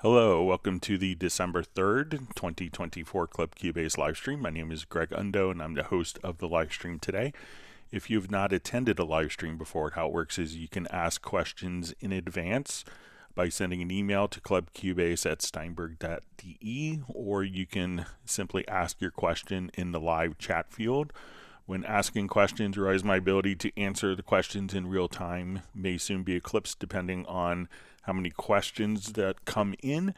Hello, welcome to the December 3rd, 2024 Club Cubase livestream. My name is Greg Undo and I'm the host of the livestream today. If you've not attended a livestream before, how it works is you can ask questions in advance by sending an email to clubcubase@steinberg.de, or you can simply ask your question in the live chat field. When asking questions, realize my ability to answer the questions in real time may soon be eclipsed depending on how many questions that come in,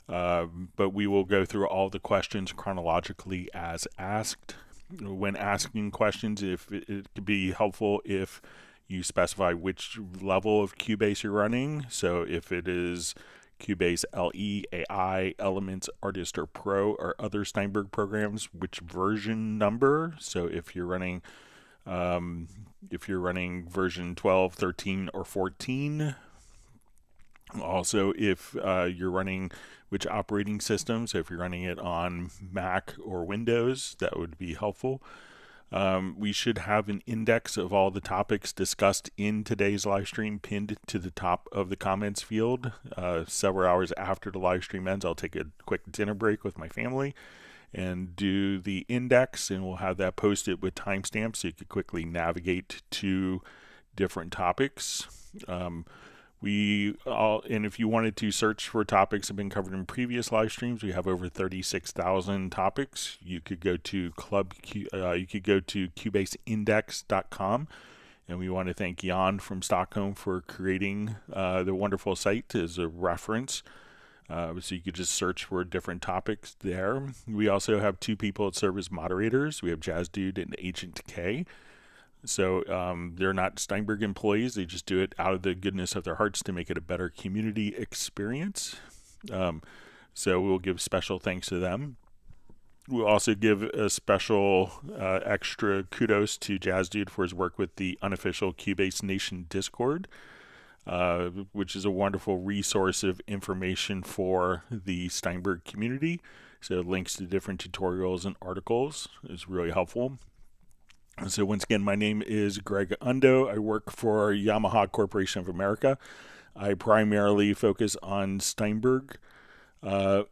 but we will go through all the questions chronologically as asked. When asking questions, if it could be helpful if you specify which level of Cubase you're running. So if it is Cubase LE, AI, Elements, Artist, or Pro, or other Steinberg programs, which version number. So if you're running version 12, 13, or 14. Also, if you're running which operating system, so if you're running it on Mac or Windows, that would be helpful. We should have an index of all the topics discussed in today's live stream pinned to the top of the comments field. Several hours after the live stream ends, I'll take a quick dinner break with my family and do the index, and we'll have that posted with timestamps so you could quickly navigate to different topics. And if you wanted to search for topics that have been covered in previous live streams, we have over 36,000 topics. You could go to cubaseindex.com, and we want to thank Jan from Stockholm for creating the wonderful site as a reference. So you could just search for different topics there. We also have two people that serve as moderators. We have Jazz Dude and Agent K. So they're not Steinberg employees. They just do it out of the goodness of their hearts to make it a better community experience. So we'll give special thanks to them. We'll also give a special extra kudos to Jazz Dude for his work with the unofficial Cubase Nation Discord, which is a wonderful resource of information for the Steinberg community. So links to different tutorials and articles is really helpful. So once again, my name is Greg Undo. I work for Yamaha Corporation of America. I primarily focus on Steinberg. Products,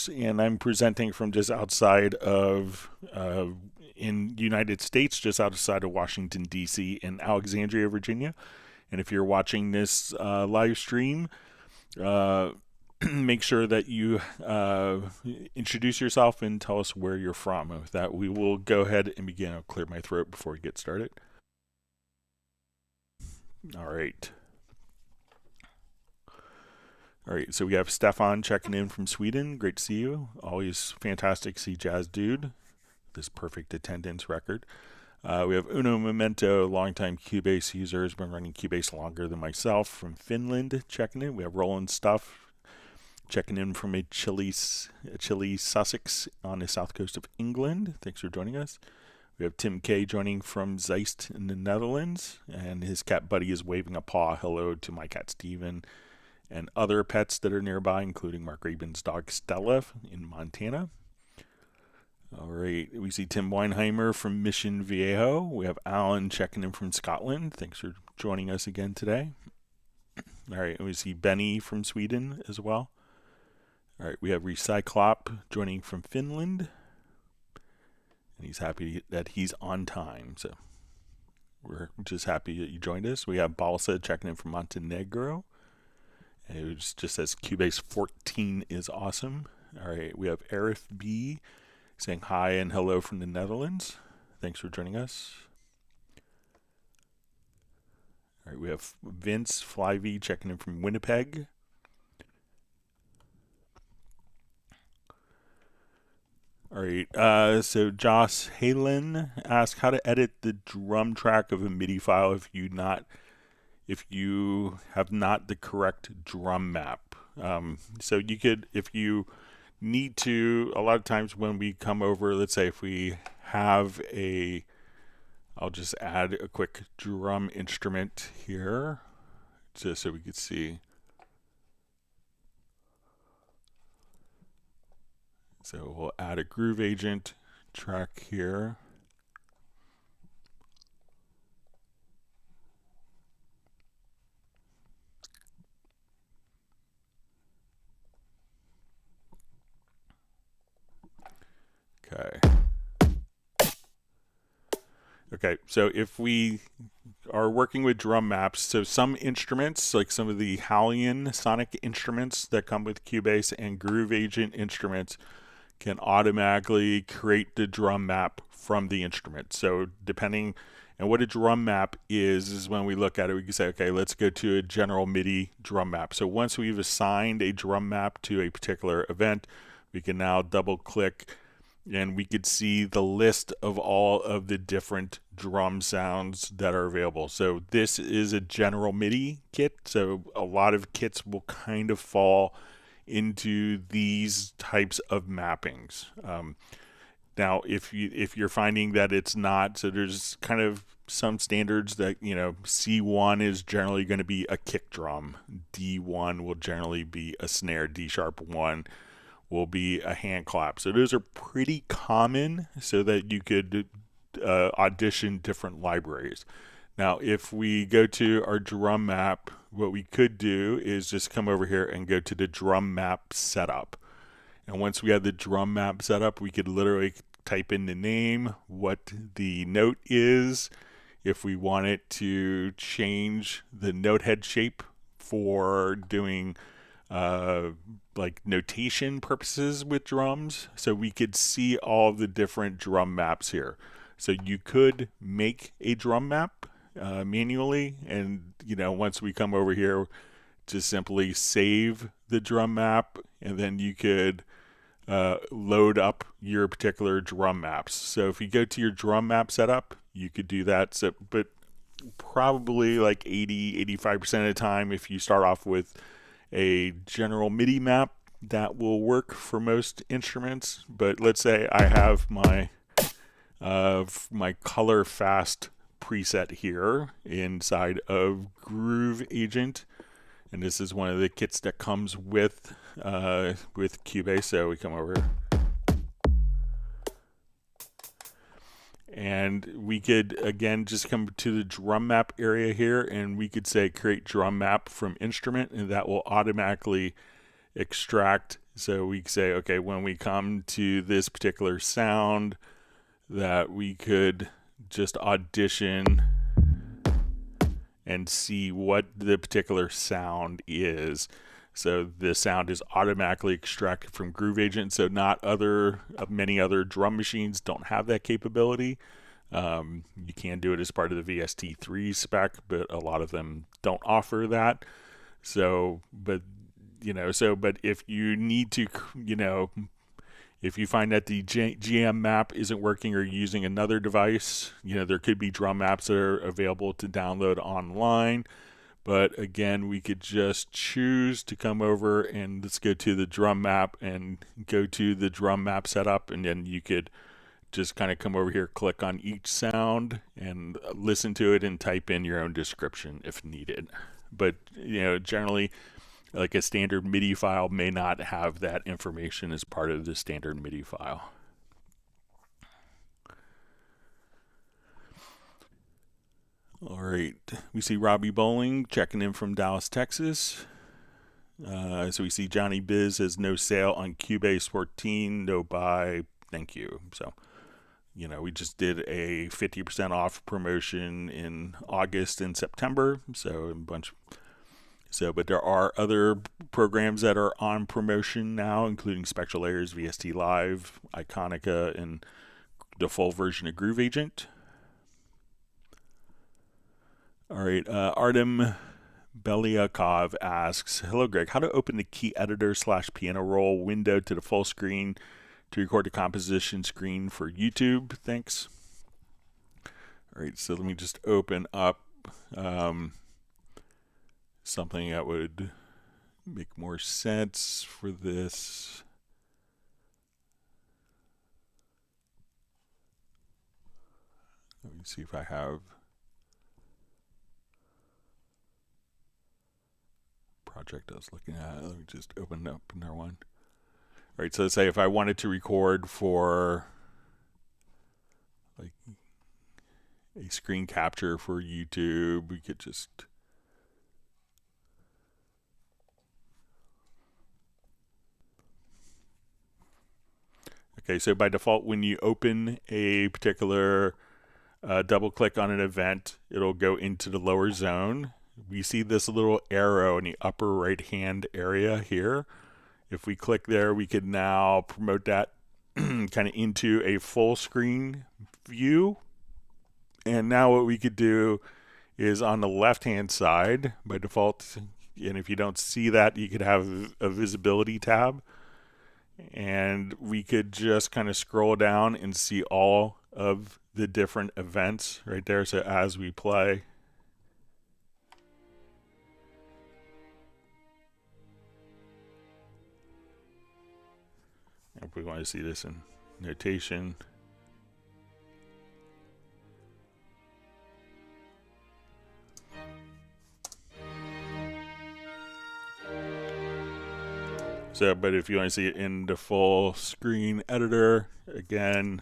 and I'm presenting from just outside of, in the United States, just outside of Washington, D.C. in Alexandria, Virginia. And if you're watching this live stream, make sure that you introduce yourself and tell us where you're from. And with that, we will go ahead and begin. I'll clear my throat before we get started. All right, so we have Stefan checking in from Sweden. Great to see you. Always fantastic to see Jazz Dude, this perfect attendance record. We have Uno Memento, longtime Cubase user, has been running Cubase longer than myself, from Finland, checking in. We have Roland Stuff checking in from a chilly Sussex on the south coast of England. Thanks for joining us. We have Tim K joining from Zeist in the Netherlands, and his cat buddy is waving a paw hello to my cat Steven and other pets that are nearby, including Mark Rabin's dog Stella in Montana. All right, we see Tim Weinheimer from Mission Viejo. We have Alan checking in from Scotland. Thanks for joining us again today. All right, we see Benny from Sweden as well. All right, we have Recyclop joining from Finland, and he's happy that he's on time, so we're just happy that you joined us. We have Balsa checking in from Montenegro, and it just says Cubase 14 is awesome. All right, we have Arif B saying hi and hello from the Netherlands. Thanks for joining us. All right, we have Vince Flyvey checking in from Winnipeg. All right, so Joss Halen asked how to edit the drum track of a MIDI file if you have not the correct drum map. So you could, if you need to, a lot of times when we come over, let's say if we have I'll just add a quick drum instrument here just so we could see. So we'll add a groove agent track here. Okay, so if we are working with drum maps, so some instruments, like some of the Hallian sonic instruments that come with Cubase and Groove Agent instruments, can automatically create the drum map from the instrument. So depending, and what a drum map is when we look at it, we can say, okay, let's go to a general MIDI drum map. So once we've assigned a drum map to a particular event, we can now double click and we could see the list of all of the different drum sounds that are available. So this is a general MIDI kit. So a lot of kits will kind of fall into these types of mappings. Now, if you're finding that it's not, so there's kind of some standards that, you know, C1 is generally going to be a kick drum. D1 will generally be a snare. D sharp 1 will be a hand clap. So those are pretty common so that you could audition different libraries. Now, if we go to our drum map, what we could do is just come over here and go to the drum map setup. And once we have the drum map set up, we could literally type in the name, what the note is, if we wanted to change the note head shape for doing like notation purposes with drums. So we could see all the different drum maps here. So you could make a drum map manually, and you know, once we come over here, just simply save the drum map, and then you could load up your particular drum maps. So if you go to your drum map setup, you could do that. So, but probably like 80-85% of the time, if you start off with a general MIDI map, that will work for most instruments. But let's say I have my my color fast preset here inside of Groove Agent, and this is one of the kits that comes with Cubase. So we come over and we could again just come to the drum map area here, and we could say create drum map from instrument, and that will automatically extract. So we say, okay, when we come to this particular sound, that we could just audition and see what the particular sound is. So the sound is automatically extracted from Groove Agent. So not many other drum machines don't have that capability. You can do it as part of the VST3 spec, but a lot of them don't offer that. So, but if you need to, if you find that the GM map isn't working or using another device, there could be drum maps that are available to download online. But again, we could just choose to come over and let's go to the drum map and go to the drum map setup, and then you could just kind of come over here, click on each sound and listen to it and type in your own description if needed. But generally, like a standard MIDI file may not have that information as part of the standard MIDI file. All right, we see Robbie Bowling checking in from Dallas, Texas. So we see Johnny Biz has no sale on Cubase 14, no buy, thank you. So, we just did a 50% off promotion in August and September. So but there are other programs that are on promotion now, including SpectralLayers, VST Live, Iconica, and the full version of Groove Agent. All right, Artem Belyakov asks, hello Greg, how to open the key editor / piano roll window to the full screen to record the composition screen for YouTube? Thanks. All right, so let me just open up something that would make more sense for this. Let me see if I have project I was looking at. Let me just open up another one. All right, so let's say if I wanted to record for like a screen capture for YouTube, we could just okay, so by default, when you open a particular double click on an event, it'll go into the lower zone. We see this little arrow in the upper right hand area here. If we click there, we could now promote that kind of into a full screen view. And now what we could do is on the left hand side by default, and if you don't see that, you could have a visibility tab, and we could just kind of scroll down and see all of the different events right there. So as we play, if we want to see this in notation, so, but if you want to see it in the full screen editor, again,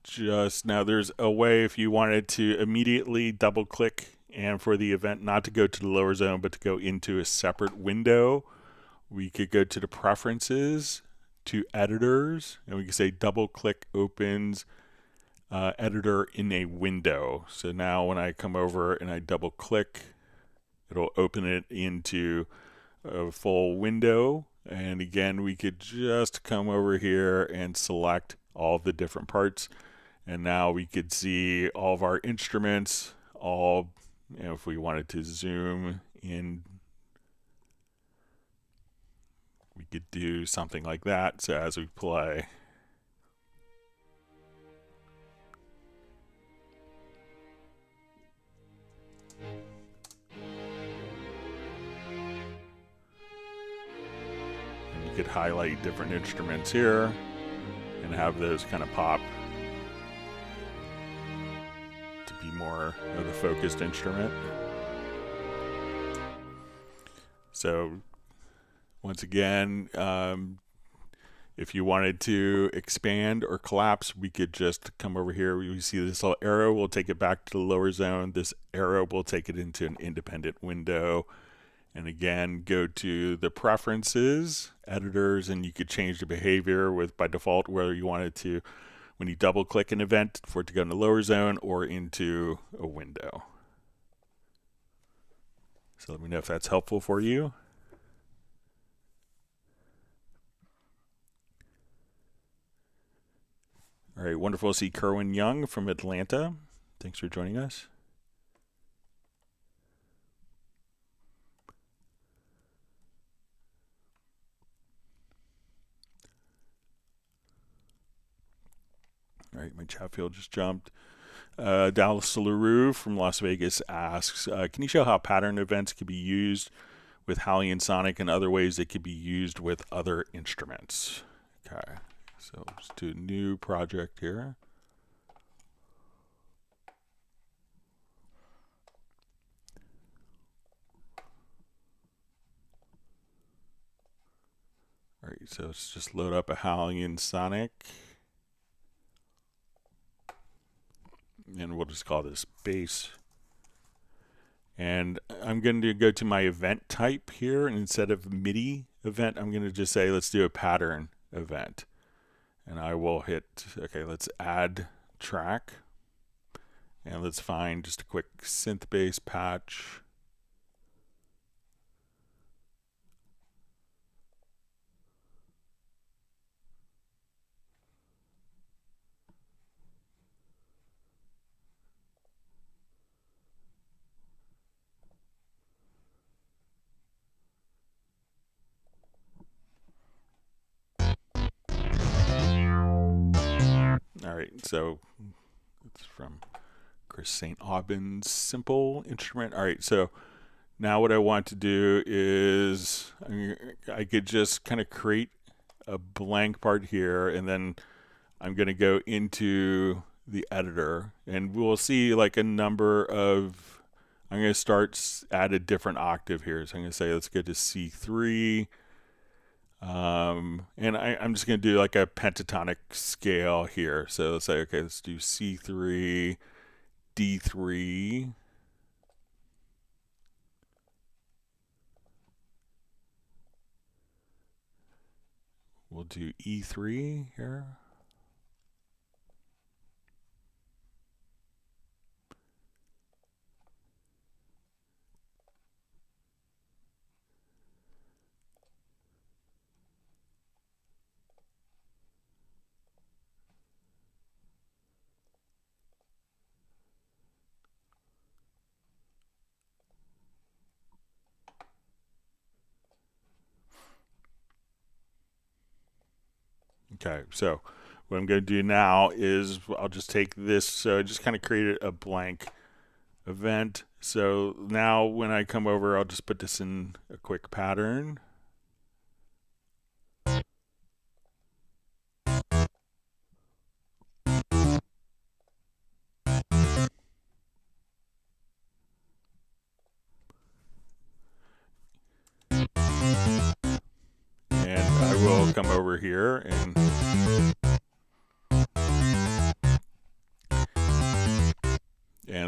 just now there's a way if you wanted to immediately double click and for the event not to go to the lower zone but to go into a separate window, we could go to the preferences, to editors, and we can say double click opens editor in a window. So now when I come over and I double click, it'll open it into a full window. And again, we could just come over here and select all the different parts, and now we could see all of our instruments, all, you know, if we wanted to zoom in, we could do something like that. So as we play, and you could highlight different instruments here and have those kind of pop to be more of the focused instrument. So once again, if you wanted to expand or collapse, we could just come over here. We see this little arrow, we'll take it back to the lower zone. This arrow will take it into an independent window. And again, go to the preferences, editors, and you could change the behavior with, by default, whether you wanted to, when you double click an event, for it to go in the lower zone or into a window. So let me know if that's helpful for you. All right, wonderful to see Kerwin Young from Atlanta. Thanks for joining us. All right, my chat field just jumped. Dallas LaRue from Las Vegas asks, can you show how pattern events could be used with Hallian Sonic and other ways they could be used with other instruments? Okay, so let's do a new project here. All right, so let's just load up a Hallian Sonic. And we'll just call this bass. And I'm going to go to my event type here, and instead of MIDI event, I'm going to just say let's do a pattern event. And I will hit, okay, let's add track. And let's find just a quick synth bass patch. All right, so it's from Chris St. Aubyn's Simple Instrument. All right, so now what I want to do is I could just kind of create a blank part here, and then I'm going to go into the editor, and we'll see like a number of, I'm going to start at a different octave here. So I'm going to say let's go to C3. And I'm just going to do like a pentatonic scale here. So let's say, okay, let's do C3, D3. We'll do E3 here. Okay, so what I'm going to do now is I'll just take this, so I just kind of created a blank event. So now when I come over, I'll just put this in a quick pattern. And I will come over here and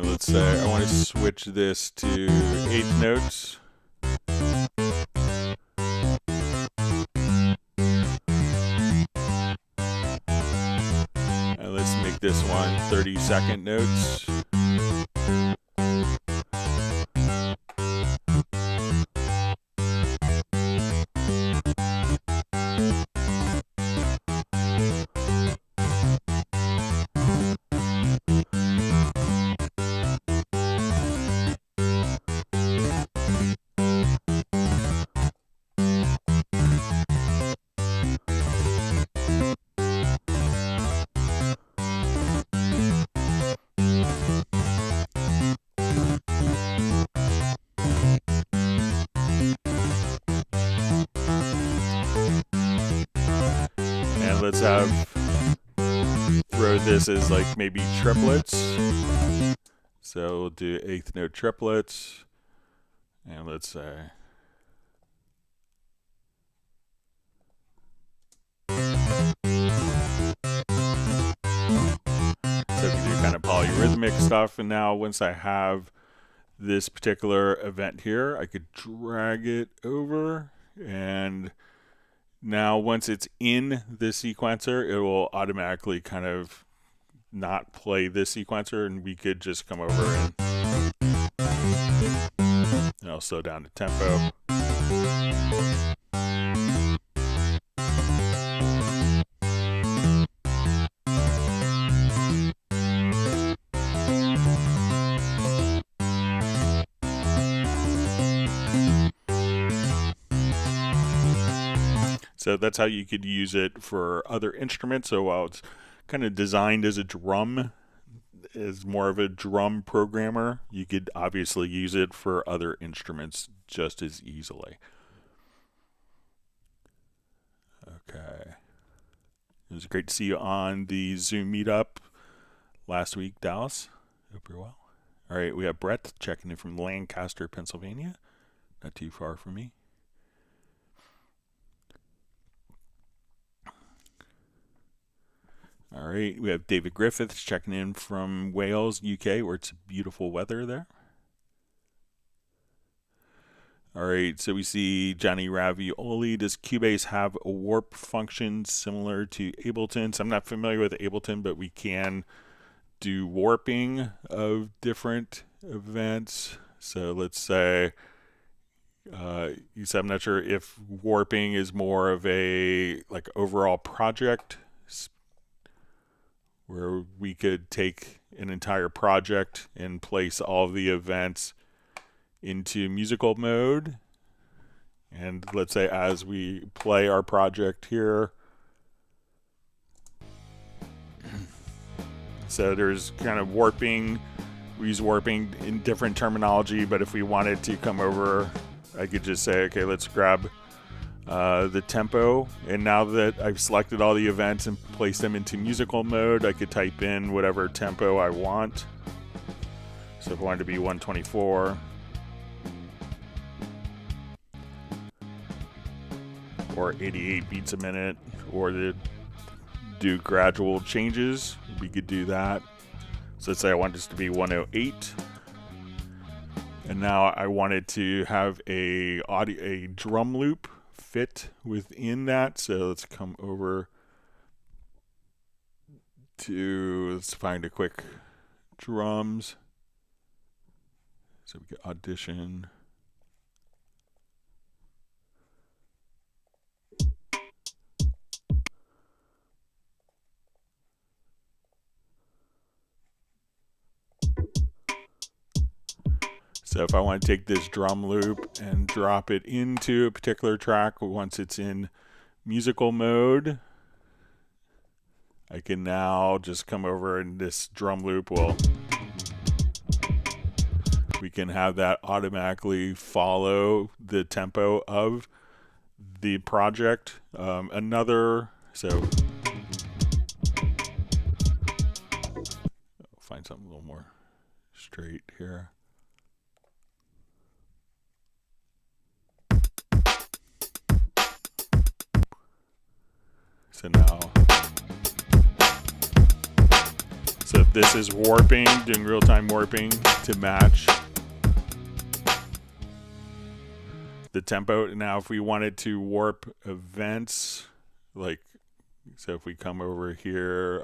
let's say I want to switch this to 8th notes. And let's make this one 32nd notes. Let's throw this as like maybe triplets. So we'll do 8th note triplets. And let's say so we can do kind of polyrhythmic stuff. And now once I have this particular event here, I could drag it over, and now once it's in the sequencer, it will automatically kind of not play this sequencer, and we could just come over and I'll slow down the tempo. So that's how you could use it for other instruments. So while it's kind of designed as a drum, as more of a drum programmer, you could obviously use it for other instruments just as easily. Okay. It was great to see you on the Zoom meetup last week, Dallas. Hope you're well. All right, we have Brett checking in from Lancaster, Pennsylvania. Not too far from me. All right, we have David Griffiths checking in from Wales, UK, where it's beautiful weather there. All right, so we see Johnny Ravioli. Does Cubase have a warp function similar to Ableton? So I'm not familiar with Ableton, but we can do warping of different events. So let's say, you said, I'm not sure if warping is more of a like overall project, where we could take an entire project and place all of the events into musical mode. And let's say as we play our project here, so there's kind of warping. We use warping in different terminology, but if we wanted to come over, I could just say, okay, let's grab the tempo, and now that I've selected all the events and placed them into musical mode, I could type in whatever tempo I want. So if I wanted to be 124 or 88 beats a minute, or to do gradual changes, we could do that. So let's say I want this to be 108, and now I wanted to have a drum loop fit within that. So let's come over to, let's find a quick drums. So we get Audition. So if I want to take this drum loop and drop it into a particular track once it's in musical mode, I can now just come over and this drum loop we can have that automatically follow the tempo of the project. Find something a little more straight here. So now, so this is warping, doing real-time warping to match the tempo. Now, if we wanted to warp events, like, so if we come over here,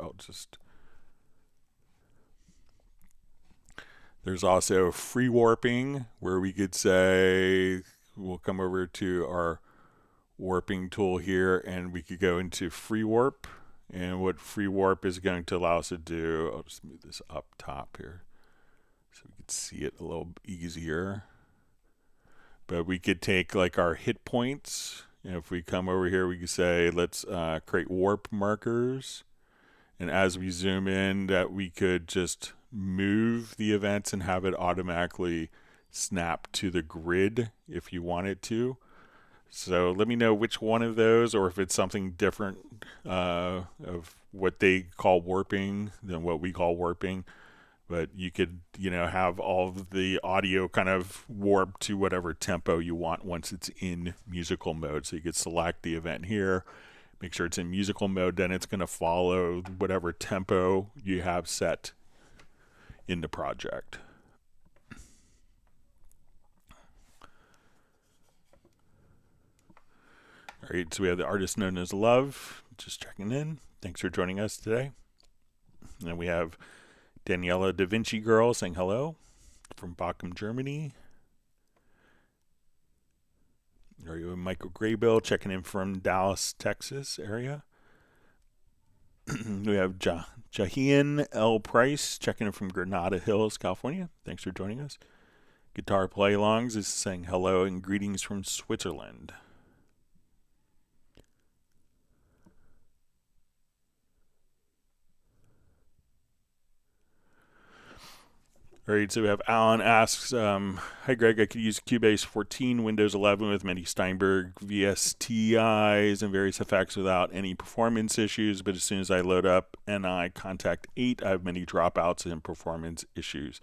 there's also free warping, where we could say, we'll come over to our warping tool here, and we could go into free warp. And what free warp is going to allow us to do, I'll just move this up top here so we can see it a little easier. But we could take like our hit points, and if we come over here, we could say, let's create warp markers. And as we zoom in, that we could just move the events and have it automatically snap to the grid if you wanted to. So let me know which one of those, or if it's something different of what they call warping than what we call warping. But you could, have all of the audio kind of warp to whatever tempo you want once it's in musical mode. So you could select the event here, make sure it's in musical mode, then it's going to follow whatever tempo you have set in the project. All right, so we have the artist known as Love, just checking in. Thanks for joining us today. And we have Daniela Da Vinci Girl saying hello from Bochum, Germany. Or you have Michael Graybill checking in from Dallas, Texas area. We have Jahian L. Price checking in from Granada Hills, California. Thanks for joining us. Guitar Play-Alongs is saying hello and greetings from Switzerland. All right, so we have Alan asks, hi Greg, I could use Cubase 14, Windows 11 with many Steinberg VSTIs and various effects without any performance issues, but as soon as I load up NI Kontakt 8, I have many dropouts and performance issues.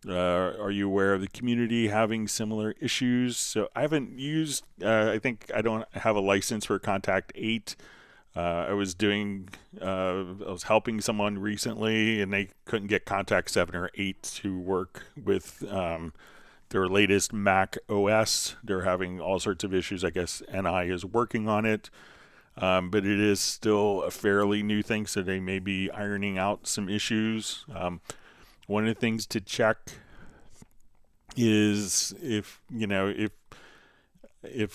Are you aware of the community having similar issues? So I haven't used, I think I don't have a license for Kontakt 8. I was helping someone recently, and they couldn't get Kontakt 7 or 8 to work with their latest Mac OS. They're having all sorts of issues. I guess NI is working on it, but it is still a fairly new thing, so they may be ironing out some issues. One of the things to check is if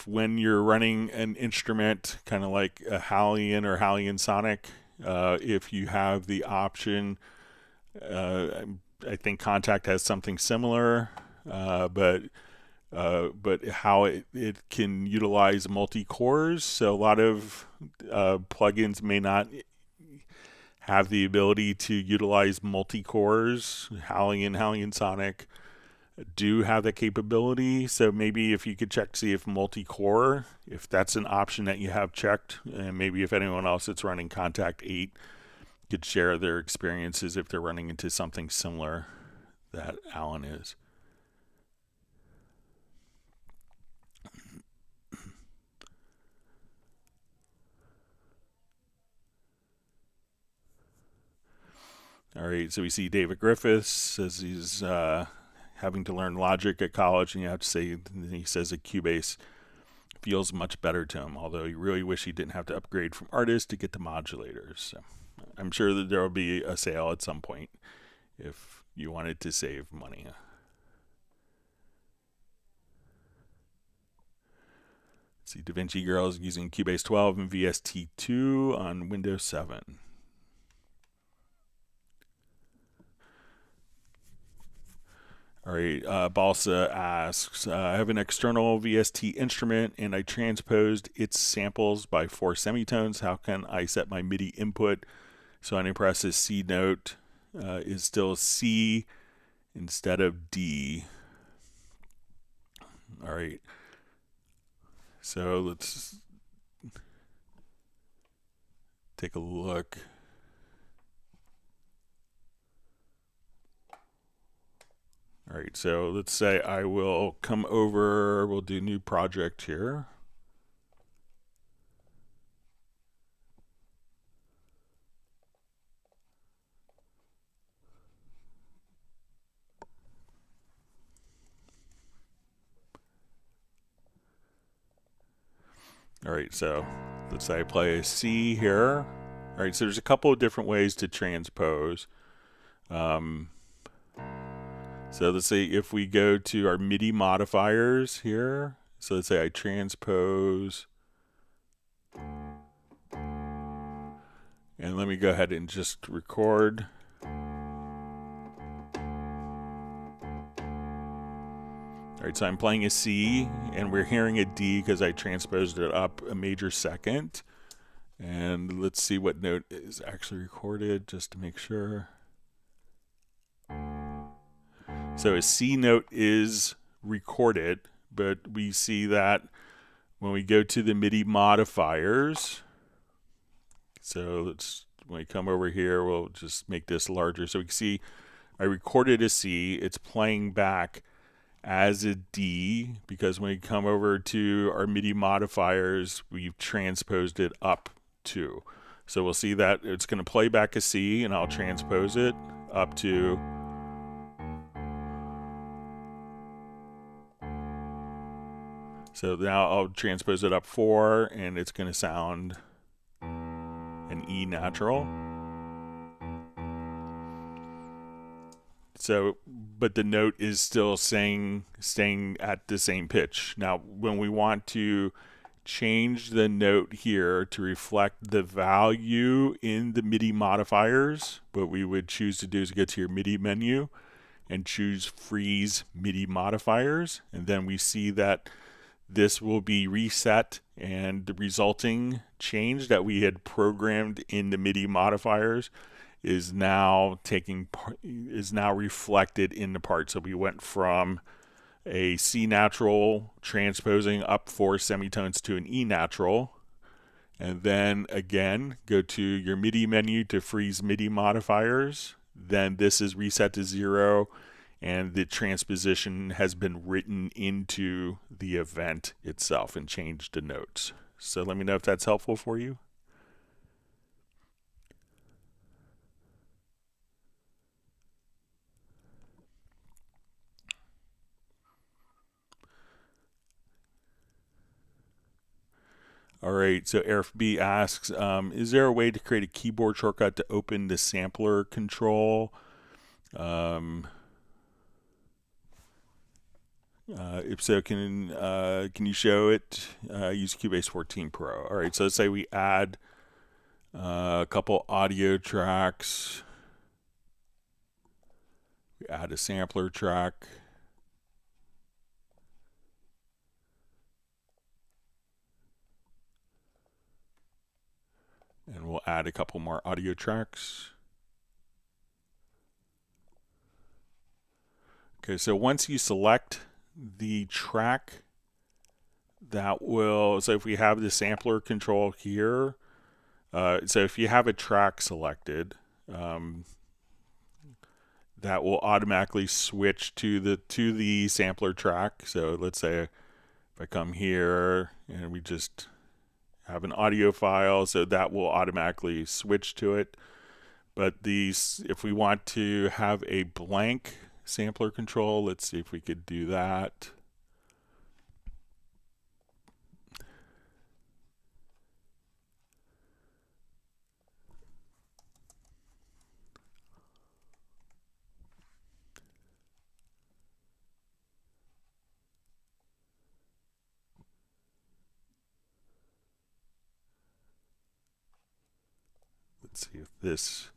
when you're running an instrument, kind of like a Hallian or Hallian Sonic, if you have the option, I think Kontakt has something similar, but how it can utilize multi-cores. So a lot of plugins may not have the ability to utilize multi-cores. Hallian Sonic do have that capability, so maybe if you could check to see if multi-core, if that's an option that you have checked, and maybe if anyone else that's running Kontakt 8 could share their experiences if they're running into something similar that Alan is. All right, so we see David Griffiths says he's having to learn Logic at college, and you have to say, he says that Cubase feels much better to him, although he really wish he didn't have to upgrade from Artist to get the modulators. So I'm sure that there will be a sale at some point if you wanted to save money. Let's see, Da Vinci Girl is using Cubase 12 and VST2 on Windows 7. All right, Balsa asks, I have an external VST instrument and I transposed its samples by 4 semitones. How can I set my MIDI input So when I press this C note, is still C instead of D. All right. So let's take a look. All right, so let's say I will come over, we'll do new project here. All right, so let's say I play a C here. All right, so there's a couple of different ways to transpose. So let's say if we go to our MIDI modifiers here, so let's say I transpose, and let me go ahead and just record. All right, so I'm playing a C, and we're hearing a D because I transposed it up a major second. And let's see what note is actually recorded, just to make sure. So a C note is recorded, but we see that when we go to the MIDI modifiers. So when we come over here, we'll just make this larger. So we can see I recorded a C, it's playing back as a D, because when we come over to our MIDI modifiers, we've transposed it up to. So we'll see that it's going to play back a C, and I'll transpose it up to. So now I'll transpose it up 4, and it's going to sound an E natural. So, but the note is still staying at the same pitch. Now, when we want to change the note here to reflect the value in the MIDI modifiers, what we would choose to do is go to your MIDI menu and choose Freeze MIDI Modifiers, and then we see that this will be reset, and the resulting change that we had programmed in the MIDI modifiers is now reflected in the part. So we went from a C natural transposing up 4 semitones to an E natural, and then again go to your MIDI menu to freeze MIDI modifiers. Then this is reset to 0, and the transposition has been written into the event itself and changed the notes. So let me know if that's helpful for you. All right, so Eric B asks, is there a way to create a keyboard shortcut to open the sampler control? If so, can you show it? Use Cubase 14 Pro. All right, so let's say we add a couple audio tracks. We add a sampler track. And we'll add a couple more audio tracks. Okay, so once you select the track, that will, so if we have the sampler control here, so if you have a track selected, that will automatically switch to the sampler track. So let's say if I come here and we just have an audio file, so that will automatically switch to it. But if we want to have a blank sampler control, let's see if we could do that. Let's see if this.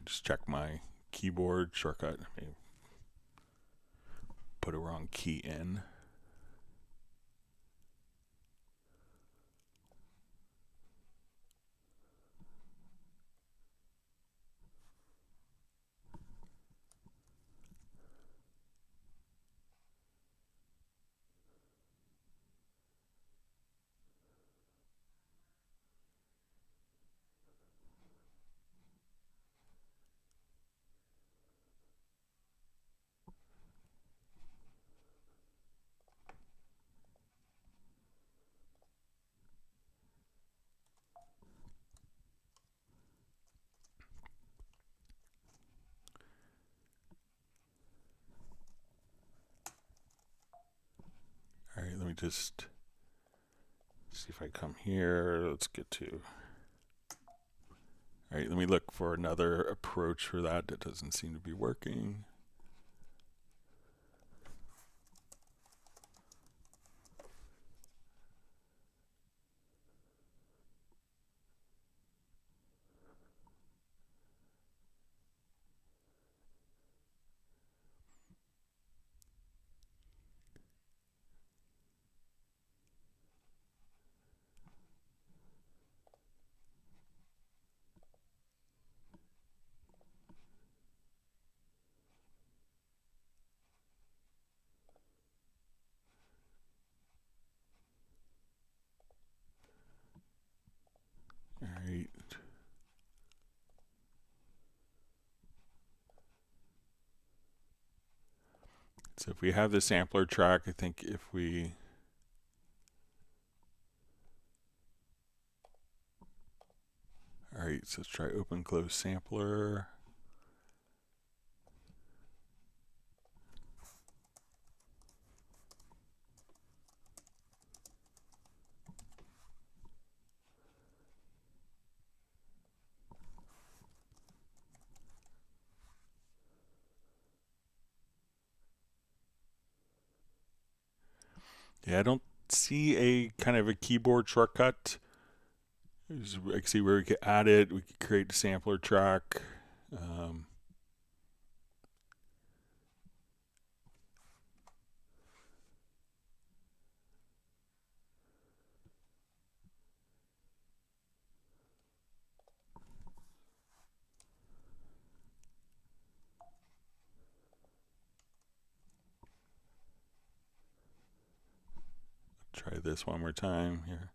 just check my keyboard shortcut. Maybe put a wrong key in. All right, let me just see if I come here. Let's get to. All right, let me look for another approach for that. That doesn't seem to be working. All right. So if we have the sampler track, I think if we all right, so let's try open close sampler. Yeah, I don't see a kind of a keyboard shortcut. I can see where we could add it. We could create a sampler track. Try this one more time here.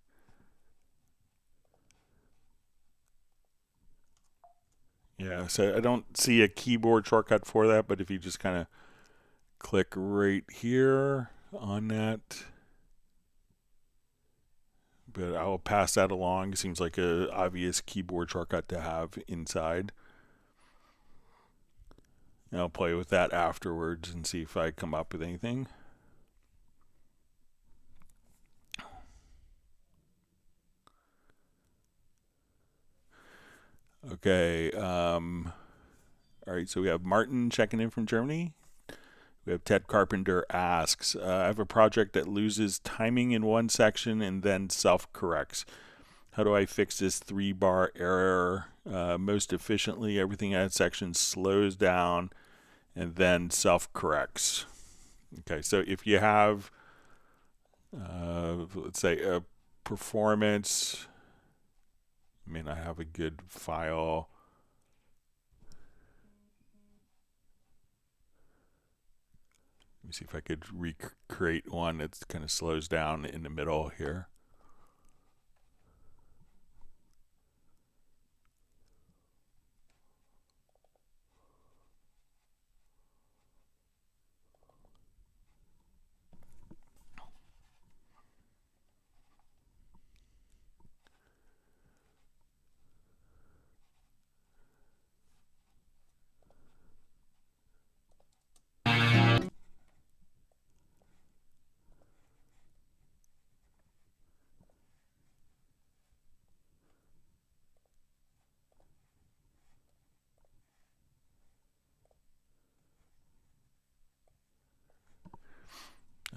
Yeah, so I don't see a keyboard shortcut for that, but if you just kind of click right here on that, but I will pass that along. It seems like an obvious keyboard shortcut to have inside. And I'll play with that afterwards and see if I come up with anything. Okay. All right, so we have Martin checking in from Germany. We have Ted Carpenter asks, I have a project that loses timing in one section and then self-corrects. How do I fix this 3-bar error most efficiently? Everything in that section slows down and then self-corrects. Okay, so if you have, let's say, a performance, I mean, I have a good file. Let me see if I could recreate one that kind of slows down in the middle here.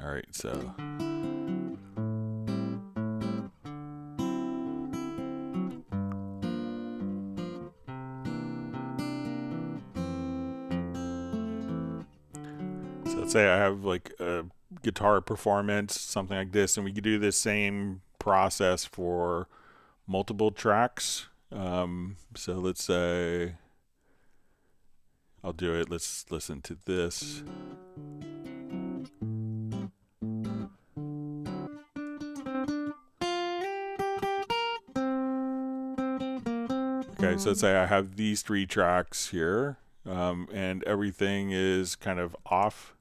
All right, so let's say I have like a guitar performance, something like this, and we could do the same process for multiple tracks. So let's say I'll do it. Let's listen to this. Okay, so let's say I have these 3 tracks here, and everything is kind of off.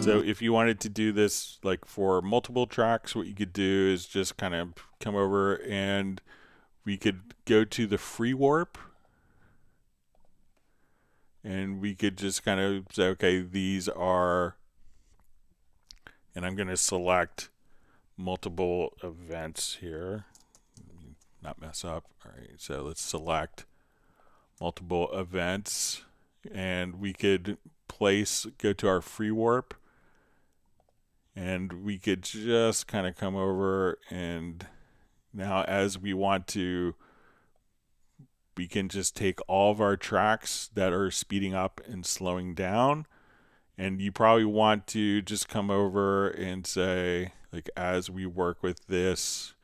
So if you wanted to do this like for multiple tracks, what you could do is just kind of come over and we could go to the free warp. And we could just kind of say, okay, these are, and I'm going to select multiple events here. Not mess up. All right, so let's select multiple events, and we could go to our free warp, and we could just kind of come over, and now as we want to, we can just take all of our tracks that are speeding up and slowing down. And you probably want to just come over and say, like, as we work with this,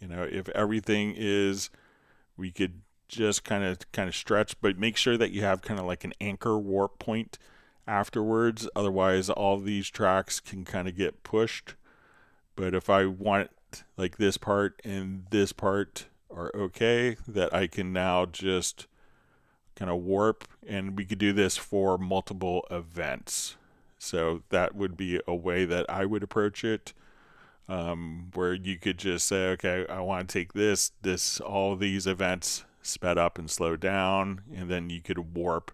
you know, if everything is, we could just kind of stretch, but make sure that you have kind of like an anchor warp point afterwards. Otherwise, all these tracks can kind of get pushed. But if I want like this part and this part are okay, that I can now just kind of warp, and we could do this for multiple events. So that would be a way that I would approach it, where you could just say, okay, I want to take all these events sped up and slowed down, and then you could warp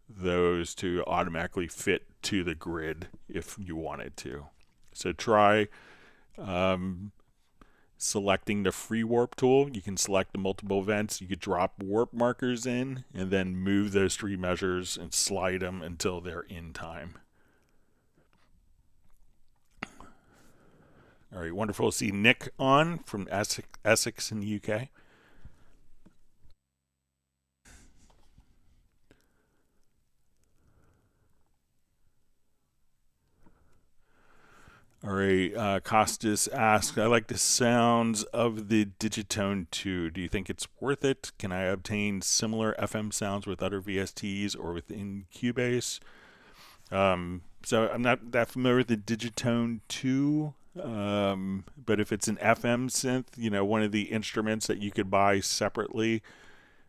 those to automatically fit to the grid if you wanted to. So try selecting the free warp tool. You can select the multiple events. You could drop warp markers in and then move those 3 measures and slide them until they're in time. All right, wonderful to see Nick on from Essex in the UK. All right, Costas asks, I like the sounds of the Digitone 2. Do you think it's worth it? Can I obtain similar FM sounds with other VSTs or within Cubase? So I'm not that familiar with the Digitone 2, but if it's an FM synth, you know, one of the instruments that you could buy separately,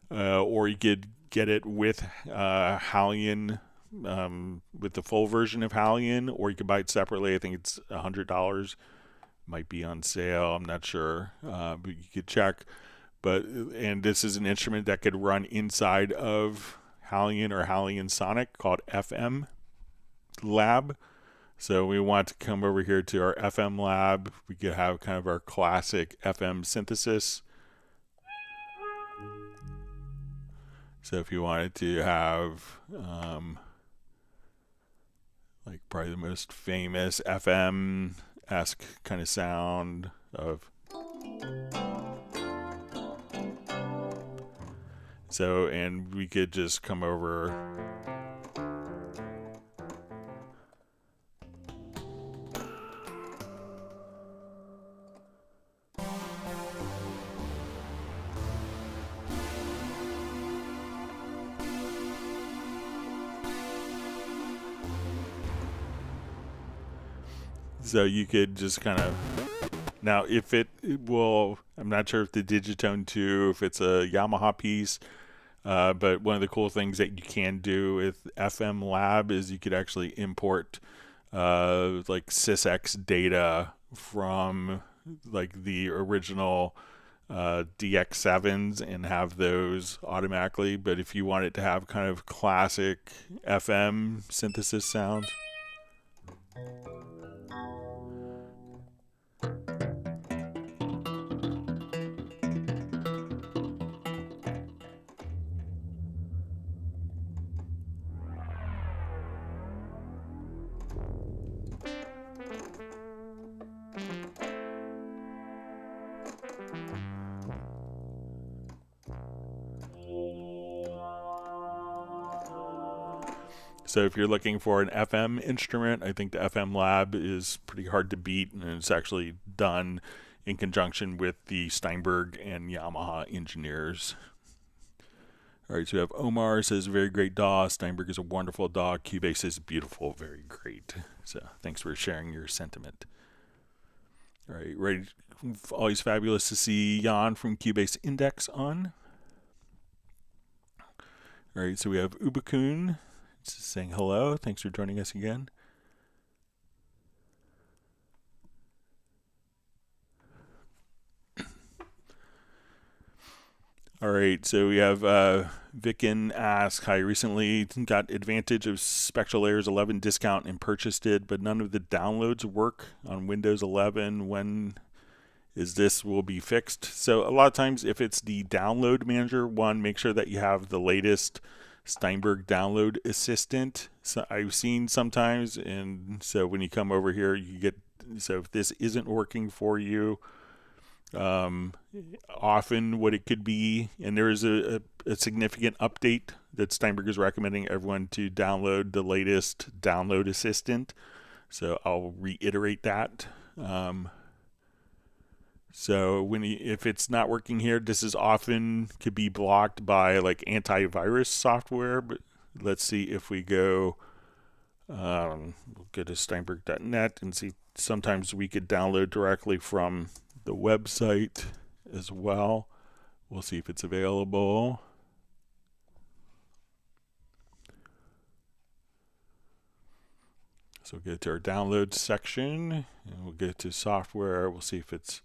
or you could get it with Hallion, with the full version of Hallion, or you could buy it separately. I think it's $100. Might be on sale. I'm not sure, but you could check. And this is an instrument that could run inside of Hallion or Hallion Sonic called FM Lab. So we want to come over here to our FM Lab. We could have kind of our classic FM synthesis. So if you wanted to have like probably the most famous FM-esque kind of sound of. So, and we could just come over. So you could just kind of, now if it will, I'm not sure if the Digitone 2, if it's a Yamaha piece, but one of the cool things that you can do with FM Lab is you could actually import like sysx data from like the original DX7s and have those automatically. But if you want it to have kind of classic FM synthesis sound, So if you're looking for an FM instrument, I think the FM Lab is pretty hard to beat, and it's actually done in conjunction with the Steinberg and Yamaha engineers. All right, so we have Omar says, very great DAW. Steinberg is a wonderful DAW. Cubase is beautiful, very great. So thanks for sharing your sentiment. All right, ready? Always fabulous to see Jan from Cubase Index on. All right, so we have Ubakun saying hello. Thanks for joining us again. All right, so we have Vicken ask, I recently got advantage of SpectralLayers 11 discount and purchased it, but none of the downloads work on Windows 11. When is this will be fixed? So a lot of times if it's the download manager, one, make sure that you have the latest Steinberg download assistant. So I've seen sometimes, and so when you come over here, you get, so if this isn't working for you, often what it could be, and there is a significant update that Steinberg is recommending everyone to download the latest download assistant. So I'll reiterate that. So if it's not working here, this is often could be blocked by like antivirus software. But let's see if we go, we'll go to steinberg.net and see. Sometimes we could download directly from the website as well. We'll see if it's available. So we'll get to our downloads section, and we'll get to software. We'll see if it's,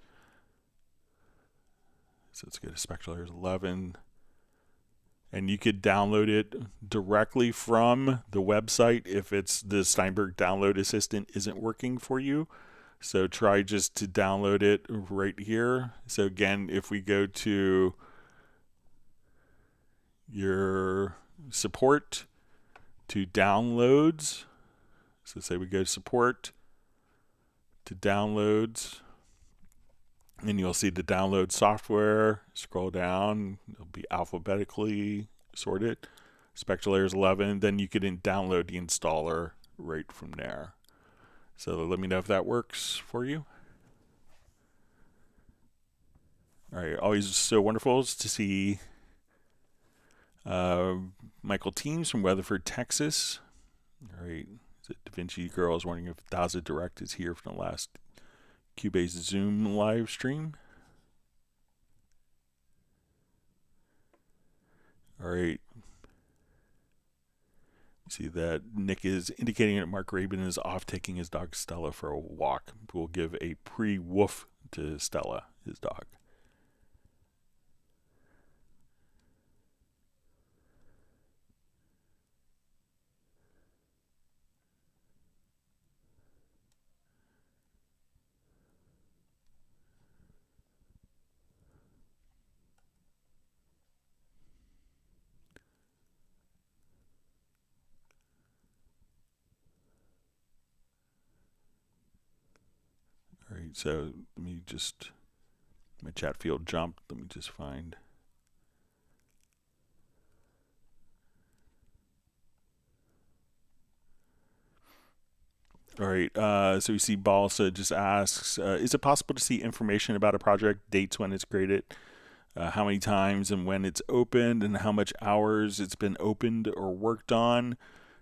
so let's go to SpectralLayers 11. And you could download it directly from the website if it's the Steinberg download assistant isn't working for you. So try just to download it right here. So again, if we go to your support to downloads, so say we go to support to downloads, and you'll see the download software. Scroll down, it'll be alphabetically sorted. SpectralLayers 11, then you can download the installer right from there. So let me know if that works for you. All right, always so wonderful to see Michael Teams from Weatherford, Texas. All right, Da Vinci Girl is wondering if Daza Direct is here from the last Cubase Zoom live stream. All right. See that Nick is indicating that Mark Rabin is off taking his dog Stella for a walk. We'll give a pre-woof to Stella, his dog. All right, so let me just, my chat field jumped. Let me just find. All right, so we see Balsa just asks, is it possible to see information about a project, dates when it's created, how many times and when it's opened, and how much hours it's been opened or worked on?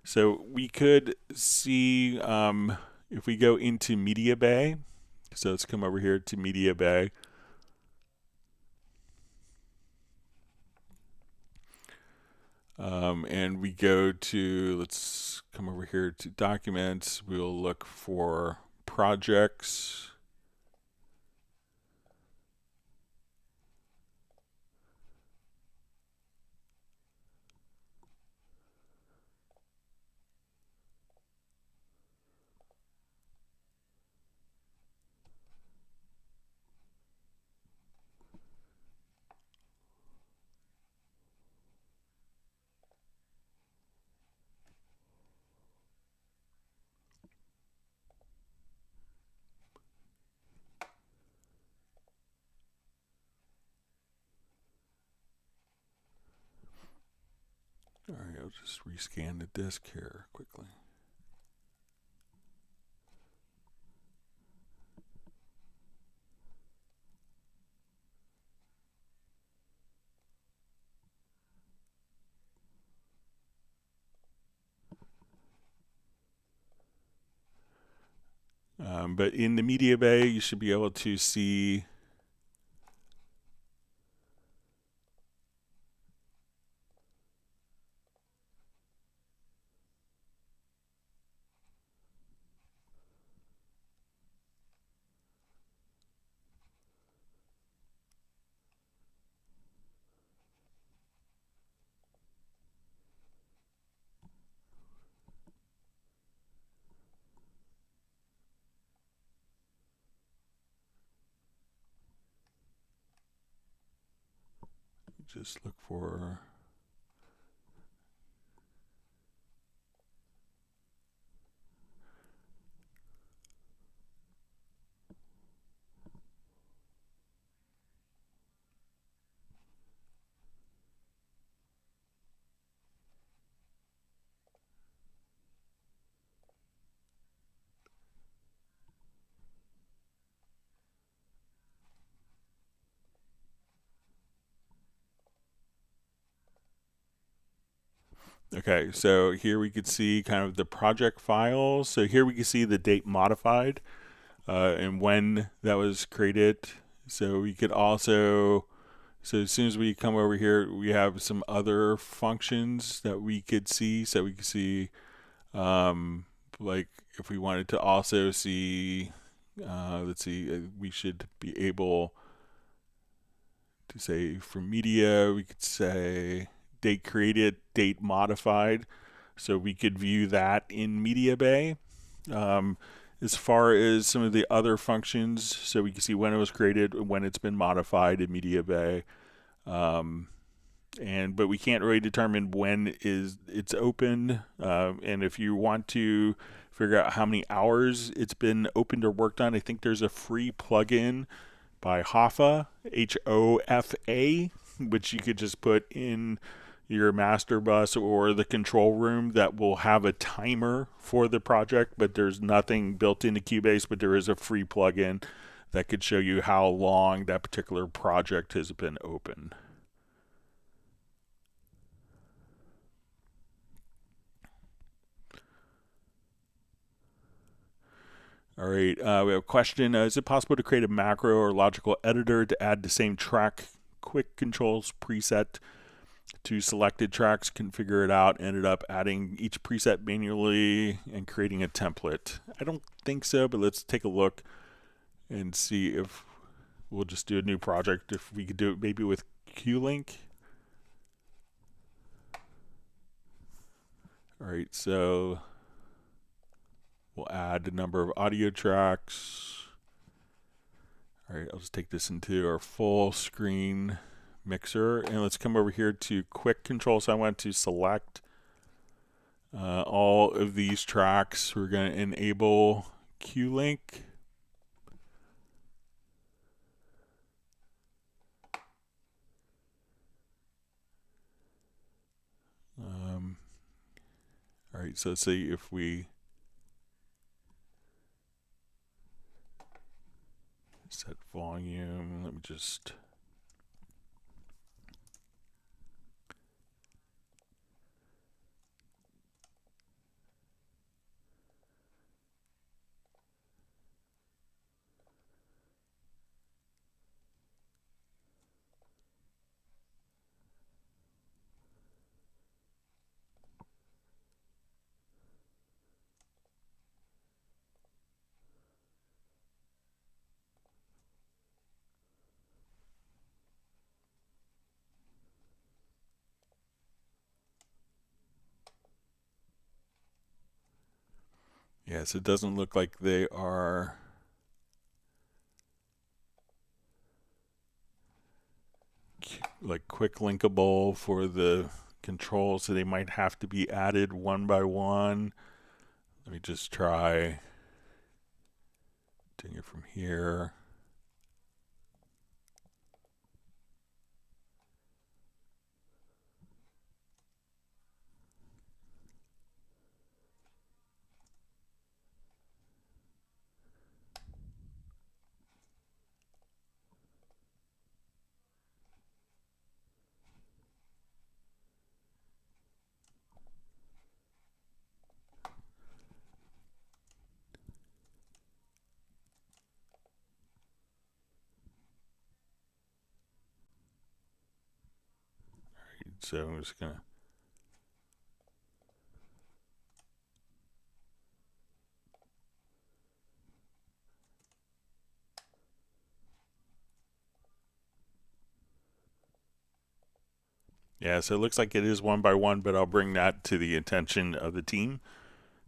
So we could see if we go into Media Bay. So let's come over here to Media Bay. And we go to, let's come over here to Documents. We'll look for Projects. I'll just rescan the disk here quickly. But in the media bay, you should be able to see just look for okay, so here we could see kind of the project files. So here we can see the date modified and when that was created. So we could also, so as soon as we come over here, we have some other functions that we could see. So we could see, like if we wanted to also see, let's see, we should be able to say for media, we could say date created, date modified. So we could view that in Media Bay. As far as some of the other functions, so we can see when it was created, when it's been modified in Media Bay. But we can't really determine when it's open. And if you want to figure out how many hours it's been opened or worked on, I think there's a free plugin by Hoffa, H-O-F-A, which you could just put in your master bus or the control room that will have a timer for the project, but there's nothing built into Cubase, but there is a free plugin that could show you how long that particular project has been open. All right, we have a question. Is it possible to create a macro or logical editor to add the same track quick controls preset to selected tracks, configure it out, ended up adding each preset manually and creating a template? I don't think so, but let's take a look and see if we'll just do a new project. If we could do it maybe with Q-Link. All right, so we'll add a number of audio tracks. All right, I'll just take this into our full screen mixer, and let's come over here to quick control. So I want to select all of these tracks. We're going to enable Q-Link. All right, so let's see if we set volume. Let me just yes, it doesn't look like they are like quick linkable for the controls, so they might have to be added one by one. Let me just try doing it from here. So I'm just gonna. Yeah, so it looks like it is one by one, but I'll bring that to the attention of the team.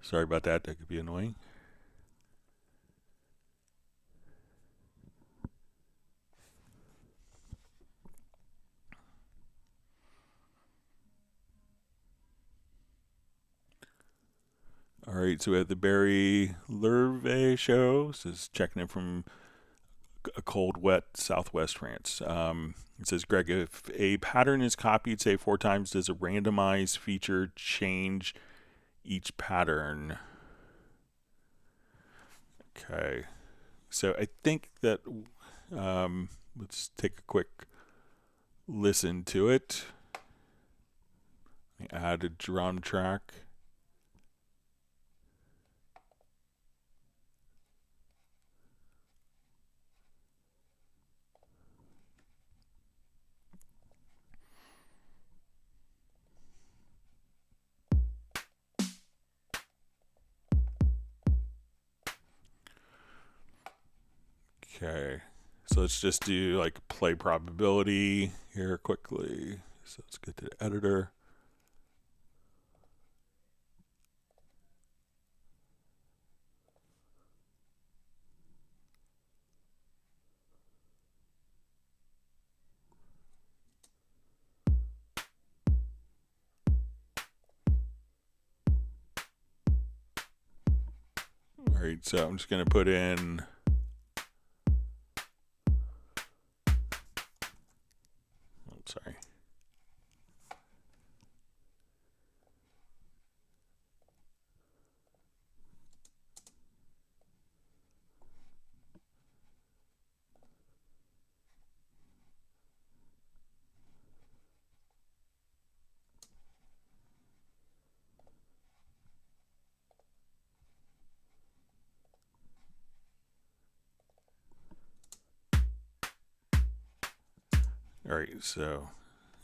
Sorry about that. That could be annoying. All right, so we have the Barry Lerve show. This is checking in from a cold, wet southwest France. It says, Greg, if a pattern is copied, say 4 times, does a randomize feature change each pattern? Okay, so I think that let's take a quick listen to it. Add a drum track. Okay, so let's just do like play probability here quickly. So let's get to the editor. All right, so I'm just going to put in sorry. All right, so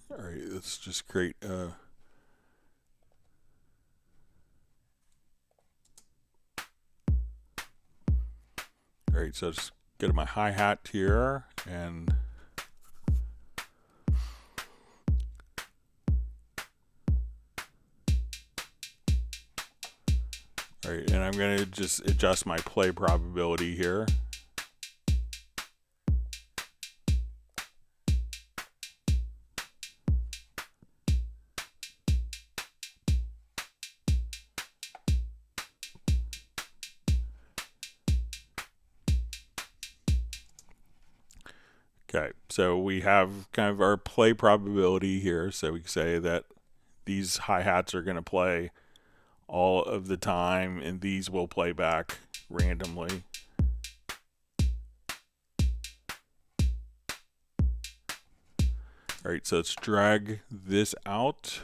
let's just create all right, so just get my hi-hat here and all right, and I'm going to just adjust my play probability here. Okay, so we have kind of our play probability here. So we can say that these hi-hats are going to play all of the time, and these will play back randomly. All right, so let's drag this out.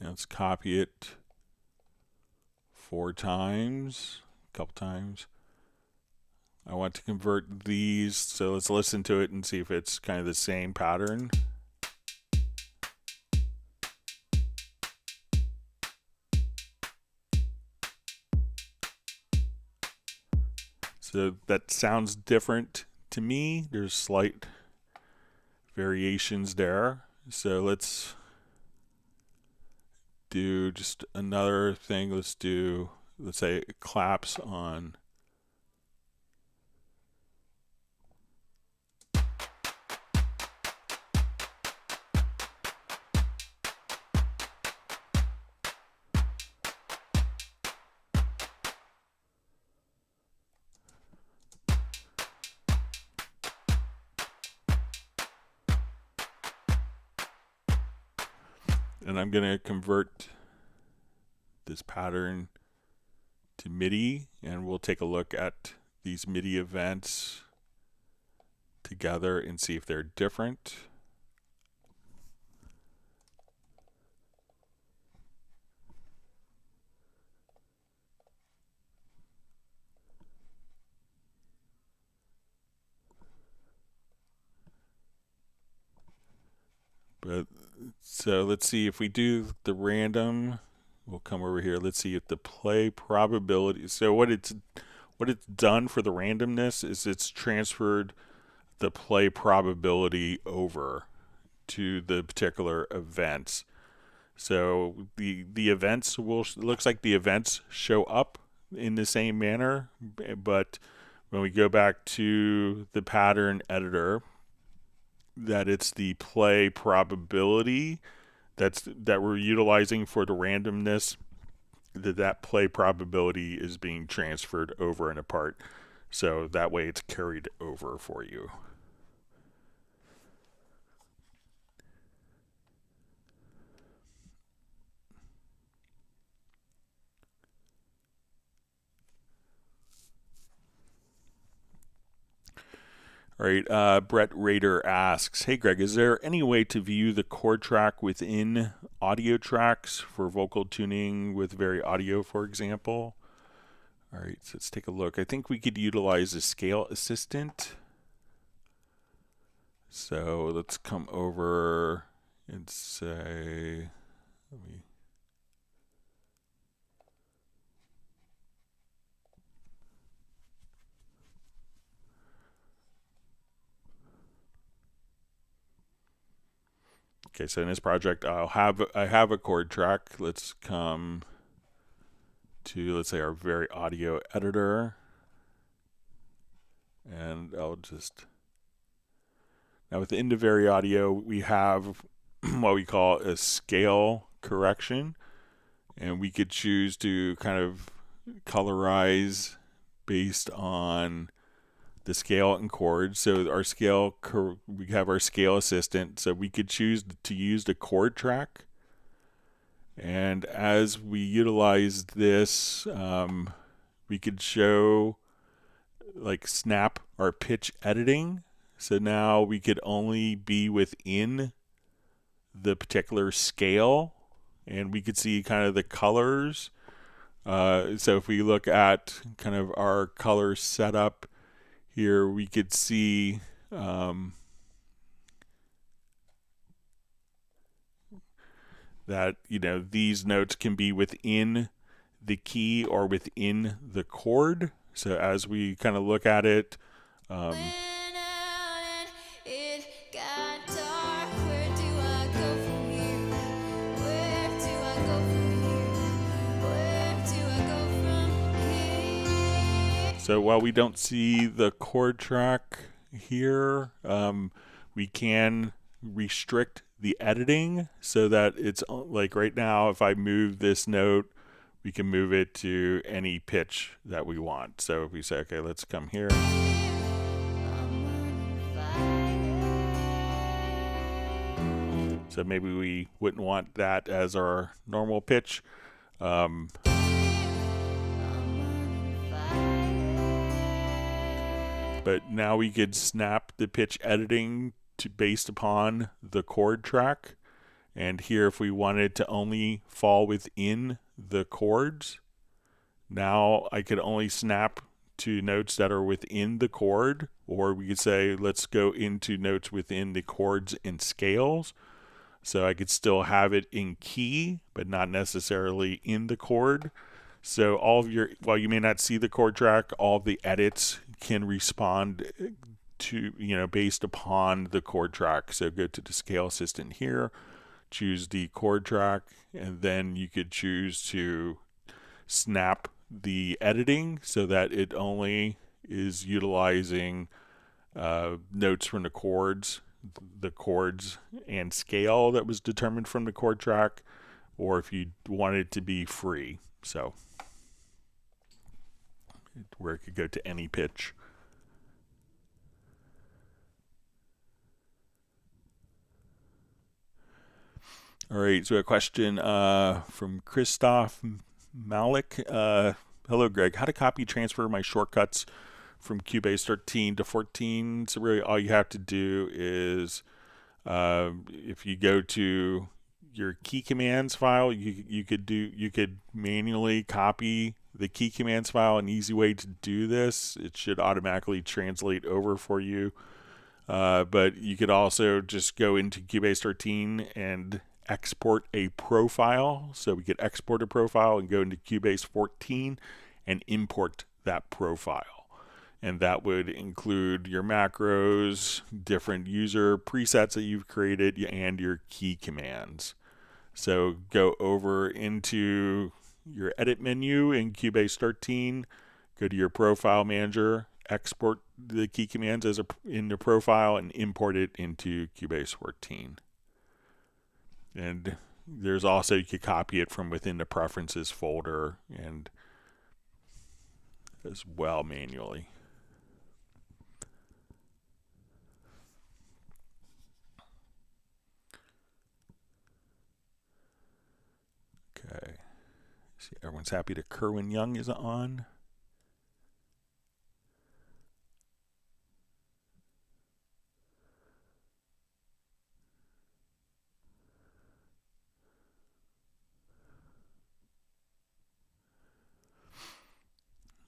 And let's copy it 4 times, a couple times. I want to convert these, so let's listen to it and see if it's kind of the same pattern. So that sounds different to me. There's slight variations there. So let's do just another thing. Let's say it claps on. And I'm going to convert this pattern to MIDI, and we'll take a look at these MIDI events together and see if they're different. But So let's see if we do the random. We'll come over here. Let's see if the play probability. So what it's done for the randomness is it's transferred the play probability over to the particular events. So the events looks like the events show up in the same manner, but when we go back to the pattern editor, that it's the play probability that we're utilizing for the randomness, that play probability is being transferred over and apart. So that way it's carried over for you. All right, Brett Rader asks, hey Greg, is there any way to view the chord track within audio tracks for vocal tuning with VariAudio, for example? All right, so let's take a look. I think we could utilize a scale assistant. So let's come over and say, okay, so in this project, I have a chord track. Let's come to, let's say, our VariAudio editor, and I'll just, now within the VariAudio, we have what we call a scale correction, and we could choose to kind of colorize based on the scale and chords. So our scale, we have our scale assistant, so we could choose to use the chord track. And as we utilize this, we could show, like, snap our pitch editing. So now we could only be within the particular scale, and we could see kind of the colors. So if we look at kind of our color setup here, we could see that, you know, these notes can be within the key or within the chord. So as we kind of look at it, so while we don't see the chord track here, we can restrict the editing so that it's like right now, if I move this note, we can move it to any pitch that we want. So if we say, okay, let's come here. So maybe we wouldn't want that as our normal pitch. But now we could snap the pitch editing to based upon the chord track. And here, if we wanted to only fall within the chords, now I could only snap to notes that are within the chord, or we could say, let's go into notes within the chords and scales. So I could still have it in key, but not necessarily in the chord. So all of your, while you may not see the chord track, all of the edits can respond to, you know, based upon the chord track. So go to the scale assistant here, choose the chord track, and then you could choose to snap the editing so that it only is utilizing notes from the chords and scale that was determined from the chord track, or if you want it to be free, so where it could go to any pitch. All right, so a question from Christoph Malik. Hello, Greg. How to copy transfer my shortcuts from Cubase 13 to 14? So really all you have to do is if you go to your key commands file, you could manually copy the key commands file. An easy way to do this, it should automatically translate over for you. But you could also just go into Cubase 13 and export a profile. So we could export a profile and go into Cubase 14 and import that profile. And that would include your macros, different user presets that you've created, and your key commands. So go over into your edit menu in Cubase 13, go to your profile manager, export the key commands in the profile, and import it into Cubase 14. And there's also, you could copy it from within the preferences folder and as well manually. Okay. See, everyone's happy that Kerwin Young is on.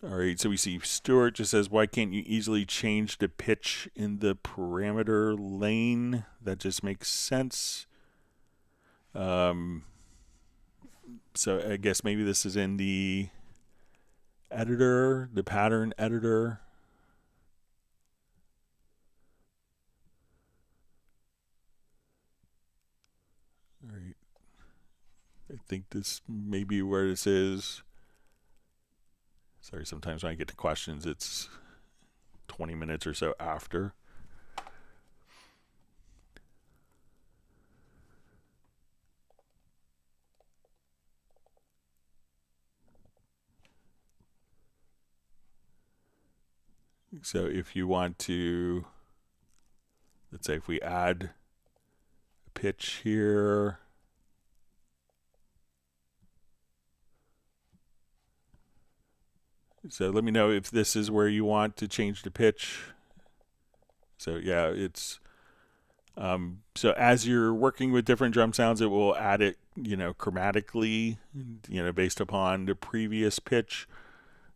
All right, so we see Stuart just says, why can't you easily change the pitch in the parameter lane? That just makes sense. So I guess maybe this is in the editor, the pattern editor. All right. I think this may be where this is. Sorry, sometimes when I get to questions, it's 20 minutes or so after. So if you want to, let's say if we add a pitch here, so let me know if this is where you want to change the pitch. So yeah, it's so as you're working with different drum sounds, it will add it, chromatically, based upon the previous pitch.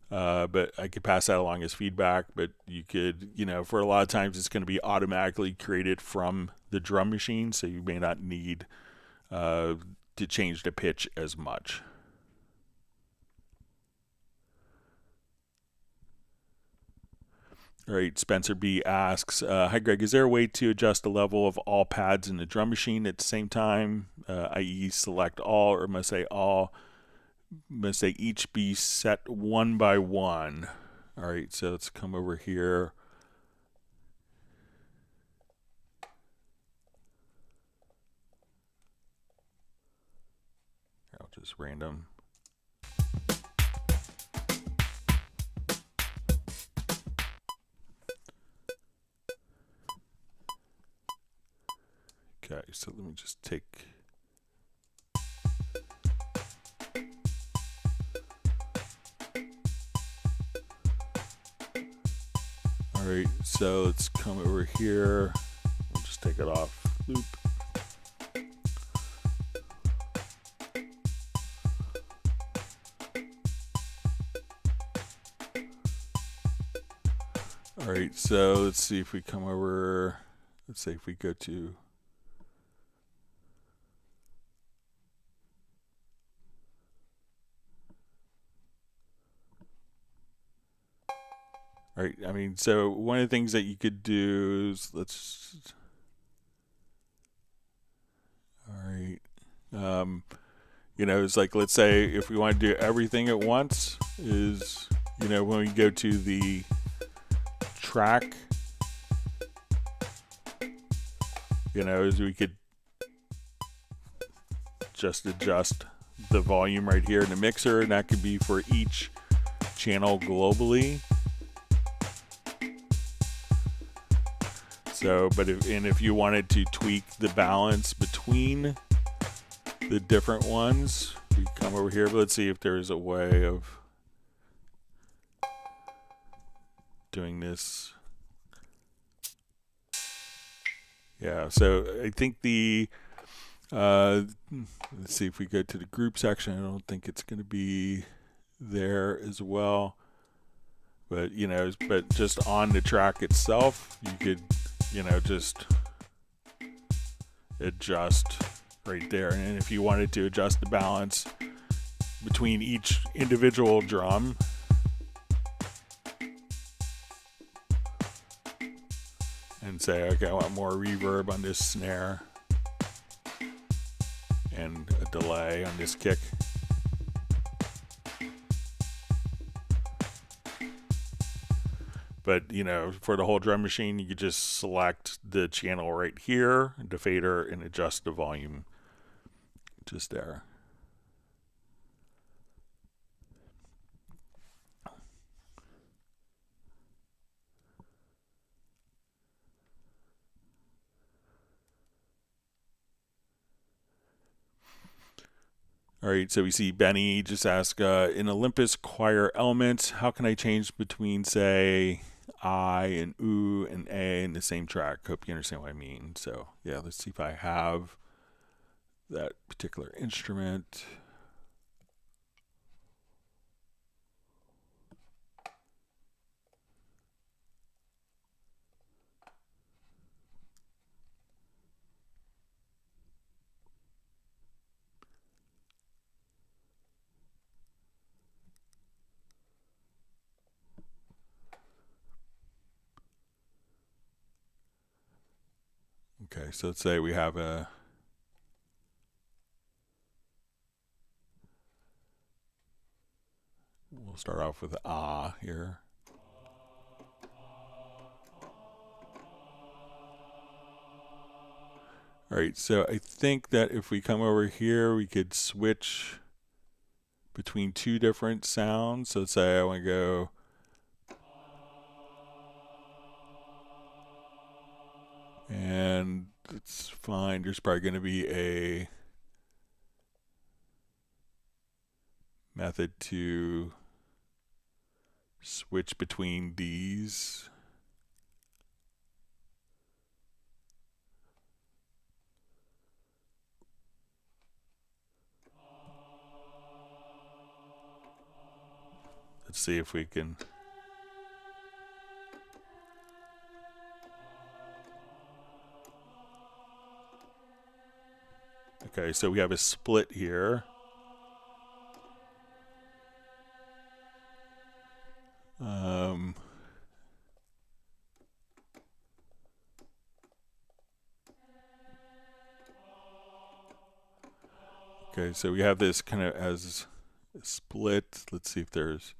But I could pass that along as feedback. But you could, for a lot of times, it's going to be automatically created from the drum machine, so you may not need to change the pitch as much. All right, Spencer B asks, hi Greg, is there a way to adjust the level of all pads in the drum machine at the same time, i.e. select all, or must they each be set one by one? All right, so let's come over here. I'll just random. Okay, so let me just take. All right, so let's come over here. We'll just take it off loop. All right, so let's see if we come over. Let's say if we go to. All right, I mean, so one of the things that you could do is all right, it's like, let's say if we want to do everything at once is, when we go to the track, is we could just adjust the volume right here in the mixer, and that could be for each channel globally. So, but if you wanted to tweak the balance between the different ones, we come over here. But let's see if there's a way of doing this. Yeah, so I think let's see if we go to the group section. I don't think it's going to be there as well. But, but just on the track itself, you could you know, just adjust right there. And if you wanted to adjust the balance between each individual drum, and say, okay, I want more reverb on this snare and a delay on this kick. But, you know, for the whole drum machine, you could just select the channel right here, the fader, and adjust the volume just there. All right, so we see Benny just ask, in Olympus choir elements, how can I change between, say, I and oo and a in the same track? Hope you understand what I mean. So, yeah, let's see if I have that particular instrument. Okay, so let's say we have a we'll start off with ah here. All right, so I think that if we come over here, we could switch between two different sounds. So let's say I want to go and it's fine. There's probably going to be a method to switch between these. Let's see if we can. Okay, so we have a split here. Okay, so we have this kind of as a split. Let's see if there's.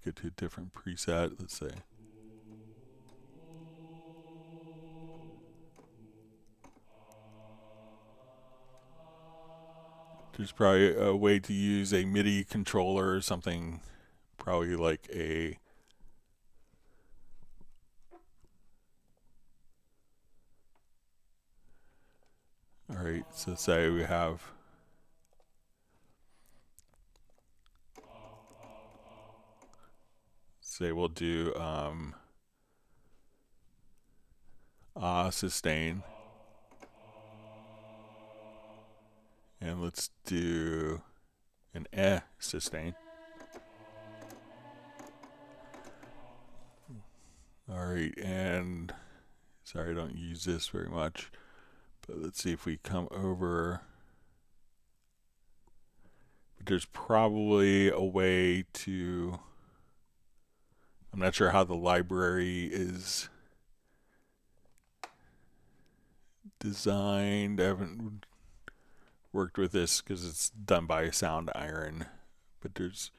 Get to a different preset, let's say. There's probably a way to use a MIDI controller or something, probably like a all right, so say we have say we'll do sustain, and let's do an sustain. All right, and sorry I don't use this very much, but let's see if we come over. There's probably a way to, I'm not sure how the library is designed. I haven't worked with this because it's done by Sound Iron, but there's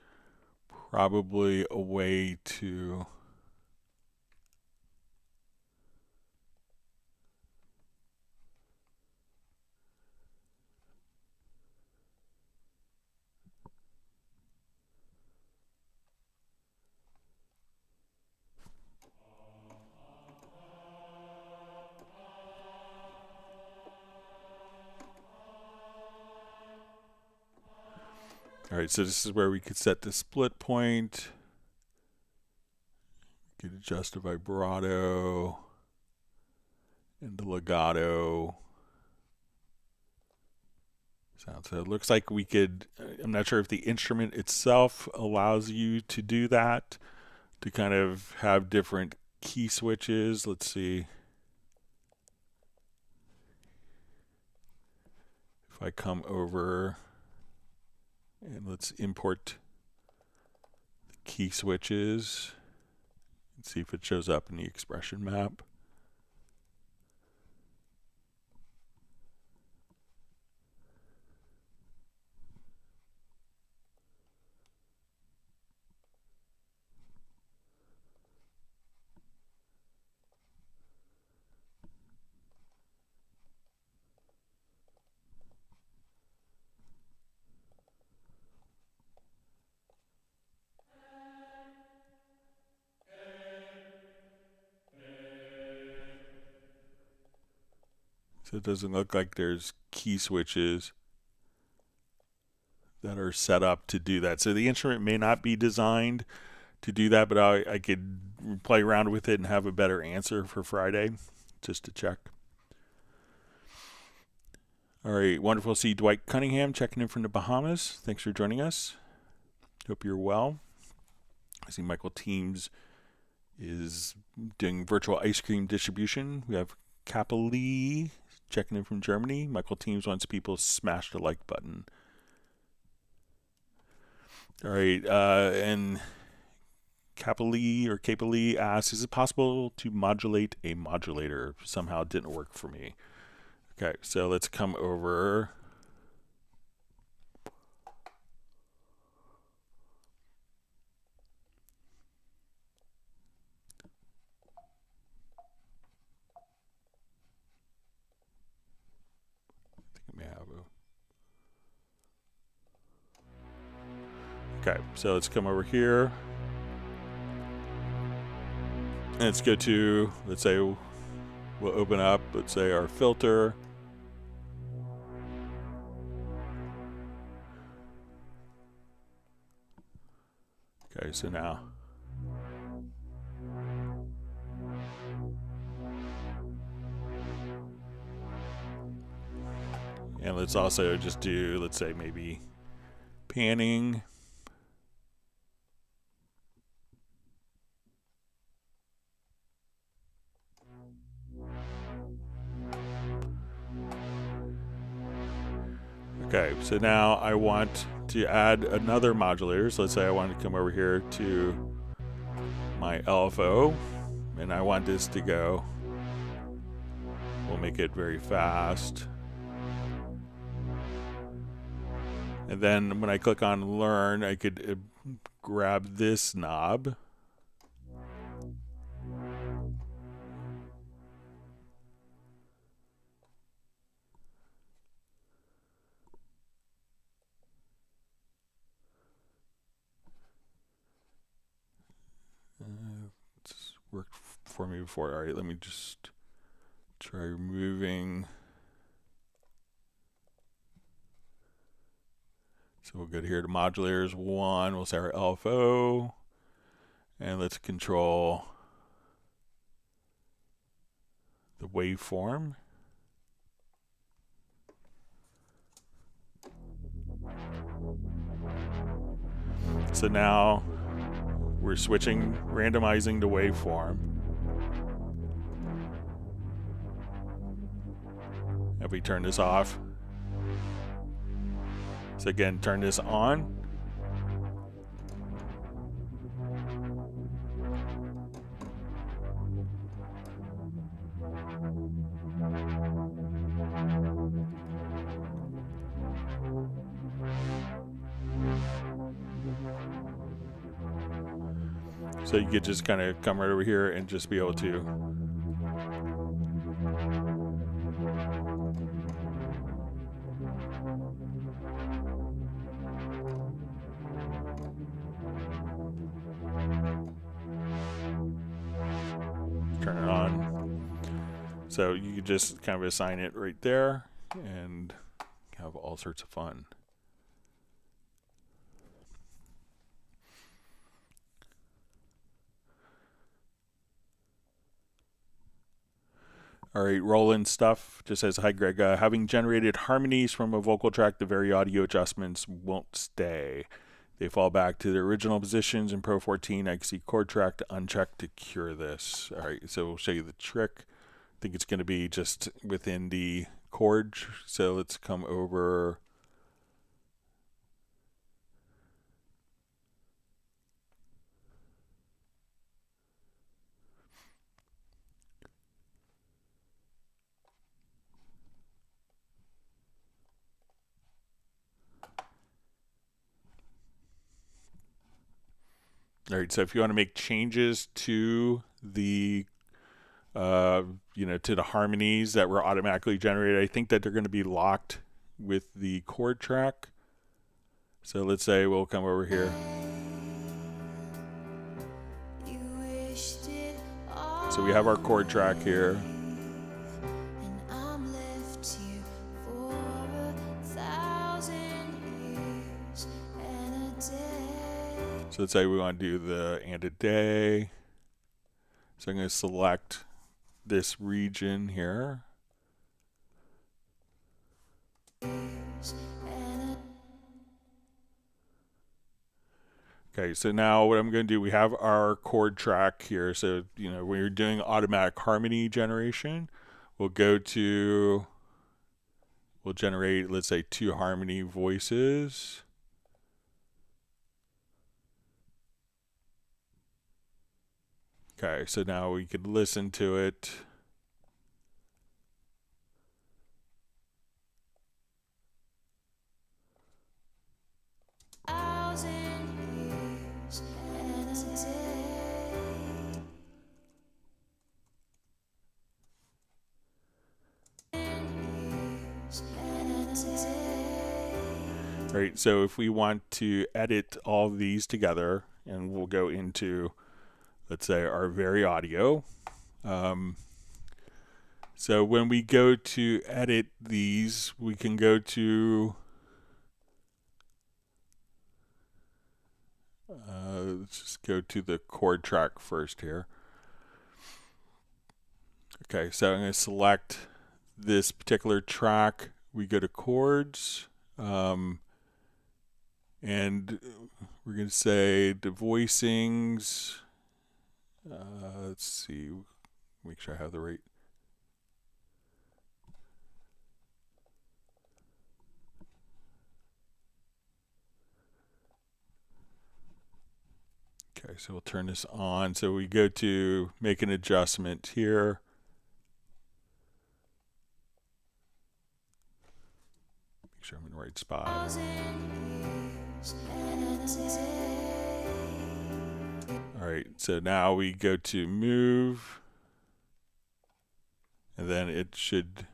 probably a way to all right, so this is where we could set the split point. We could adjust the vibrato and the legato. sound. So it looks like we could, I'm not sure if the instrument itself allows you to do that, to kind of have different key switches. Let's see. If I come over and let's import the key switches and see if it shows up in the expression map. So it doesn't look like there's key switches that are set up to do that. So the instrument may not be designed to do that, but I could play around with it and have a better answer for Friday, just to check. All right, wonderful to see Dwight Cunningham checking in from the Bahamas. Thanks for joining us. Hope you're well. I see Michael Teams is doing virtual ice cream distribution. We have Kapali checking in from Germany. Michael Teams wants people to smash the like button. All right, and Kapali asks, is it possible to modulate a modulator? Somehow it didn't work for me. Okay, so let's come over. Okay, so let's come over here. And let's go to, let's say, we'll open up, let's say, our filter. Okay, so now. And let's also just do, let's say, maybe panning. Okay, so now I want to add another modulator. So let's say I want to come over here to my LFO, and I want this to go. We'll make it very fast. And then when I click on Learn, I could grab this knob. It's worked for me before. All right, let me just try removing. So we'll go here to modulators 1. We'll say our LFO. And let's control the waveform. So now we're switching, randomizing the waveform. If we turn this off. So again, turn this on. So you could just kind of come right over here and just be able to turn it on. So you could just kind of assign it right there and have all sorts of fun. All right, Roland Stuff just says, hi Greg, having generated harmonies from a vocal track, the VariAudio adjustments won't stay. They fall back to their original positions in Pro 14. I can see chord track to uncheck to cure this. All right, so we'll show you the trick. I think it's going to be just within the chord. So let's come over. All right, so if you want to make changes to the to the harmonies that were automatically generated, I think that they're going to be locked with the chord track. So let's say we'll come over here. So we have our chord track here. So let's say we want to do the and a day. So I'm going to select this region here. Okay, so now what I'm going to do, we have our chord track here. So, when you're doing automatic harmony generation, we'll generate, let's say, 2 harmony voices. Okay, so now we could listen to it. Right, so if we want to edit all these together, and we'll go into, let's say, our VariAudio. So when we go to edit these, we can go to, let's just go to the chord track first here. Okay, so I'm going to select this particular track. We go to chords. And we're going to say the voicings. Let's see, make sure I have the right. Okay, so we'll turn this on. So we go to make an adjustment here. Make sure I'm in the right spot. All right, so now we go to move, and then it should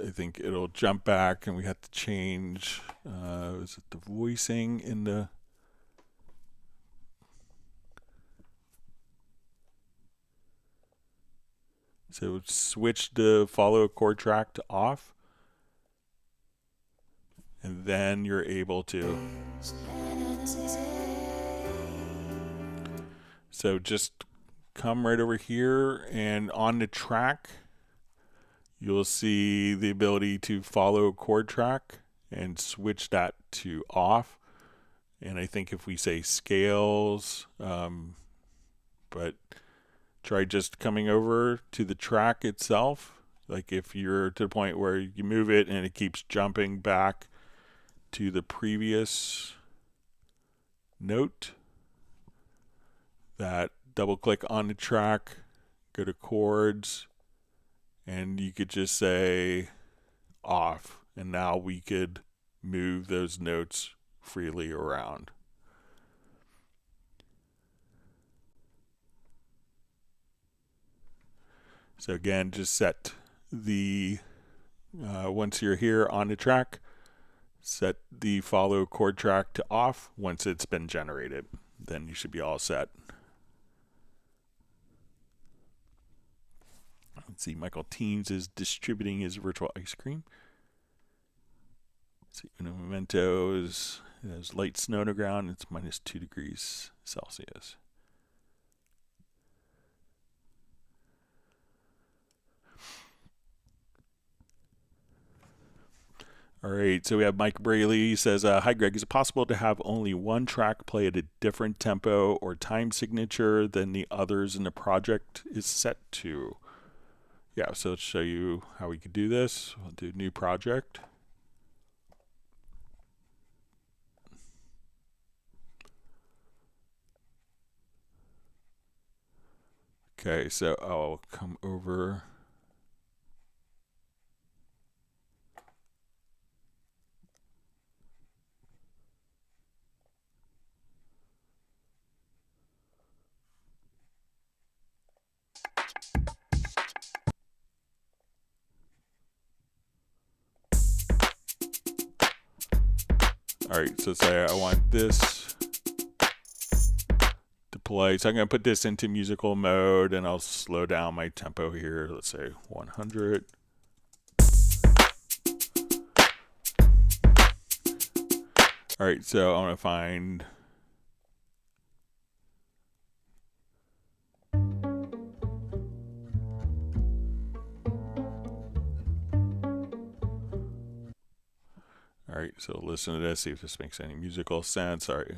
I think it'll jump back, and we have to change, is it the voicing in the, so switch the follow chord track to off. And then you're able to. So just come right over here, and on the track, you'll see the ability to follow chord track and switch that to off. And I think if we say scales, but try just coming over to the track itself. Like if you're to the point where you move it and it keeps jumping back to the previous note, that double click on the track, go to chords, and you could just say off, and now we could move those notes freely around. So again, just set the once you're here on the track, set the follow chord track to off once it's been generated. Then you should be all set. Let's see, Michael Teams is distributing his virtual ice cream. Let's see, Uno Memento is, there's light snow on the ground. It's -2 degrees Celsius. All right, so we have Mike Braley. He says, hi, Greg. Is it possible to have only one track play at a different tempo or time signature than the others in the project is set to? Yeah, so let's show you how we could do this. We'll do new project. Okay, so I'll come over. All right, so say I want this to play. So I'm going to put this into musical mode, and I'll slow down my tempo here. Let's say 100. All right, so I want to find... All right, so listen to this, see if this makes any musical sense. All right.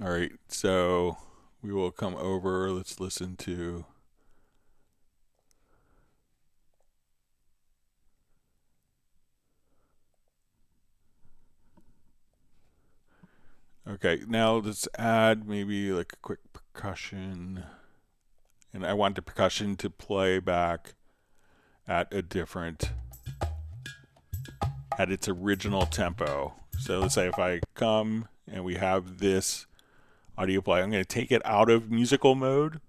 All right, so we will come over. Let's listen to... Okay, now let's add maybe like a quick percussion. And I want the percussion to play back at a different, at its original tempo. So let's say if I come and we have this audio play, I'm going to take it out of musical mode.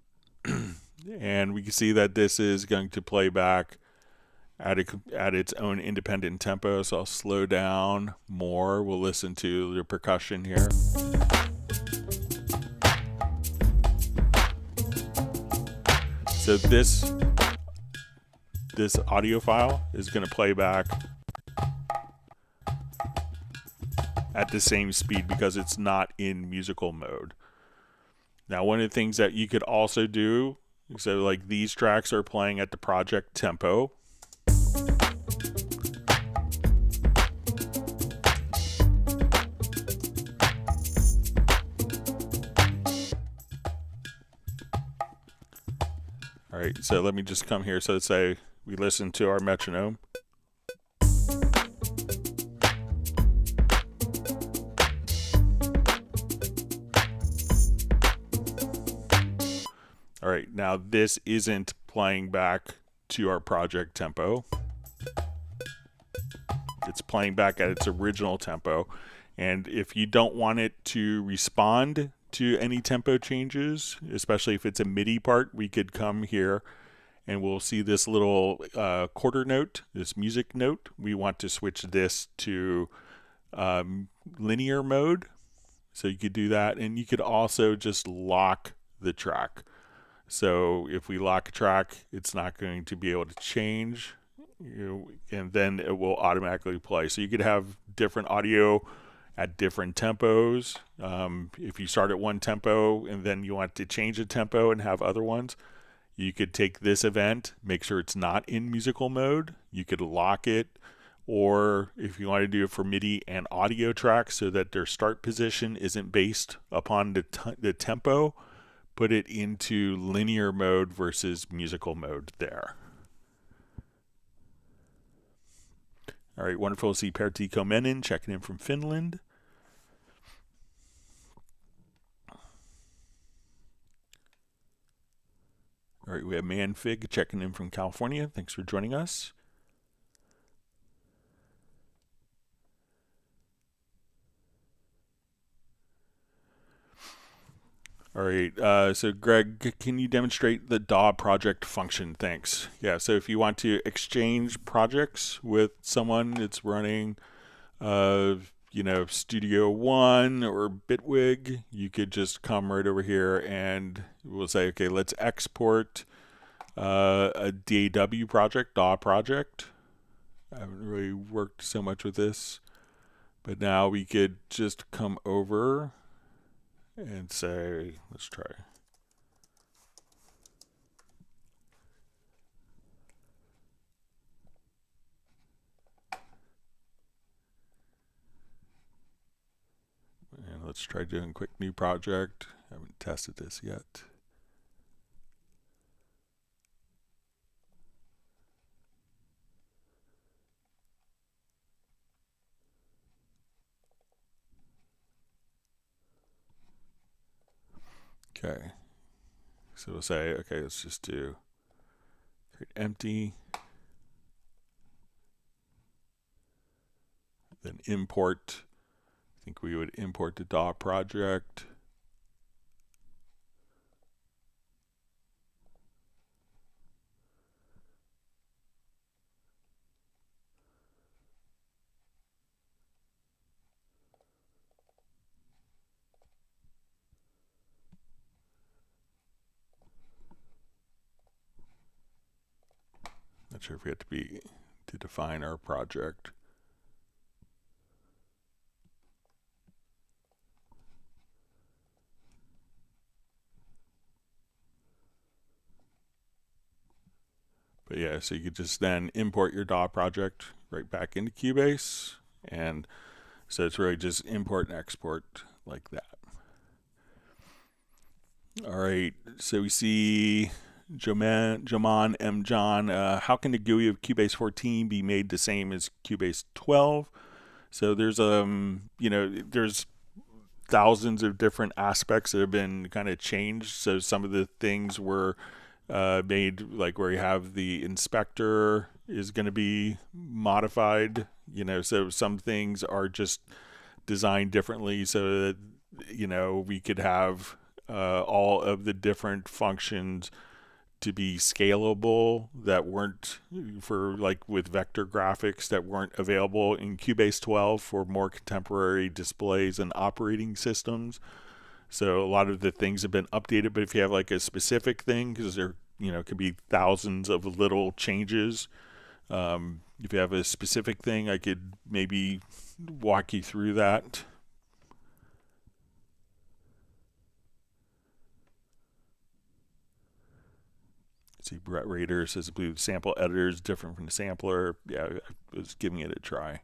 And we can see that this is going to play back at its own independent tempo. So I'll slow down more. We'll listen to the percussion here. So this audio file is going to play back at the same speed because it's not in musical mode. Now, one of the things that you could also do, so like these tracks are playing at the project tempo. All right, so let me just come here. So let's say we listen to our metronome. All right, now this isn't playing back to our project tempo. It's playing back at its original tempo. And if you don't want it to respond to any tempo changes, especially if it's a MIDI part, we could come here and we'll see this little quarter note, this music note. We want to switch this to linear mode. So you could do that, and you could also just lock the track. So if we lock a track, it's not going to be able to change, and then it will automatically play. So you could have different audio at different tempos. If you start at one tempo and then you want to change the tempo and have other ones, you could take this event, make sure it's not in musical mode. You could lock it, or if you want to do it for MIDI and audio tracks so that their start position isn't based upon the tempo, put it into linear mode versus musical mode there. All right, wonderful to see Pertti Komenen checking in from Finland. All right, we have Manfig checking in from California. Thanks for joining us. All right, so Greg, can you demonstrate the DAW project function? Thanks. Yeah, so if you want to exchange projects with someone that's running, Studio One or Bitwig, you could just come right over here and we'll say, okay, let's export a DAW project, DAW project. I haven't really worked so much with this, but now we could just come over and say, let's try. And let's try doing a quick new project. I haven't tested this yet. Okay, so we'll say, okay, let's just do create empty, then import. I think we would import the DAW project. Not sure if we have to define our project. But yeah, so you could just then import your DAW project right back into Cubase. And so it's really just import and export like that. All right, so we see Jaman M. John, how can the GUI of Cubase 14 be made the same as Cubase 12? So there's there's thousands of different aspects that have been kind of changed. So some of the things were made, like where you have the inspector is going to be modified, so some things are just designed differently so that we could have all of the different functions to be scalable that weren't, for like with vector graphics, that weren't available in Cubase 12 for more contemporary displays and operating systems. So a lot of the things have been updated, but if you have like a specific thing, because there could be thousands of little changes, if you have a specific thing, I could maybe walk you through that. See, Brett Rader says, I believe sample editor is different from the sampler. Yeah, I was giving it a try.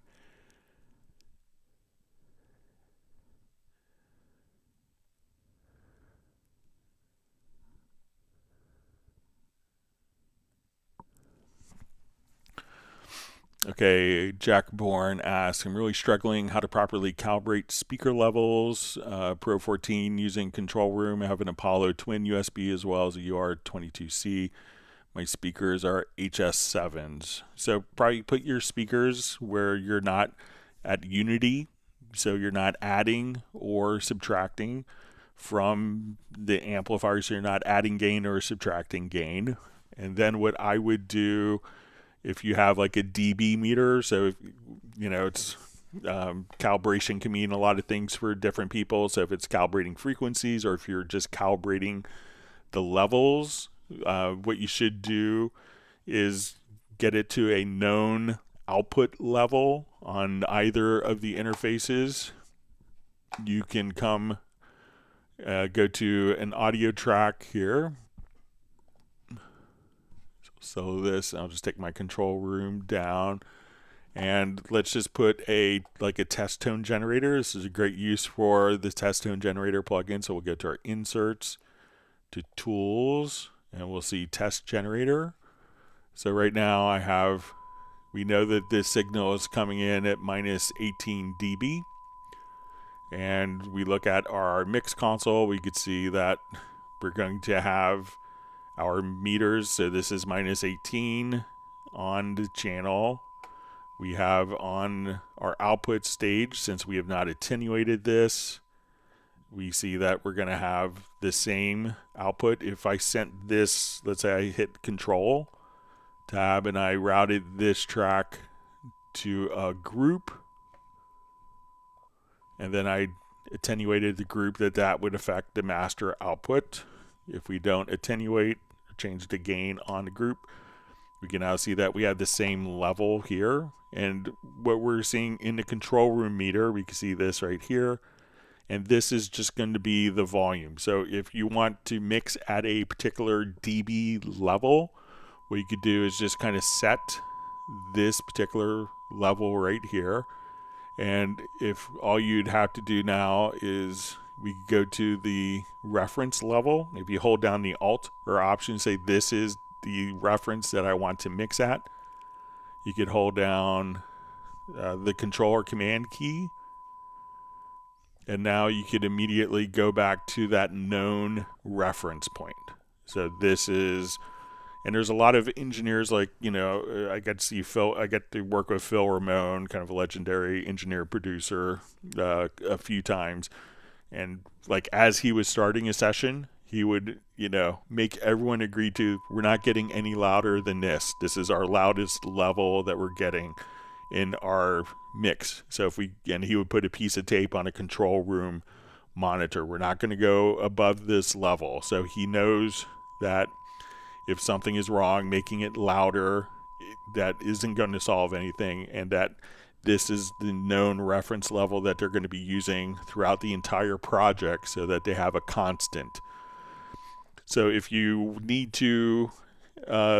Okay, Jack Bourne asks, I'm really struggling how to properly calibrate speaker levels. Pro 14 using control room. I have an Apollo twin USB as well as a UR22C. My speakers are HS7s. So probably put your speakers where you're not at unity, so you're not adding or subtracting from the amplifier, so you're not adding gain or subtracting gain. And then what I would do, if you have like a dB meter, so if, it's calibration can mean a lot of things for different people. So if it's calibrating frequencies or if you're just calibrating the levels, what you should do is get it to a known output level on either of the interfaces. You can come go to an audio track here. So this, I'll just take my control room down, and let's just put a test tone generator. This is a great use for the test tone generator plugin. So we'll go to our inserts, to tools, and we'll see test generator. So right now we know that this signal is coming in at minus 18 dB. And we look at our mix console, we could see that we're going to have our meters. So this is minus 18 on the channel. We have on our output stage, since we have not attenuated this, we see that we're going to have the same output. If I sent this, let's say I hit Control Tab and I routed this track to a group, and then I attenuated the group, that would affect the master output. If we don't attenuate or change the gain on the group, we can now see that we have the same level here. And what we're seeing in the control room meter, we can see this right here, and this is just going to be the volume. So if you want to mix at a particular dB level, what you could do is just kind of set this particular level right here. And if all you'd have to do now is we could go to the reference level. If you hold down the Alt or Option, say this is the reference that I want to mix at, you could hold down the Control or Command key, and now you could immediately go back to that known reference point. So this is, and there's a lot of engineers, like, you know, I get to see Phil, I get to work with Phil Ramone, kind of a legendary engineer producer, a few times. And like, as he was starting a session, he would, you know, make everyone agree to, we're not getting any louder than this. This is our loudest level that we're getting in our mix. So if we, and he would put a piece of tape on a control room monitor. We're not going to go above this level. So he knows that if something is wrong, making it louder, that isn't going to solve anything, and that this is the known reference level that they're going to be using throughout the entire project so that they have a constant. So if you need to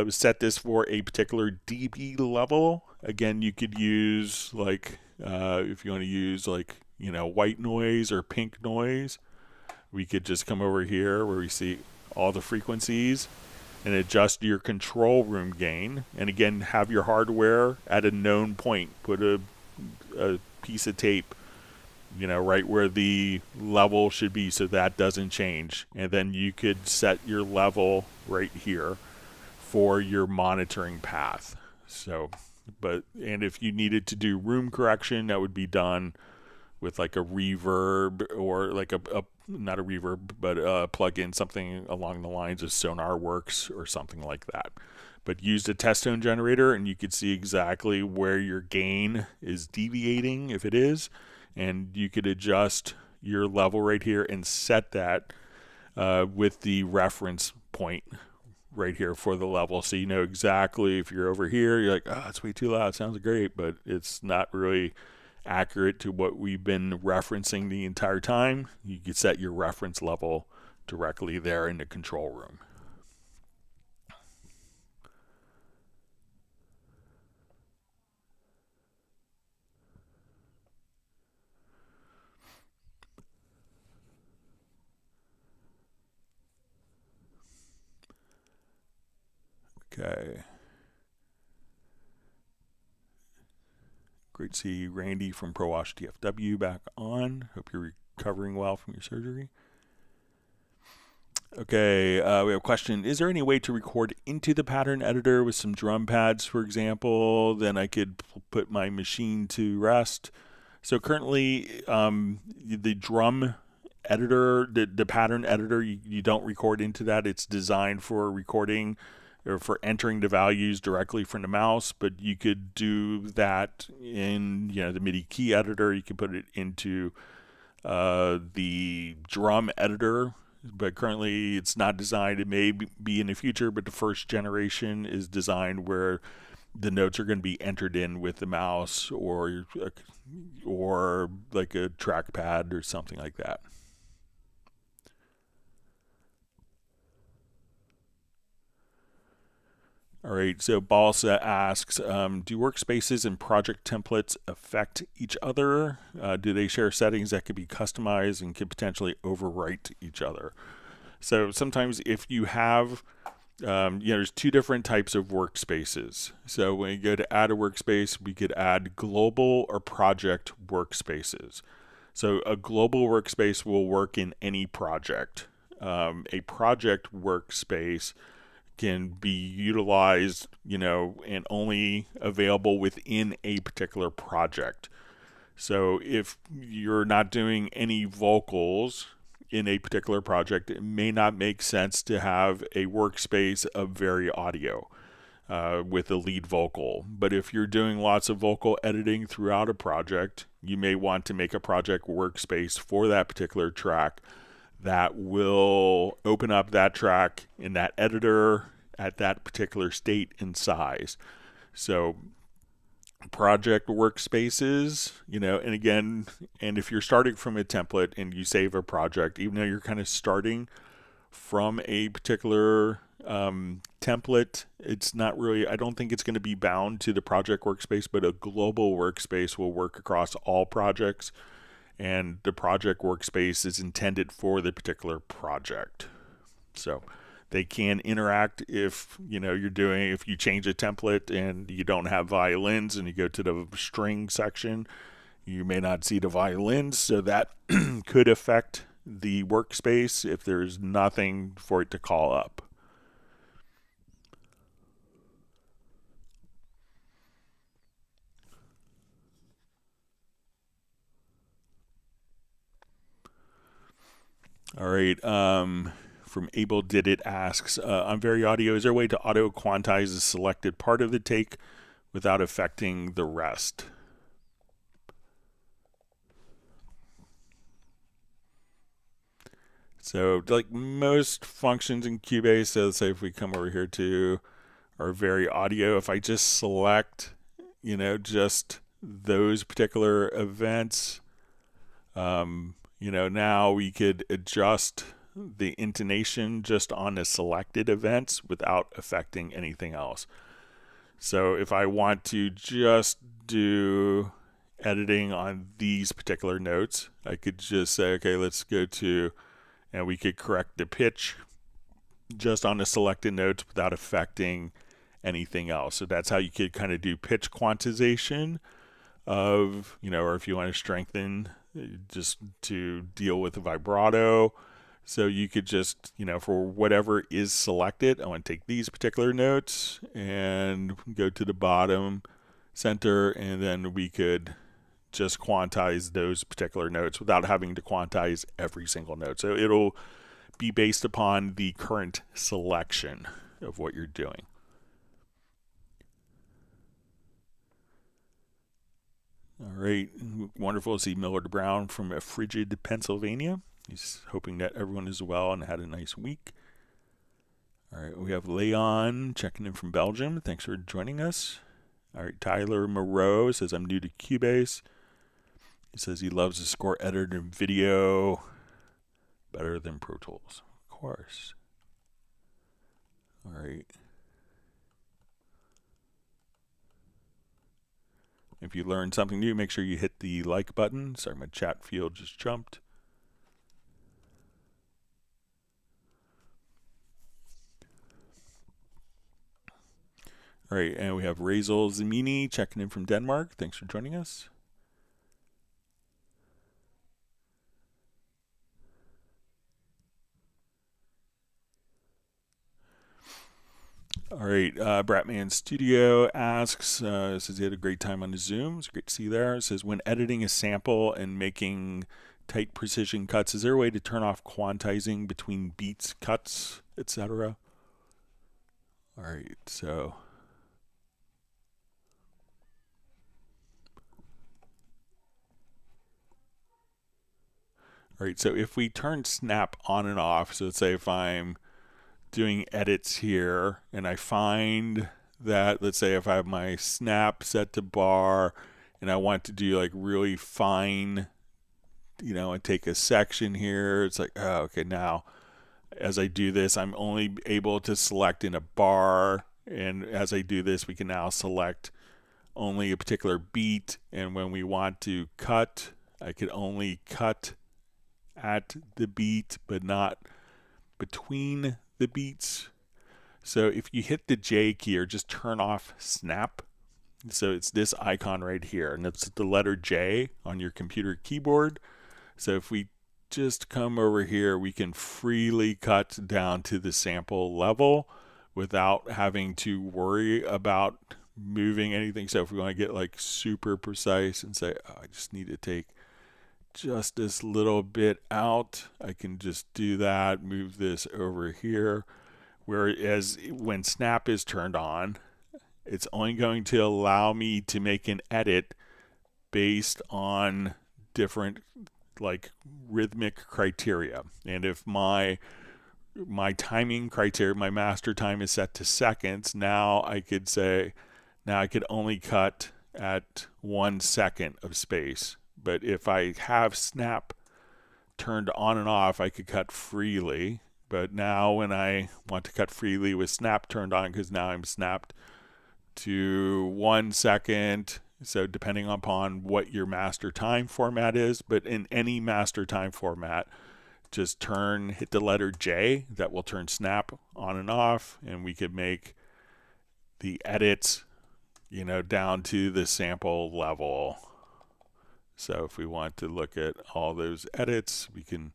set this for a particular dB level, again, you could use, like, if you want to use, like, you know, white noise or pink noise, we could just come over here where we see all the frequencies and adjust your control room gain. And again, have your hardware at a known point. Put a piece of tape, you know, right where the level should be so that doesn't change. And then you could set your level right here for your monitoring path. So, and if you needed to do room correction, that would be done with like a reverb, or like a not a reverb, but plug in something along the lines of SonarWorks or something like that. But use a test tone generator and you could see exactly where your gain is deviating, if it is, and you could adjust your level right here and set that with the reference point right here for the level. So you know exactly, if you're over here, you're like, oh, it's way too loud, it sounds great, but it's not really accurate to what we've been referencing the entire time. You can set your reference level directly there in the control room. Okay. Great to see Randy from ProWash DFW back on. Hope you're recovering well from your surgery. Okay, we have a question. Is there any way to record into the pattern editor with some drum pads, for example? Then I could put my machine to rest. So currently, the drum editor, the pattern editor, you don't record into that. It's designed for recording or for entering the values directly from the mouse, but you could do that in, you know, the MIDI key editor. You can put it into the drum editor, but currently it's not designed. It may be in the future, but the first generation is designed where the notes are going to be entered in with the mouse or like a trackpad or something like that. All right, so Balsa asks, do workspaces and project templates affect each other? Do they share settings that could be customized and could potentially overwrite each other? So sometimes if you have, you know, there's two different types of workspaces. So when you go to add a workspace, we could add global or project workspaces. So a global workspace will work in any project. A project workspace can be utilized, you know, and only available within a particular project. So if you're not doing any vocals in a particular project, it may not make sense to have a workspace of VariAudio with a lead vocal. But if you're doing lots of vocal editing throughout a project, you may want to make a project workspace for that particular track that will open up that track in that editor at that particular state and size. So project workspaces, and again, and if you're starting from a template and you save a project, even though you're kind of starting from a particular template, it's not really, I don't think it's going to be bound to the project workspace, but a global workspace will work across all projects, and the project workspace is intended for the particular project. So they can interact if if you change a template and you don't have violins and you go to the string section, you may not see the violins, so that could affect the workspace if there's nothing for it to call up. All right. From Abel Did It asks, on VariAudio, is there a way to auto quantize a selected part of the take without affecting the rest? So like most functions in Cubase, so let's say if we come over here to our VariAudio, if I just select, just those particular events, now we could adjust the intonation just on the selected events without affecting anything else. So if I want to just do editing on these particular notes, I could just say, okay, let's go to, and we could correct the pitch just on the selected notes without affecting anything else. So that's how you could kind of do pitch quantization of, or if you want to strengthen just to deal with the vibrato. So you could just, for whatever is selected, I want to take these particular notes and go to the bottom center, and then we could just quantize those particular notes without having to quantize every single note. So it'll be based upon the current selection of what you're doing. All right, wonderful to see Millard Brown from Frigid, Pennsylvania. He's hoping that everyone is well and had a nice week. All right, we have Leon checking in from Belgium. Thanks for joining us. All right, Tyler Moreau says, I'm new to Cubase. He says he loves the score editor and video better than Pro Tools. Of course. All right. If you learned something new, make sure you hit the like button. Sorry, my chat field just jumped. All right, and we have Razel Zamini checking in from Denmark. Thanks for joining us. All right, Bratman Studio asks, says he had a great time on the Zoom. It's great to see you there. It says, when editing a sample and making tight precision cuts, is there a way to turn off quantizing between beats, cuts, etc.? All right, so if we turn snap on and off, so let's say if I'm doing edits here and I find that, let's say if I have my snap set to bar and I want to do like really fine, and take a section here, it's like, oh, okay, now as I do this, I'm only able to select in a bar, and as I do this, we can now select only a particular beat, and when we want to cut, I could only cut at the beat but not between the beats. So if you hit the J key or just turn off snap, so it's this icon right here, and it's the letter J on your computer keyboard. So if we just come over here, we can freely cut down to the sample level without having to worry about moving anything. So if we want to get like super precise and say, oh, I just need to take just this little bit out, I can just do that, move this over here. Whereas when snap is turned on, it's only going to allow me to make an edit based on different like rhythmic criteria. And if my timing criteria, my master time is set to seconds, now I could say, now I could only cut at 1 second of space. But if I have snap turned on and off, I could cut freely. But now when I want to cut freely with snap turned on, because now I'm snapped to 1 second, so depending upon what your master time format is, but in any master time format, just hit the letter J, that will turn snap on and off, and we could make the edits, you know, down to the sample level. So if we want to look at all those edits, we can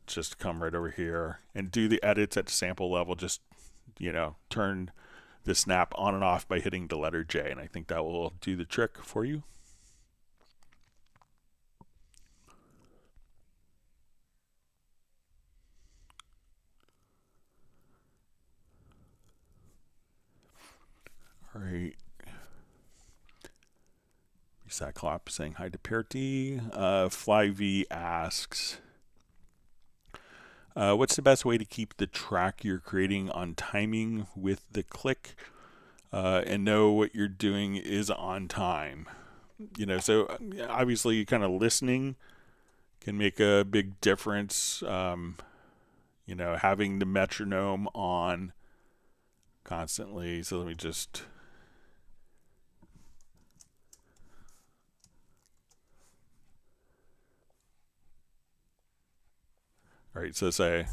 just come right over here and do the edits at sample level, just, you know, turn the snap on and off by hitting the letter J, and I think that will do the trick for you. All right. Cyclops saying hi to Perty. FlyV asks, what's the best way to keep the track you're creating on timing with the click and know what you're doing is on time? You know, so obviously kind of listening can make a big difference. You know, having the metronome on constantly. So let me just... All right, so say,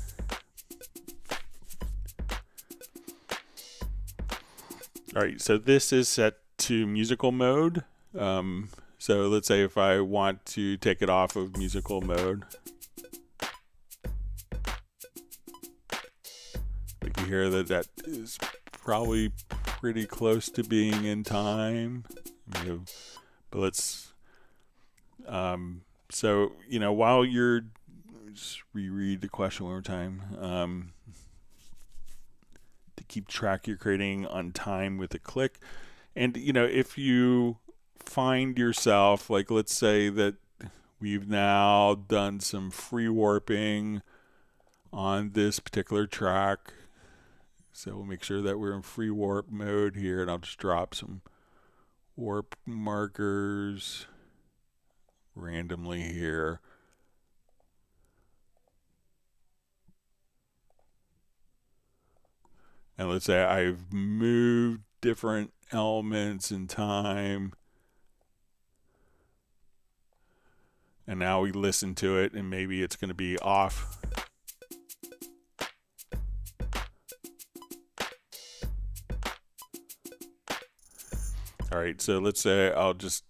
all right, so this is set to musical mode. So let's say if I want to take it off of musical mode, we can hear that that is probably pretty close to being in time. But let's, so, you know, while you're, just reread the question one more time. To keep track you're creating on time with a click. And, you know, if you find yourself, like, let's say that we've now done some free warping on this particular track. So we'll make sure that we're in free warp mode here, and I'll just drop some warp markers randomly here. And let's say I've moved different elements in time. And now we listen to it, and maybe it's going to be off. All right, so let's say I'll just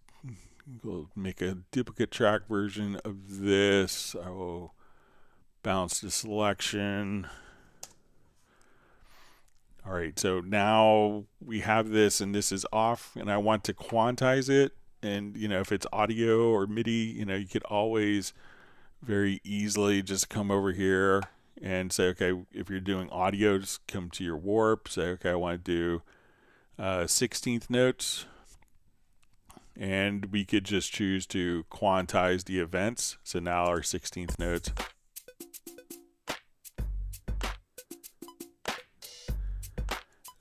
go make a duplicate track version of this. I will bounce the selection. All right, so now we have this, and this is off, and I want to quantize it. And, you know, if it's audio or MIDI, you know, you could always very easily just come over here and say, okay, if you're doing audio, just come to your warp, say, okay, I want to do 16th notes. And we could just choose to quantize the events. So now our 16th notes.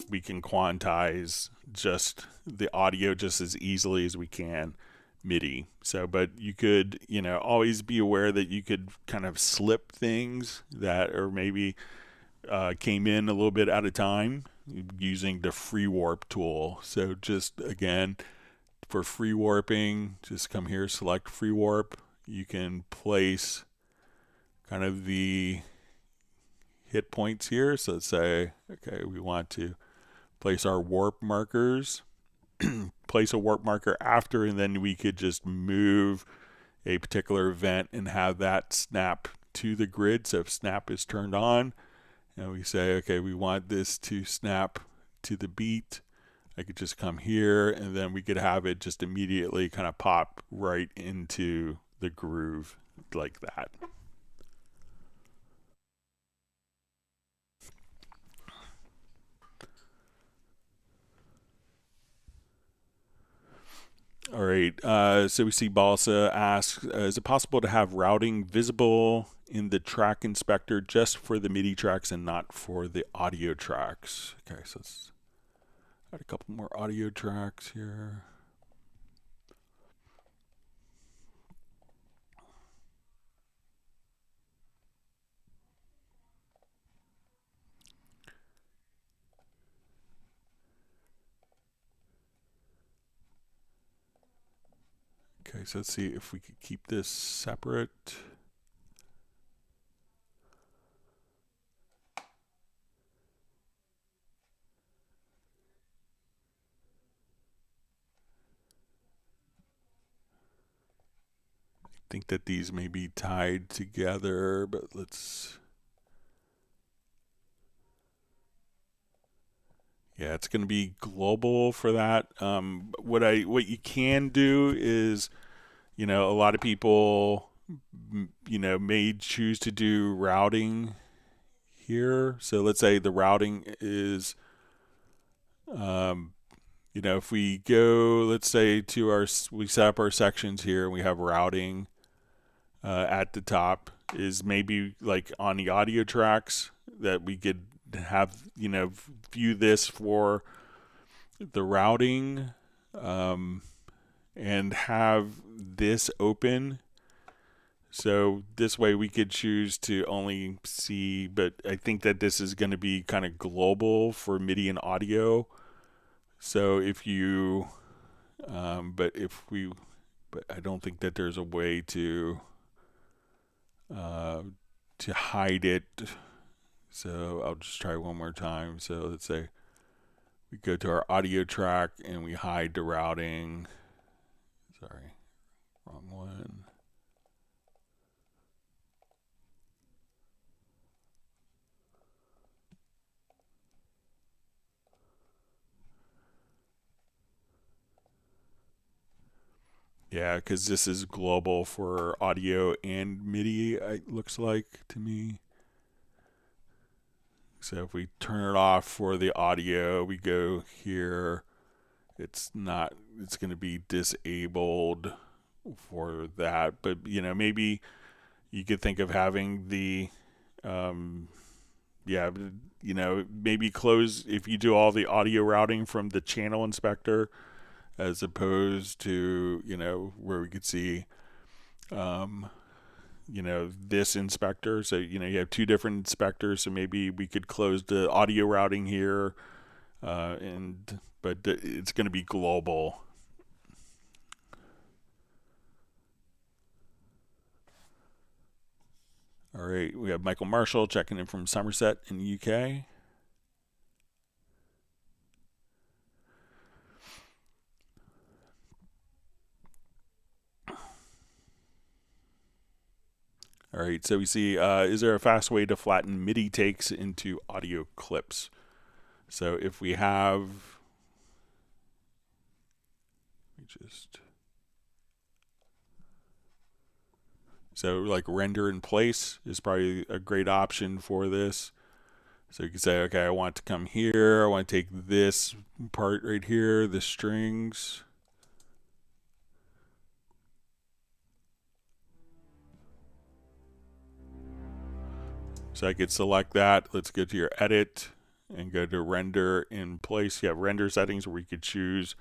We can quantize just the audio just as easily as we can MIDI. So, but you could, you know, always be aware that you could kind of slip things that, or maybe came in a little bit at a time using the free warp tool. So just again, for free warping, just come here, select free warp. You can place kind of the hit points here. So let's say, okay, we want to place our warp markers, place a warp marker after, and then we could just move a particular event and have that snap to the grid. So if snap is turned on, and we say, okay, we want this to snap to the beat, I could just come here, and then we could have it just immediately kind of pop right into the groove like that. All right, so we see Balsa asks, is it possible to have routing visible in the track inspector just for the MIDI tracks and not for the audio tracks? Okay, so let's add a couple more audio tracks here. so let's see if we could keep this separate. I think that these may be tied together, but let's... Yeah, it's going to be global for that. What you can do is, a lot of people, may choose to do routing here. So let's say the routing is, if we go, let's say we set up our sections here and we have routing at the top, is maybe like on the audio tracks that we could have, view this for the routing, and have this open. So this way we could choose to only see, but I think that this is going to be kind of global for MIDI and audio. So if you, but I don't think that there's a way to hide it. So I'll just try one more time. So let's say we go to our audio track and we hide the routing. Sorry, wrong one. Yeah, because this is global for audio and MIDI, it looks like to me. So if we turn it off for the audio, we go here, it's going to be disabled for that. But, maybe you could think of having the, maybe close, if you do all the audio routing from the channel inspector, as opposed to, where we could see, this inspector. So, you have two different inspectors. So maybe we could close the audio routing here, but it's going to be global. All right, we have Michael Marshall checking in from Somerset in the UK. All right, so we see, is there a fast way to flatten MIDI takes into audio clips? So if we have, so like render in place is probably a great option for this. So you can say, okay, I want to come here, I want to take this part right here, the strings. So I could select that. Let's go to your edit and go to render in place. You have render settings where we could choose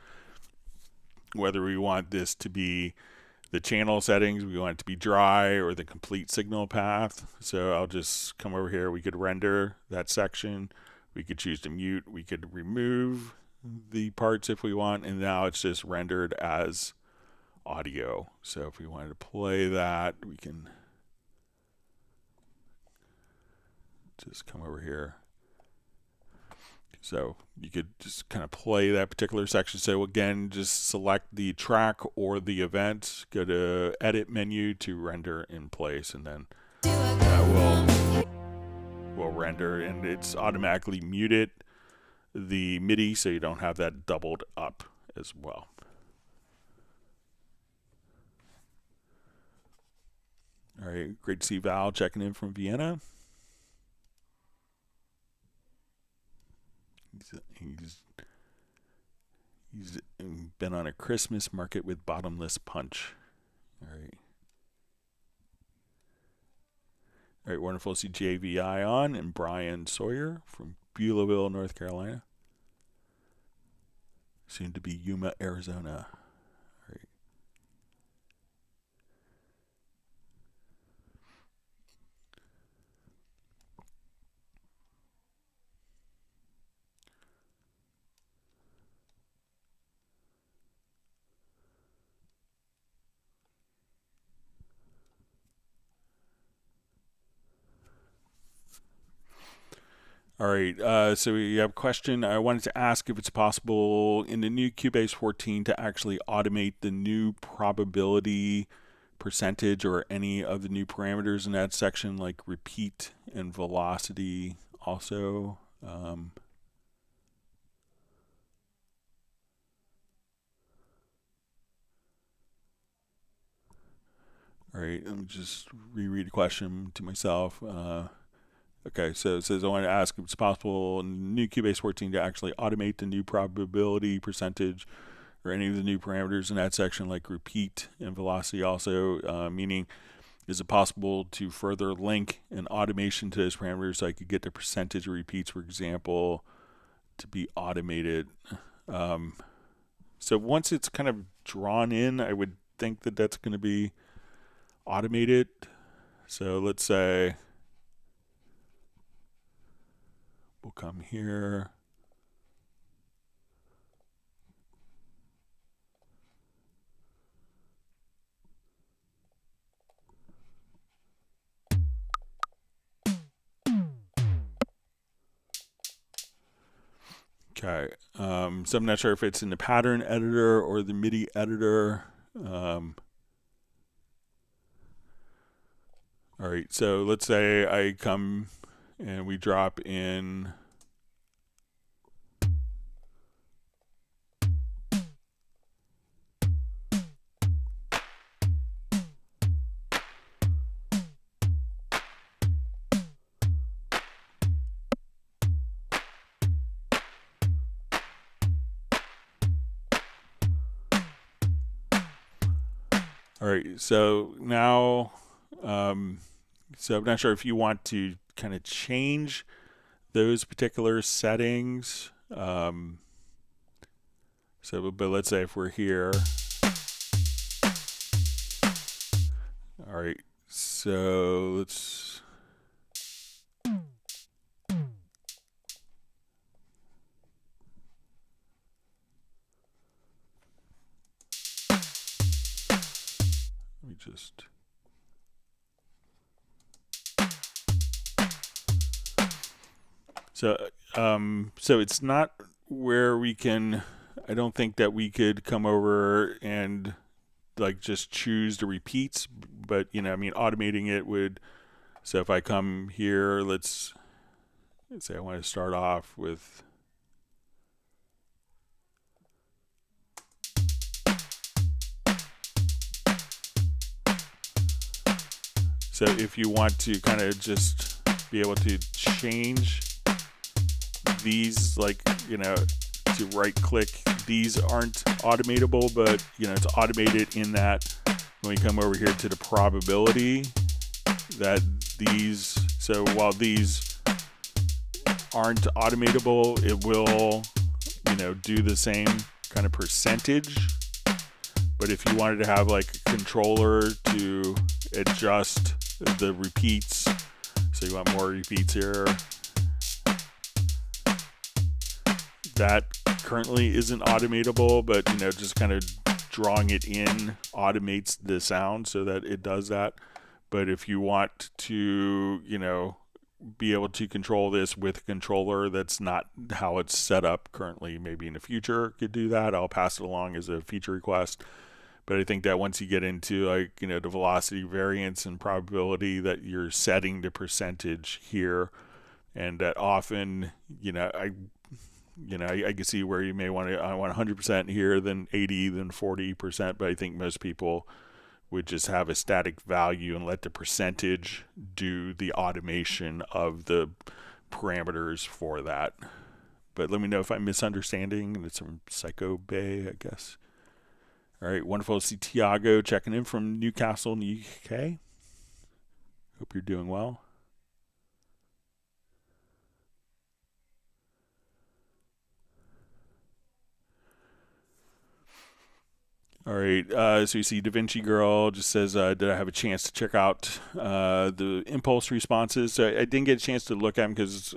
whether we want this to be the channel settings, we want it to be dry, or the complete signal path. So I'll just come over here. We could render that section. We could choose to mute. We could remove the parts if we want. And now it's just rendered as audio. So if we wanted to play that, we can just come over here. So you could just kind of play that particular section. So again, just select the track or the event, go to edit menu to render in place, and then we'll render, and it's automatically muted the MIDI so you don't have that doubled up as well. All right, great to see Val checking in from Vienna. He's been on a Christmas market with bottomless punch. All right, wonderful to see JVI on, and Brian Sawyer from Beulahville, North Carolina. Soon to be Yuma, Arizona. All right. All right, so we have a question. I wanted to ask if it's possible in the new Cubase 14 to actually automate the new probability percentage or any of the new parameters in that section, like repeat and velocity also. All right, let me just reread the question to myself. Okay, so it says I want to ask if it's possible in new Cubase 14 to actually automate the new probability percentage or any of the new parameters in that section, like repeat and velocity also, meaning is it possible to further link an automation to those parameters so I could get the percentage of repeats, for example, to be automated? So once it's kind of drawn in, I would think that that's going to be automated. So let's say we'll come here. Okay, so I'm not sure if it's in the pattern editor or the MIDI editor. All right, so let's say I come and we drop in all right, so now, so I'm not sure if you want to kind of change those particular settings. So, but let's say if we're here. All right, so let's. Let me just. So, so it's not where we can. I don't think that we could come over and like just choose the repeats, but you know, I mean, automating it would. So if I come here, let's say I want to start off with. So if you want to kind of just be able to change these, like, you know, to right click, these aren't automatable, but you know, it's automated in that when we come over here to the probability that these, so while these aren't automatable, it will, you know, do the same kind of percentage. But if you wanted to have like a controller to adjust the repeats, so you want more repeats here, that currently isn't automatable, but you know, just kind of drawing it in automates the sound so that it does that. But if you want to, you know, be able to control this with a controller, that's not how it's set up currently. Maybe in the future could do that. I'll pass it along as a feature request. But I think that once you get into, like, you know, the velocity variance and probability, that you're setting the percentage here, and that often, you know, I can see where you may want to, I want 100% here, then 80, then 40%, but I think most people would just have a static value and let the percentage do the automation of the parameters for that. But let me know if I'm misunderstanding. It's from Psycho Bay, I guess. All right, wonderful to see Tiago checking in from Newcastle in the UK. Hope you're doing well. All right, so you see DaVinci Girl just says, did I have a chance to check out the impulse responses? So I didn't get a chance to look at them because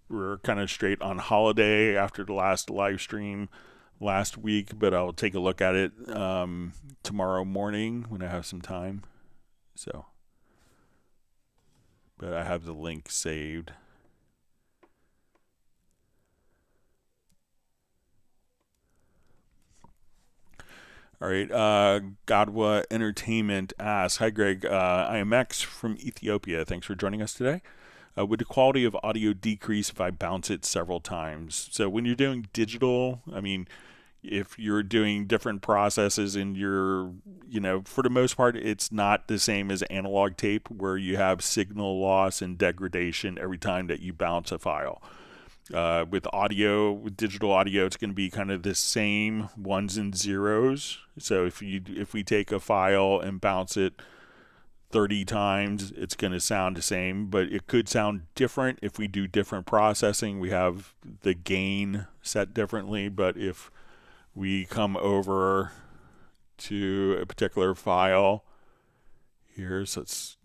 we're kind of straight on holiday after the last live stream last week, but I'll take a look at it tomorrow morning when I have some time. So, but I have the link saved. All right, Godwa Entertainment asks, "Hi Greg, I am X from Ethiopia. Thanks for joining us today. Would the quality of audio decrease if I bounce it several times?" So when you're doing digital, I mean, if you're doing different processes and you're, for the most part, it's not the same as analog tape where you have signal loss and degradation every time that you bounce a file. With audio, with digital audio, it's going to be kind of the same ones and zeros. So if we take a file and bounce it 30 times, it's going to sound the same, but it could sound different if we do different processing. We have the gain set differently, but if we come over to a particular file here, so let's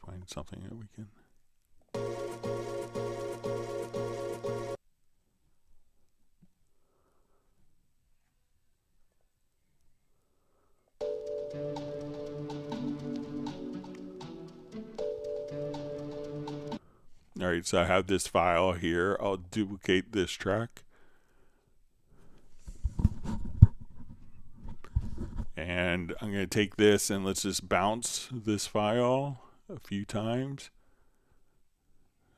find something that we can. All right, so I have this file here. I'll duplicate this track. And I'm going to take this and let's just bounce this file a few times.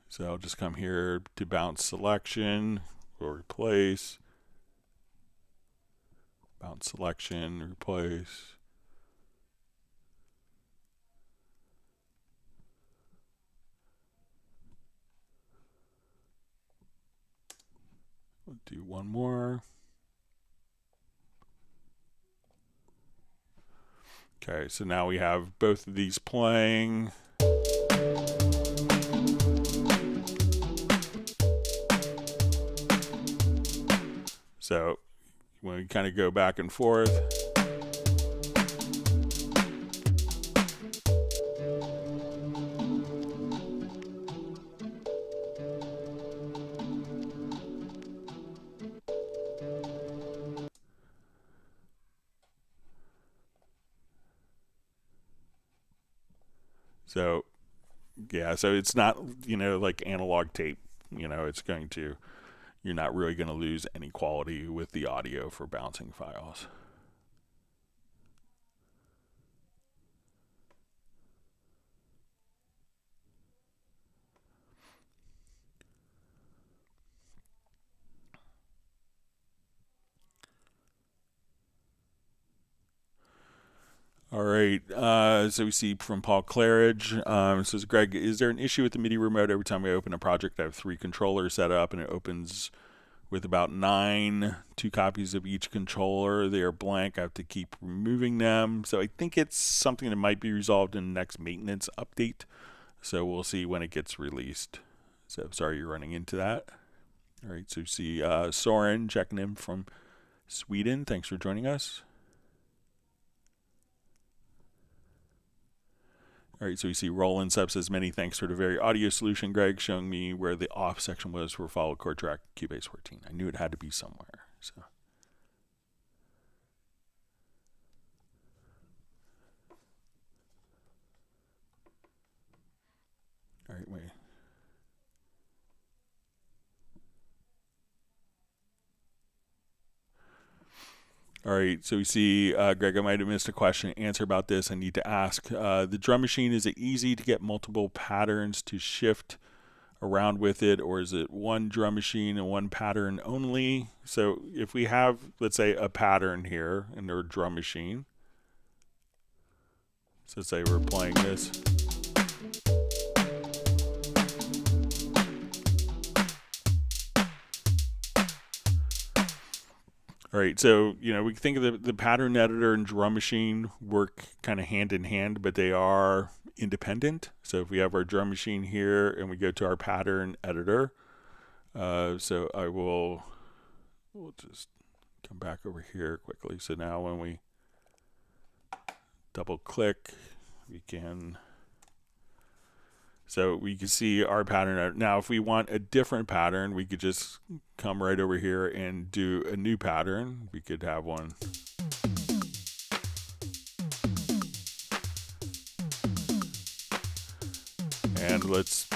So I'll just come here to bounce selection or replace. Bounce selection, replace. We'll do one more. Okay, so now we have both of these playing. So when we kind of go back and forth. So, yeah, so it's not, like analog tape, it's going to, you're not really going to lose any quality with the audio for bouncing files. All right, so we see from Paul Claridge, says, "Greg, is there an issue with the MIDI remote? Every time I open a project, I have 3 controllers set up, and it opens with about 2 copies of each controller. They are blank. I have to keep removing them. So I think it's something that might be resolved in the next maintenance update. So we'll see when it gets released. So sorry you're running into that." All right, so you see Soren checking in from Sweden. Thanks for joining us. All right, so you see Roland Sub says, "Many thanks for the VariAudio solution, Greg, showing me where the off section was for follow chord track Cubase 14. I knew it had to be somewhere." So. All right, wait. All right, so we see, Greg, I might have missed a question answer about this. I need to ask. The drum machine, is it easy to get multiple patterns to shift around with it, or is it one drum machine and one pattern only? So if we have, let's say, a pattern here in our drum machine, so say we're playing this. All right, so we can think of the pattern editor and drum machine work kind of hand in hand, but they are independent. So if we have our drum machine here and we go to our pattern editor, so we'll just come back over here quickly. So now when we double click, we can So we can see our pattern. Now, if we want a different pattern, we could just come right over here and do a new pattern. We could have one. And let's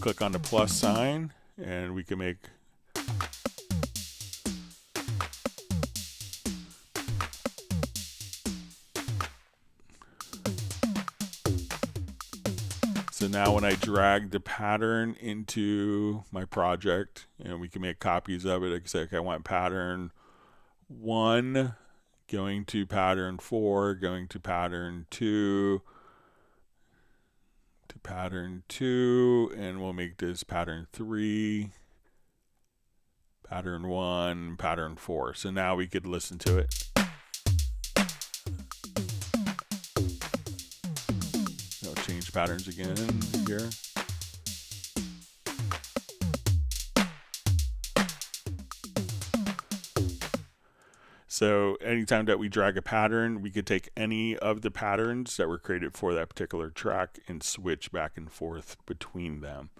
click on the plus sign, and we can make so now when I drag the pattern into my project, and we can make copies of it. Like I say, I want pattern 1 going to pattern 4, going to pattern 2, to pattern 2, and we'll make this pattern 3, pattern 1, pattern 4. So now we could listen to it. I'll change patterns again here. So anytime that we drag a pattern, we could take any of the patterns that were created for that particular track and switch back and forth between them.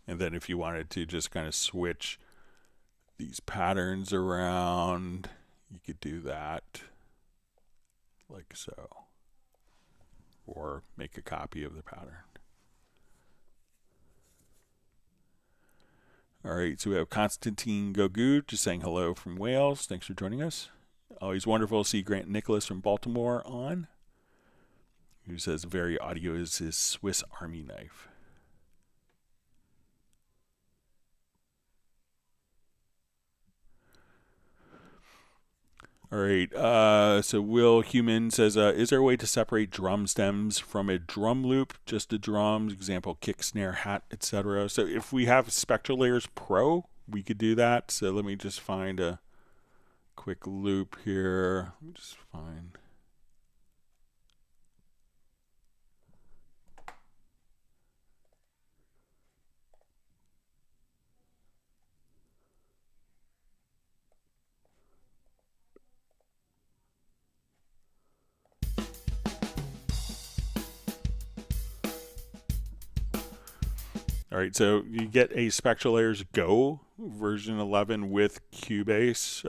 And then if you wanted to just kind of switch these patterns around, you could do that like so, or make a copy of the pattern. All right, so we have Constantine Gogu just saying hello from Wales. Thanks for joining us. Always wonderful to see Grant Nicholas from Baltimore on, who says VariAudio is his Swiss Army knife. All right, so Will Human says, is there a way to separate drum stems from a drum loop, just the drums, example, kick, snare, hat, etc.? So if we have SpectralLayers Pro, we could do that. So let me just find a quick loop here. Let me just find. All right, so you get a SpectralLayers Go version 11 with Cubase,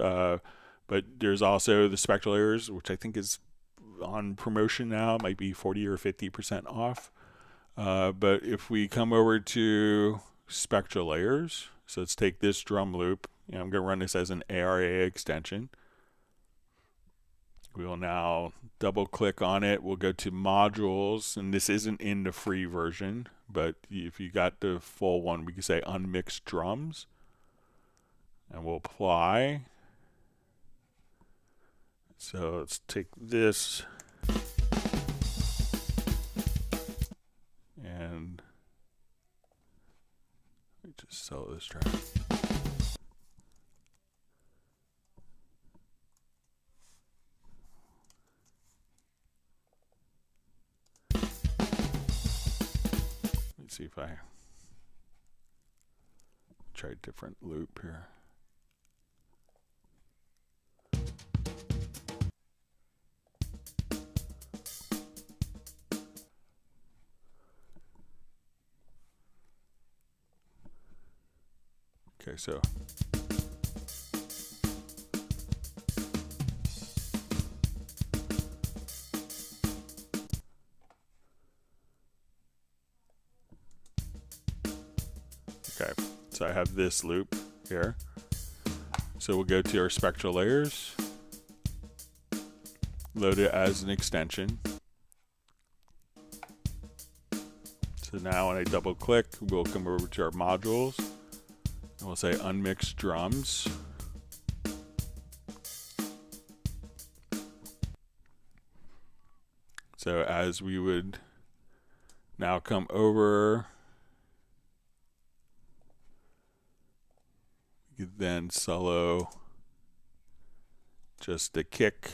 but there's also the SpectralLayers, which I think is on promotion now, might be 40 or 50% off. But if we come over to SpectralLayers, so let's take this drum loop, and I'm going to run this as an ARA extension. We will now double click on it. We'll go to modules, and this isn't in the free version, but if you got the full one, we can say unmixed drums, and we'll apply. So let's take this and let me just sell this track. See if I try a different loop here. Okay, so I have this loop here. So we'll go to our SpectralLayers, load it as an extension. So now when I double click, we'll come over to our modules, and we'll say unmixed drums. So as we would now come over, you then solo just the kick.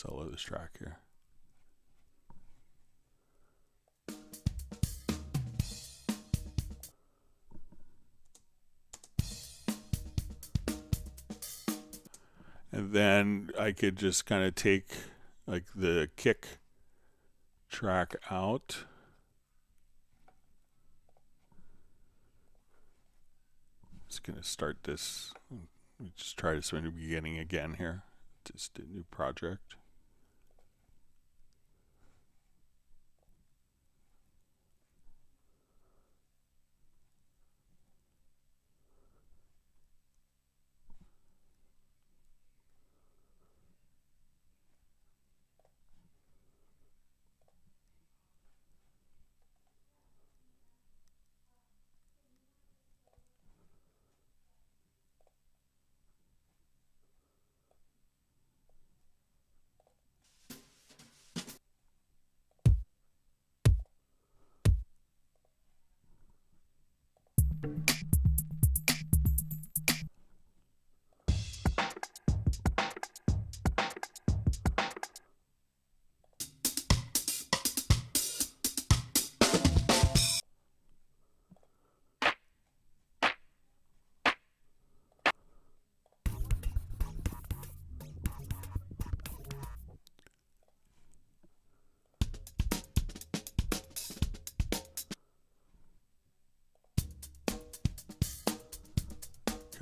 solo this track here. And then I could just kind of take like the kick track out. Just going to start this. Let me just try this from the beginning again here. Just a new project.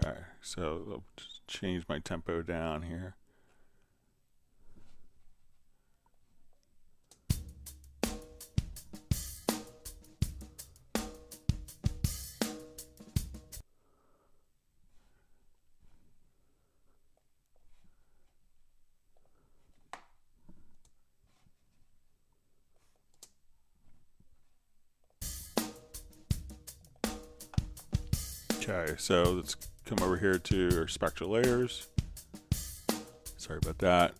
Okay, so I'll just change my tempo down here. Okay, so let's come over here to our Spectral Layers. Sorry about that.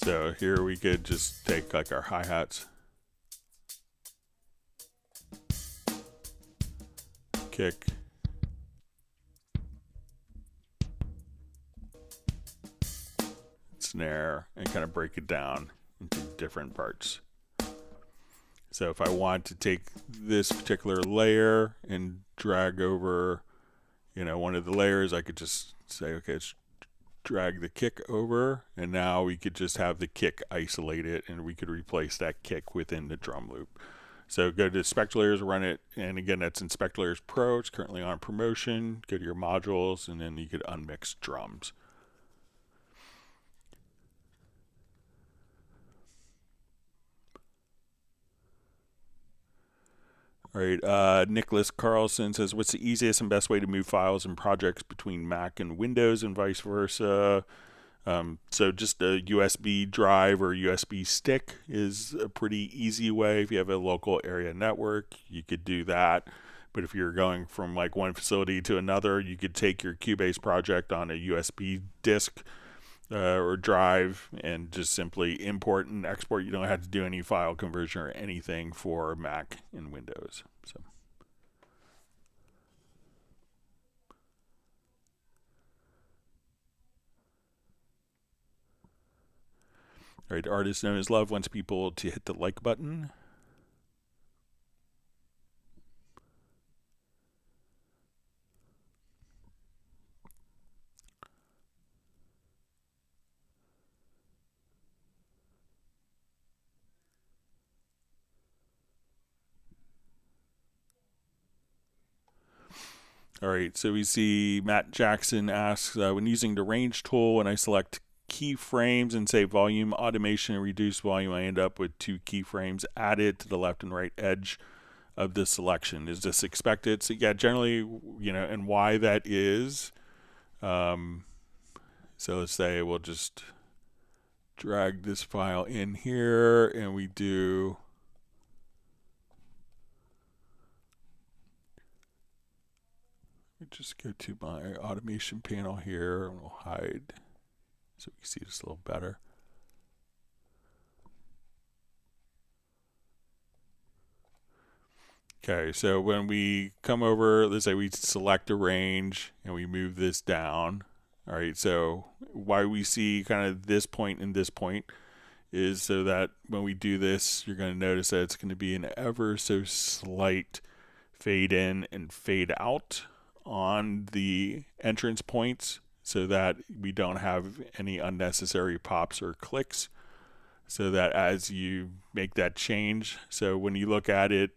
So here we could just take like our hi-hats, kick, snare, and kind of break it down into different parts. So if I want to take this particular layer and drag over, you know, one of the layers, I could just say, okay, let's drag the kick over, and now we could just have the kick isolated, and we could replace that kick within the drum loop. So go to SpectralLayers, run it, and again, that's in SpectralLayers Pro. It's currently on promotion. Go to your modules, and then you could unmix drums. All right, Nicholas Carlson says, what's the easiest and best way to move files and projects between Mac and Windows and vice versa? So just a USB drive or USB stick is a pretty easy way. If you have a local area network, you could do that. But if you're going from like one facility to another, you could take your Cubase project on a USB disk or drive and just simply import and export. You don't have to do any file conversion or anything for Mac and Windows. So. All right, artist known as Love wants people to hit the like button. All right, so we see Matt Jackson asks, when using the range tool, when I select keyframes and say volume, automation, and reduce volume, I end up with 2 keyframes added to the left and right edge of the selection. Is this expected? So yeah, generally, you know, and why that is. So let's say we'll just drag this file in here, and we do just go to my automation panel here, and we'll hide so we can see this a little better. Okay, so when we come over, let's say we select a range and we move this down. All right, so why we see kind of this point and this point is so that when we do this, you're going to notice that it's going to be an ever so slight fade in and fade out on the entrance points so that we don't have any unnecessary pops or clicks, so that as you make that change, so when you look at it,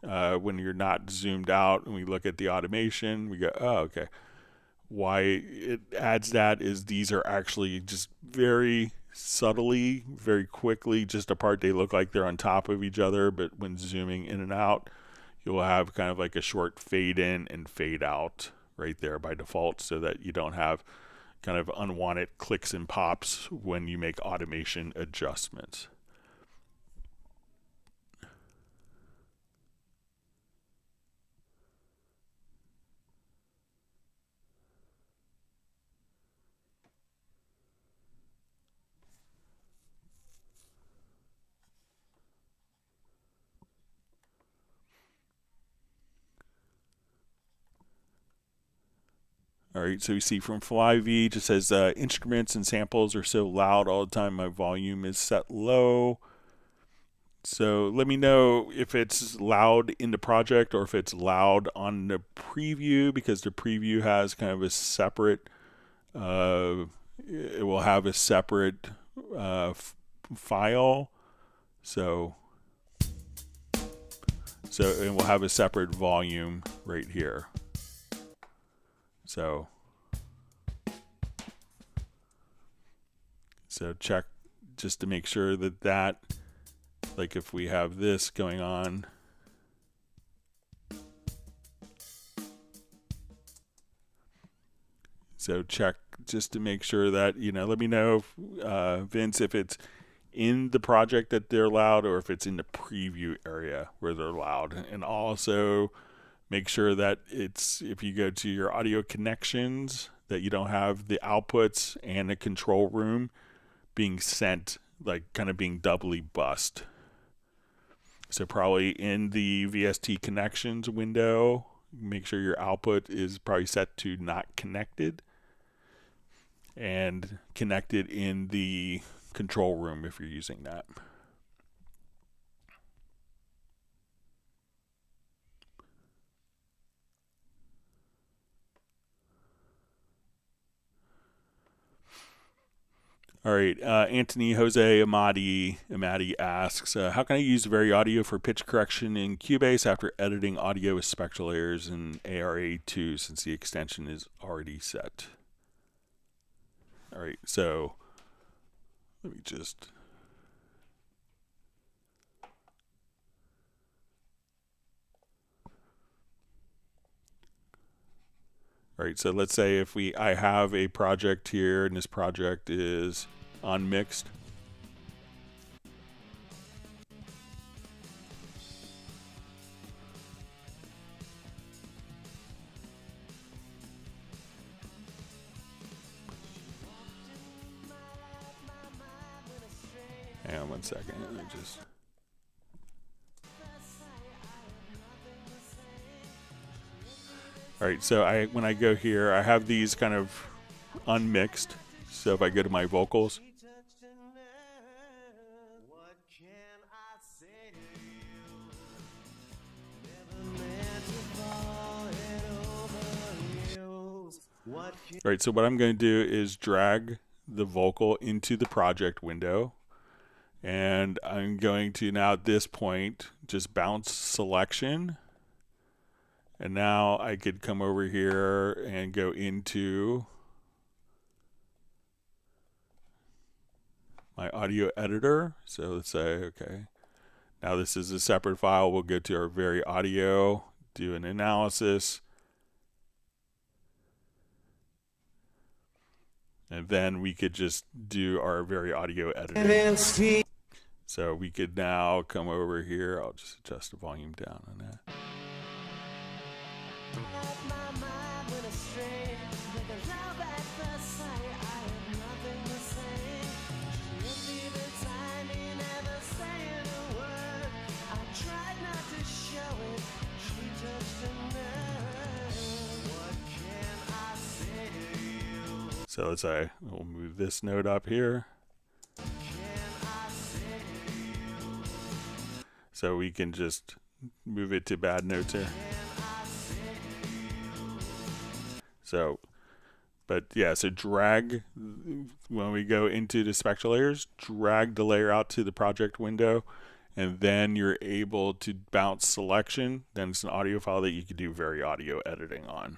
when you're not zoomed out and we look at the automation, we go, oh, okay. Why it adds that is these are actually just very subtly, very quickly just apart. They look like they're on top of each other, but when zooming in and out, you'll have kind of like a short fade in and fade out right there by default, so that you don't have kind of unwanted clicks and pops when you make automation adjustments. All right, so you see from FlyV, just says instruments and samples are so loud all the time, my volume is set low. So let me know if it's loud in the project or if it's loud on the preview, because the preview has kind of a separate, it will have a separate file. So it will have a separate volume right here. So check just to make sure that like if we have this going on, so check just to make sure that, you know, let me know if, Vince, if it's in the project that they're loud or if it's in the preview area where they're loud. And also make sure that it's, if you go to your audio connections, that you don't have the outputs and the control room being sent, like kind of being doubly bussed. So probably in the VST connections window, make sure your output is probably set to not connected, and connected in the control room if you're using that. All right, Anthony Jose Amadi asks, how can I use VariAudio for pitch correction in Cubase after editing audio with SpectralLayers and ARA2 since the extension is already set? All right, so let me just... All right, so let's say if I have a project here and this project is unmixed. Hang on one second, let me just... All right, so when I go here, I have these kind of unmixed. So if I go to my vocals, all right, so what I'm going to do is drag the vocal into the project window. And I'm going to now at this point just bounce selection. And now I could come over here and go into my audio editor. So let's say, okay, now this is a separate file. We'll go to our VariAudio, do an analysis. And then we could just do our VariAudio editing. So we could now come over here. I'll just adjust the volume down on that. So let's say we'll move this note up here. So we can just move it to bad notes here. So, but yeah, so drag, when we go into the spectral layers, drag the layer out to the project window, and then you're able to bounce selection. Then it's an audio file that you can do VariAudio editing on.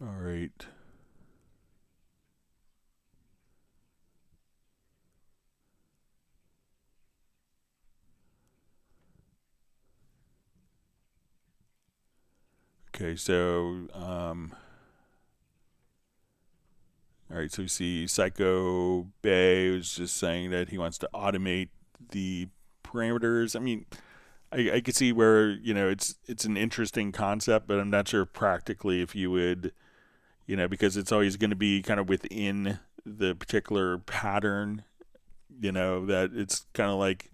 All right. Okay, so all right, so we see Psycho Bay was just saying that he wants to automate the parameters. I mean, I could see where, you know, it's an interesting concept, but I'm not sure practically if you would, you know, because it's always going to be kind of within the particular pattern, you know, that it's kind of like,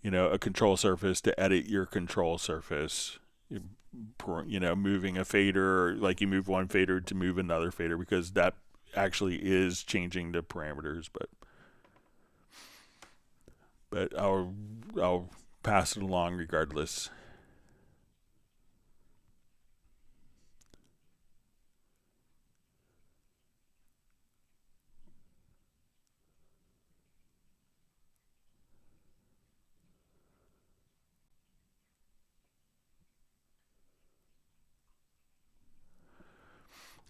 you know, a control surface to edit your control surface, you know, moving a fader, like you move one fader to move another fader, because that actually is changing the parameters. But I'll pass it along regardless.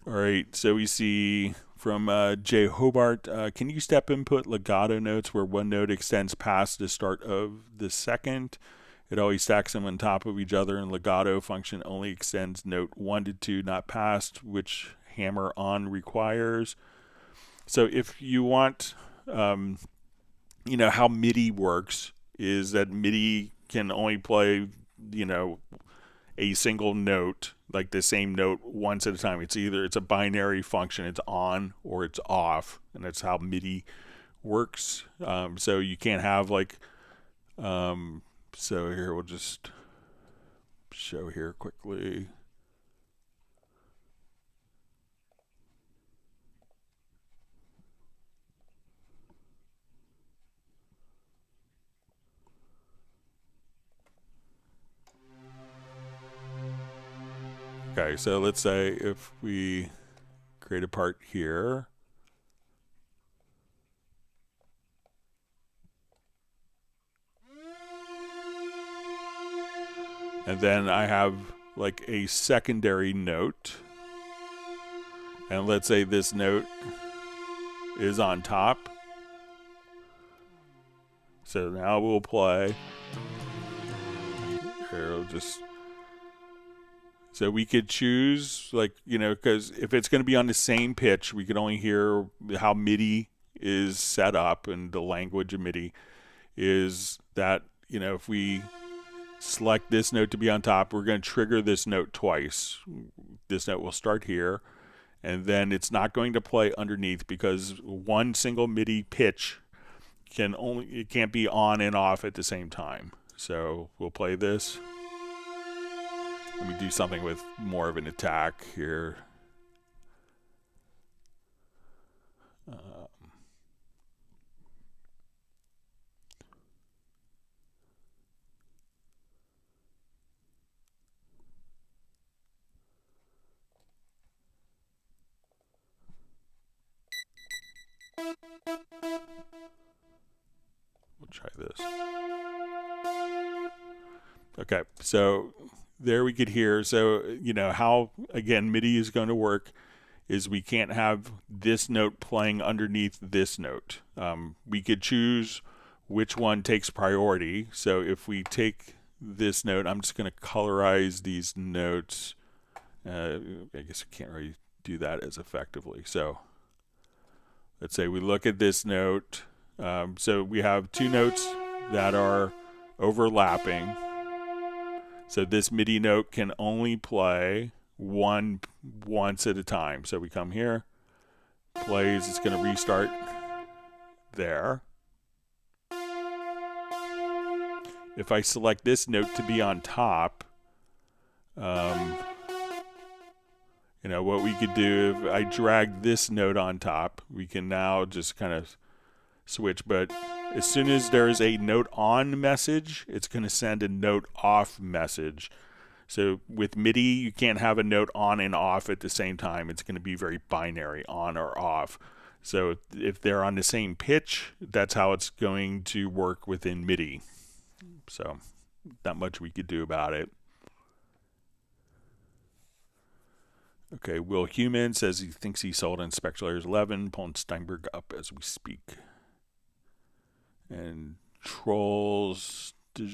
All right, so we see from Jay Hobart, can you step input legato notes where one note extends past the start of the second? It always stacks them on top of each other, and legato function only extends note 1 to 2, not past, which hammer on requires. So if you want, you know, how MIDI works is that MIDI can only play, you know, a single note, like the same note, once at a time. It's a binary function, it's on or it's off, and that's how MIDI works. So you can't have like, so here we'll just show here quickly. Okay, so let's say if we create a part here, and then I have like a secondary note, and let's say this note is on top. So now we'll play. Here, we'll just, so we could choose, like, you know, because if it's going to be on the same pitch, we can only hear how MIDI is set up, and the language of MIDI is that, you know, if we select this note to be on top, we're going to trigger this note twice. This note will start here, and then it's not going to play underneath, because one single MIDI pitch it can't be on and off at the same time. So we'll play this. Let me do something with more of an attack here. We'll try this. Okay, so there we could hear. So, you know, how, again, MIDI is going to work is we can't have this note playing underneath this note. We could choose which one takes priority. So if we take this note, I'm just going to colorize these notes. I guess we can't really do that as effectively. So let's say we look at this note. So we have two notes that are overlapping. So this MIDI note can only play once at a time. So we come here, plays, it's going to restart there. If I select this note to be on top, you know, what we could do, if I drag this note on top, we can now just kind of switch. But as soon as there's a note on message, it's going to send a note off message. So with MIDI, you can't have a note on and off at the same time. It's going to be very binary, on or off. So if they're on the same pitch, that's how it's going to work within MIDI. So not much we could do about it. Okay, Will Human says he thinks he sold in SpectralLayers 11, pulling Steinberg up as we speak. And Trolls to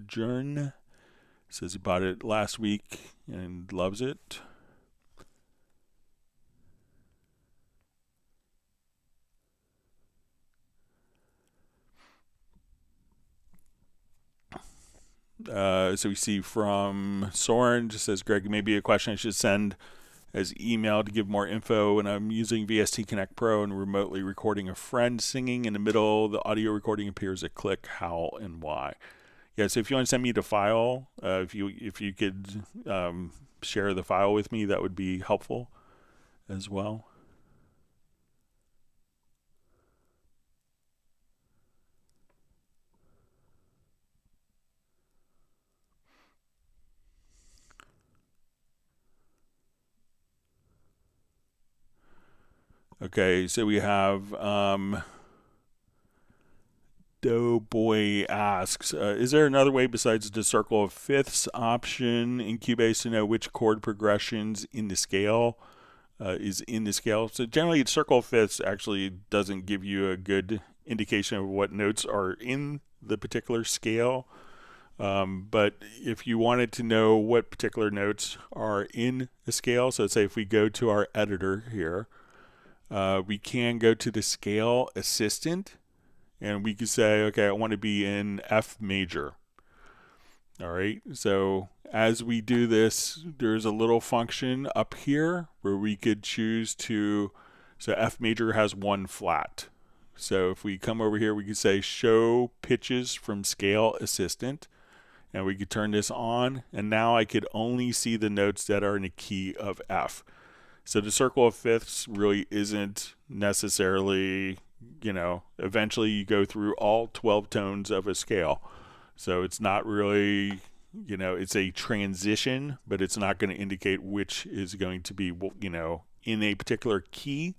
Journ says he bought it last week and loves it. So we see from Soren, just says, Greg, maybe a question I should send as email to give more info. When I'm using VST Connect Pro and remotely recording a friend singing in the middle, the audio recording appears a click, how, and why. Yeah, so if you want to send me the file, if you could share the file with me, that would be helpful as well. Okay, so we have Doughboy asks, is there another way besides the circle of fifths option in Cubase to know which chord progressions in the scale is in the scale? So generally, circle of fifths actually doesn't give you a good indication of what notes are in the particular scale. But if you wanted to know what particular notes are in the scale, so say if we go to our editor here, we can go to the scale assistant and we could say, okay, I want to be in F major. All right, so as we do this, there's a little function up here where we could choose to, so F major has one flat. So if we come over here, we could say show pitches from scale assistant, and we could turn this on, and now I could only see the notes that are in a key of F. So the circle of fifths really isn't necessarily, you know, eventually you go through all 12 tones of a scale. So it's not really, you know, it's a transition, but it's not going to indicate which is going to be, you know, in a particular key.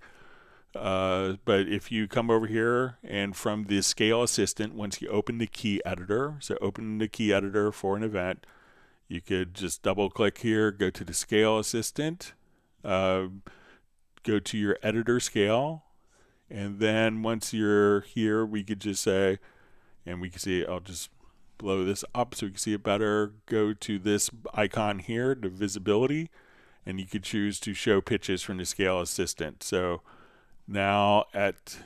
But if you come over here and from the scale assistant, once you open the key editor, so open the key editor for an event, you could just double click here, go to the scale assistant, go to your editor scale, and then once you're here, we could just say, and we can see, I'll just blow this up so we can see it better, go to this icon here, the visibility, and you could choose to show pitches from the scale assistant. So now at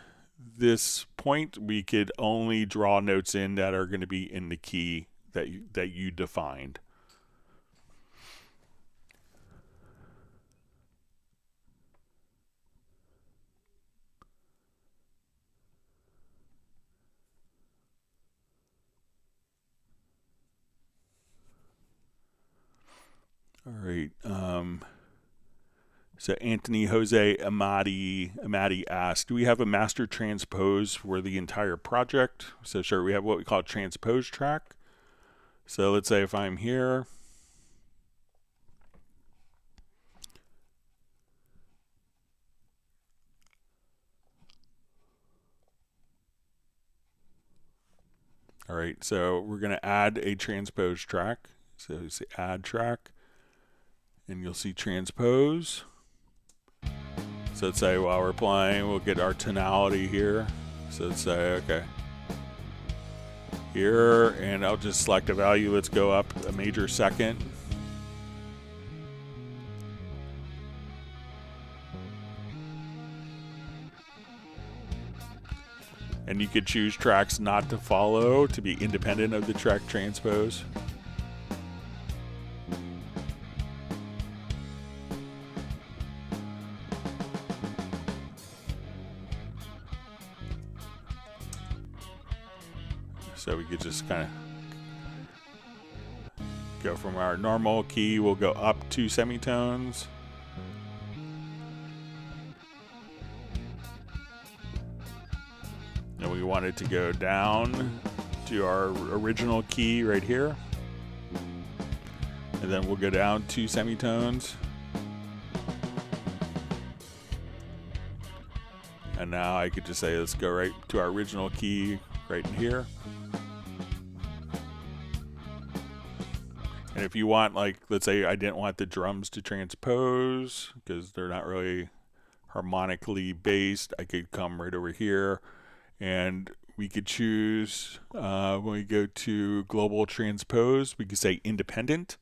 this point, we could only draw notes in that are going to be in the key that you defined. All right. So Anthony Jose Amati asked, do we have a master transpose for the entire project? So sure, we have what we call a transpose track. So let's say if I'm here, All right, so we're going to add a transpose track. So you say add track, and you'll see transpose. So let's say while we're playing, we'll get our tonality here. So let's say, okay, here, and I'll just select a value. Let's go up a major second. And you could choose tracks not to follow to be independent of the track transpose. So we could just kind of go from our normal key, we'll go up 2 semitones. And we want it to go down to our original key right here. And then we'll go down 2 semitones. And now I could just say, let's go right to our original key right in here. And if you want, like, let's say I didn't want the drums to transpose because they're not really harmonically based, I could come right over here and we could choose, when we go to global transpose, we could say independent.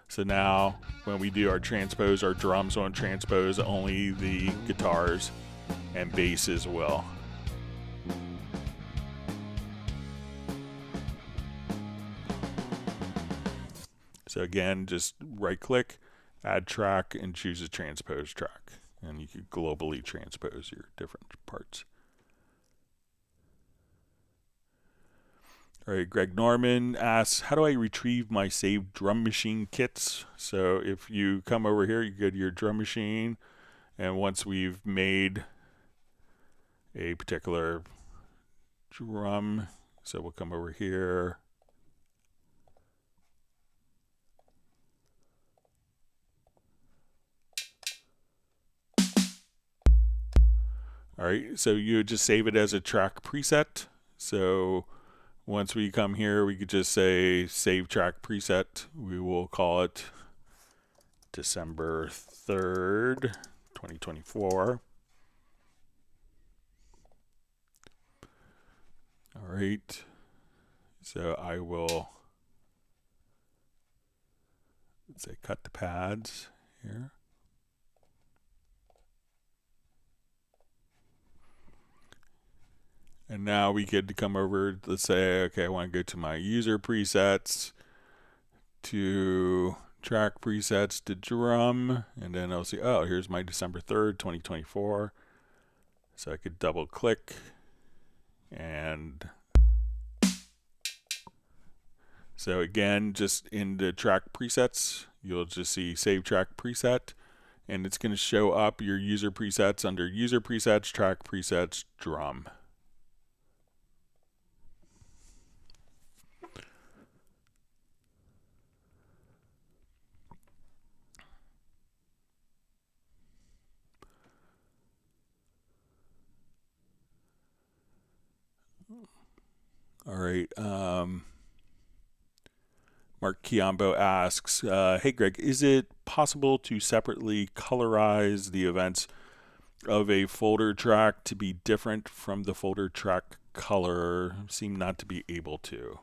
So now when we do our transpose, our drums won't transpose, only the guitars and basses will. So again, just right click, add track, and choose a transpose track. And you can globally transpose your different parts. All right, Greg Norman asks, how do I retrieve my saved drum machine kits? So if you come over here, you go to your drum machine, and once we've made a particular drum, so we'll come over here. All right, so you would just save it as a track preset. So once we come here, we could just say save track preset. We will call it December 3rd, 2024. All right, so I will, let's say, cut the pads here. And now we could come over, let's say, okay, I want to go to my user presets, to track presets, to drum, and then I'll see, oh, here's my December 3rd, 2024. So I could double click, and so again, just in the track presets, you'll just see save track preset, and it's going to show up your user presets under user presets, track presets, drum. All right. Mark Chiambo asks, hey Greg, is it possible to separately colorize the events of a folder track to be different from the folder track color? Seem not to be able to.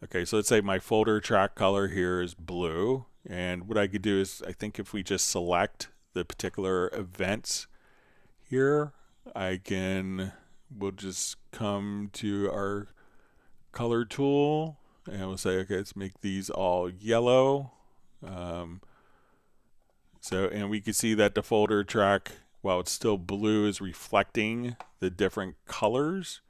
Okay, so let's say my folder track color here is blue, and what I could do is, I think if we just select the particular events here, we'll just come to our color tool, and we'll say, okay, let's make these all yellow. And we can see that the folder track, while it's still blue, is reflecting the different colors.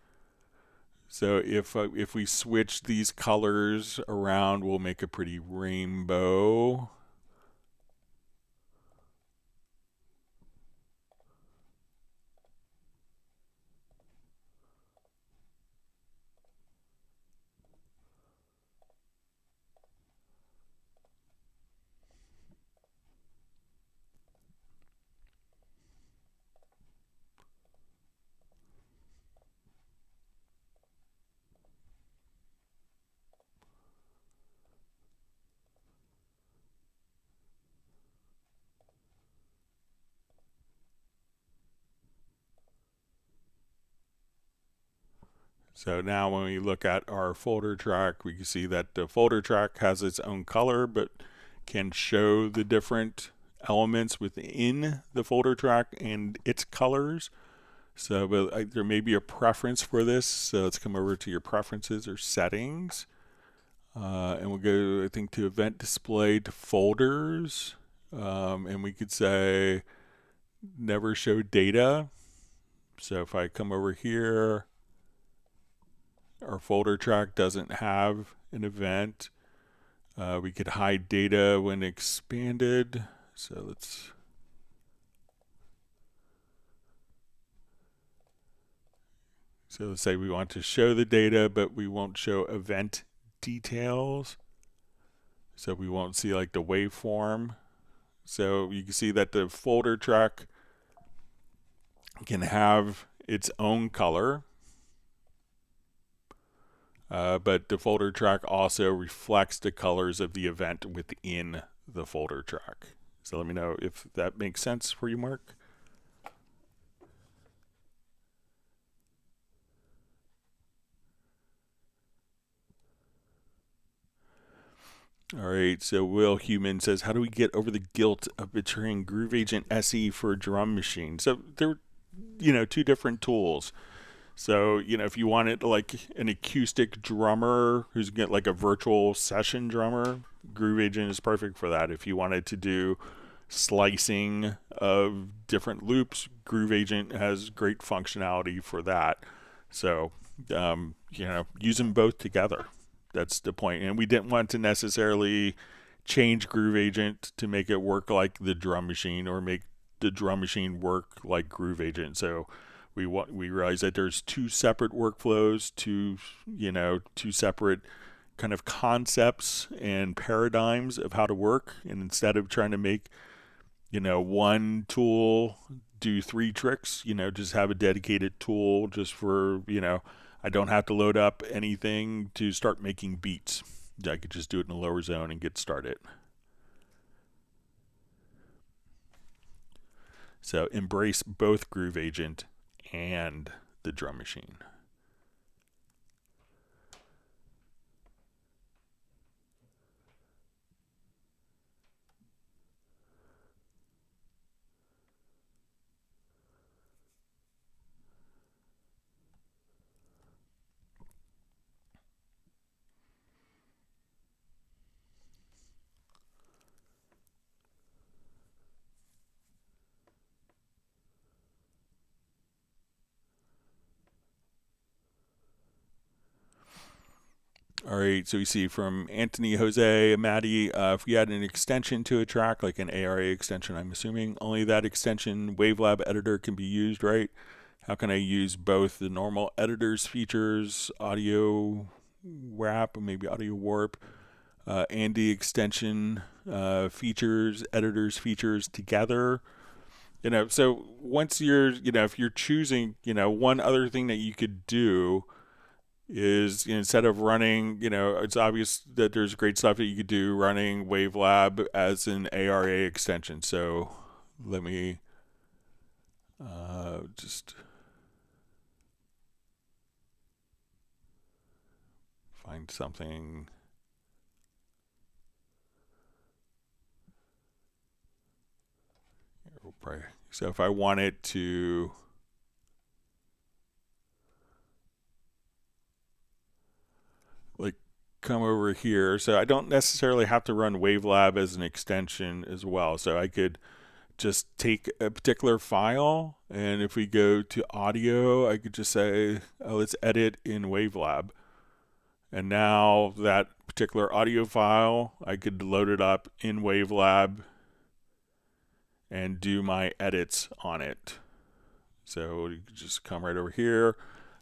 So if we switch these colors around, we'll make a pretty rainbow. So now when we look at our folder track, we can see that the folder track has its own color, but can show the different elements within the folder track and its colors. So but there may be a preference for this. So let's come over to your preferences or settings. And we'll go, I think, to event display to folders. And we could say never show data. So if I come over here, our folder track doesn't have an event. We could hide data when expanded. So let's say we want to show the data, but we won't show event details. So we won't see like the waveform. So you can see that the folder track can have its own color. But the folder track also reflects the colors of the event within the folder track. So let me know if that makes sense for you, Mark. All right, so Will Human says, how do we get over the guilt of betraying Groove Agent SE for a drum machine? So they're, two different tools. So, if you wanted like an acoustic drummer who's get like a virtual session drummer, Groove Agent is perfect for that. If you wanted to do slicing of different loops, Groove Agent has great functionality for that. So, use them both together. That's the point. And we didn't want to necessarily change Groove Agent to make it work like the drum machine or make the drum machine work like Groove Agent. So we realize that there's two separate workflows, two separate kind of concepts and paradigms of how to work. And instead of trying to make, one tool do 3 tricks, just have a dedicated tool just for, I don't have to load up anything to start making beats. I could just do it in the lower zone and get started. So embrace both Groove Agent and the drum machine. All right, so we see from Anthony, Jose, Maddie, if we add an extension to a track, like an ARA extension, I'm assuming only that extension Wavelab editor can be used, right? How can I use both the normal editor's features, audio wrap, maybe audio warp, and the extension features, editor's features together? So once you're, if you're choosing, one other thing that you could do is instead of running, it's obvious that there's great stuff that you could do running Wavelab as an ARA extension. So let me just find something. So if I wanted to come over here, so I don't necessarily have to run Wavelab as an extension as well. So I could just take a particular file, and if we go to audio, I could just say, let's edit in Wavelab. And now that particular audio file, I could load it up in Wavelab and do my edits on it. So you just come right over here.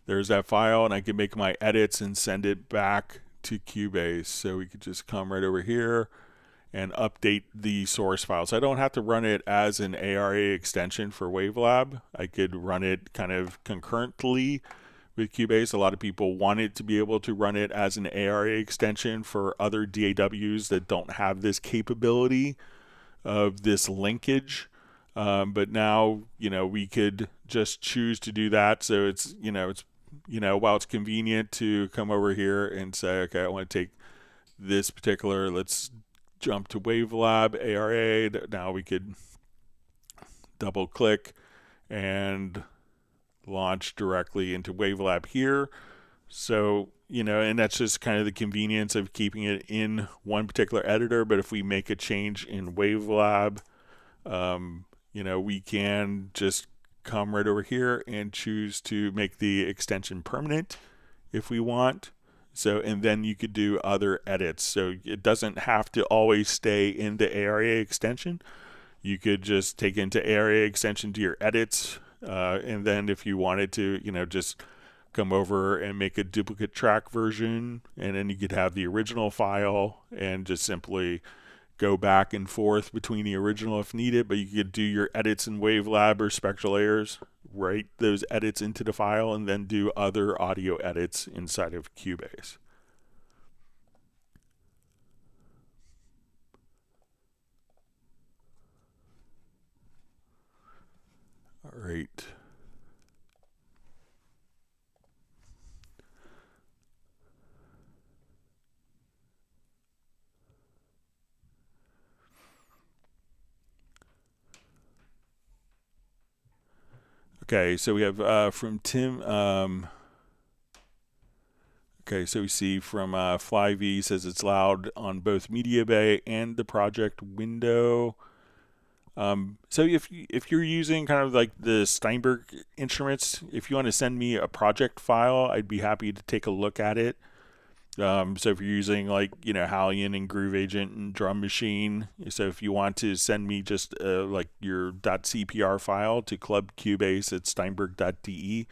There's that file, and I can make my edits and send it back to Cubase. So we could just come right over here and update the source file. So I don't have to run it as an ARA extension for Wavelab. I could run it kind of concurrently with Cubase. A lot of people wanted to be able to run it as an ARA extension for other DAWs that don't have this capability of this linkage. But now, we could just choose to do that. So it's while it's convenient to come over here and say, okay, I want to take this particular, let's jump to Wavelab ARA. Now we could double click and launch directly into Wavelab here. So, and that's just kind of the convenience of keeping it in one particular editor. But if we make a change in Wavelab, we can just come right over here and choose to make the extension permanent if we want. So, and then you could do other edits. So it doesn't have to always stay in the ARA extension. You could just take into ARA extension to your edits. And then if you wanted to, just come over and make a duplicate track version, and then you could have the original file and just simply go back and forth between the original if needed. But you could do your edits in Wavelab or SpectralLayers, write those edits into the file, and then do other audio edits inside of Cubase. All right. Okay, so we have from Tim. Okay, so we see from FlyV says it's loud on both Media Bay and the project window. So if you're using kind of like the Steinberg instruments, if you want to send me a project file, I'd be happy to take a look at it. So if you're using like, Hallion and Groove Agent and Drum Machine, so if you want to send me just like your .cpr file to clubcubase@steinberg.de,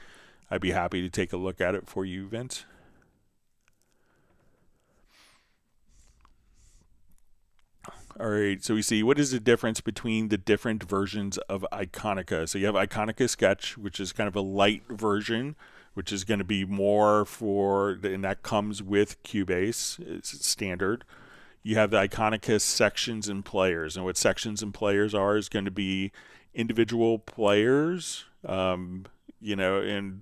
I'd be happy to take a look at it for you, Vince. All right, so we see what is the difference between the different versions of Iconica. So you have Iconica Sketch, which is kind of a light version, which is going to be more and that comes with Cubase. It's standard. You have the Iconica sections and players, and what sections and players are is going to be individual players, and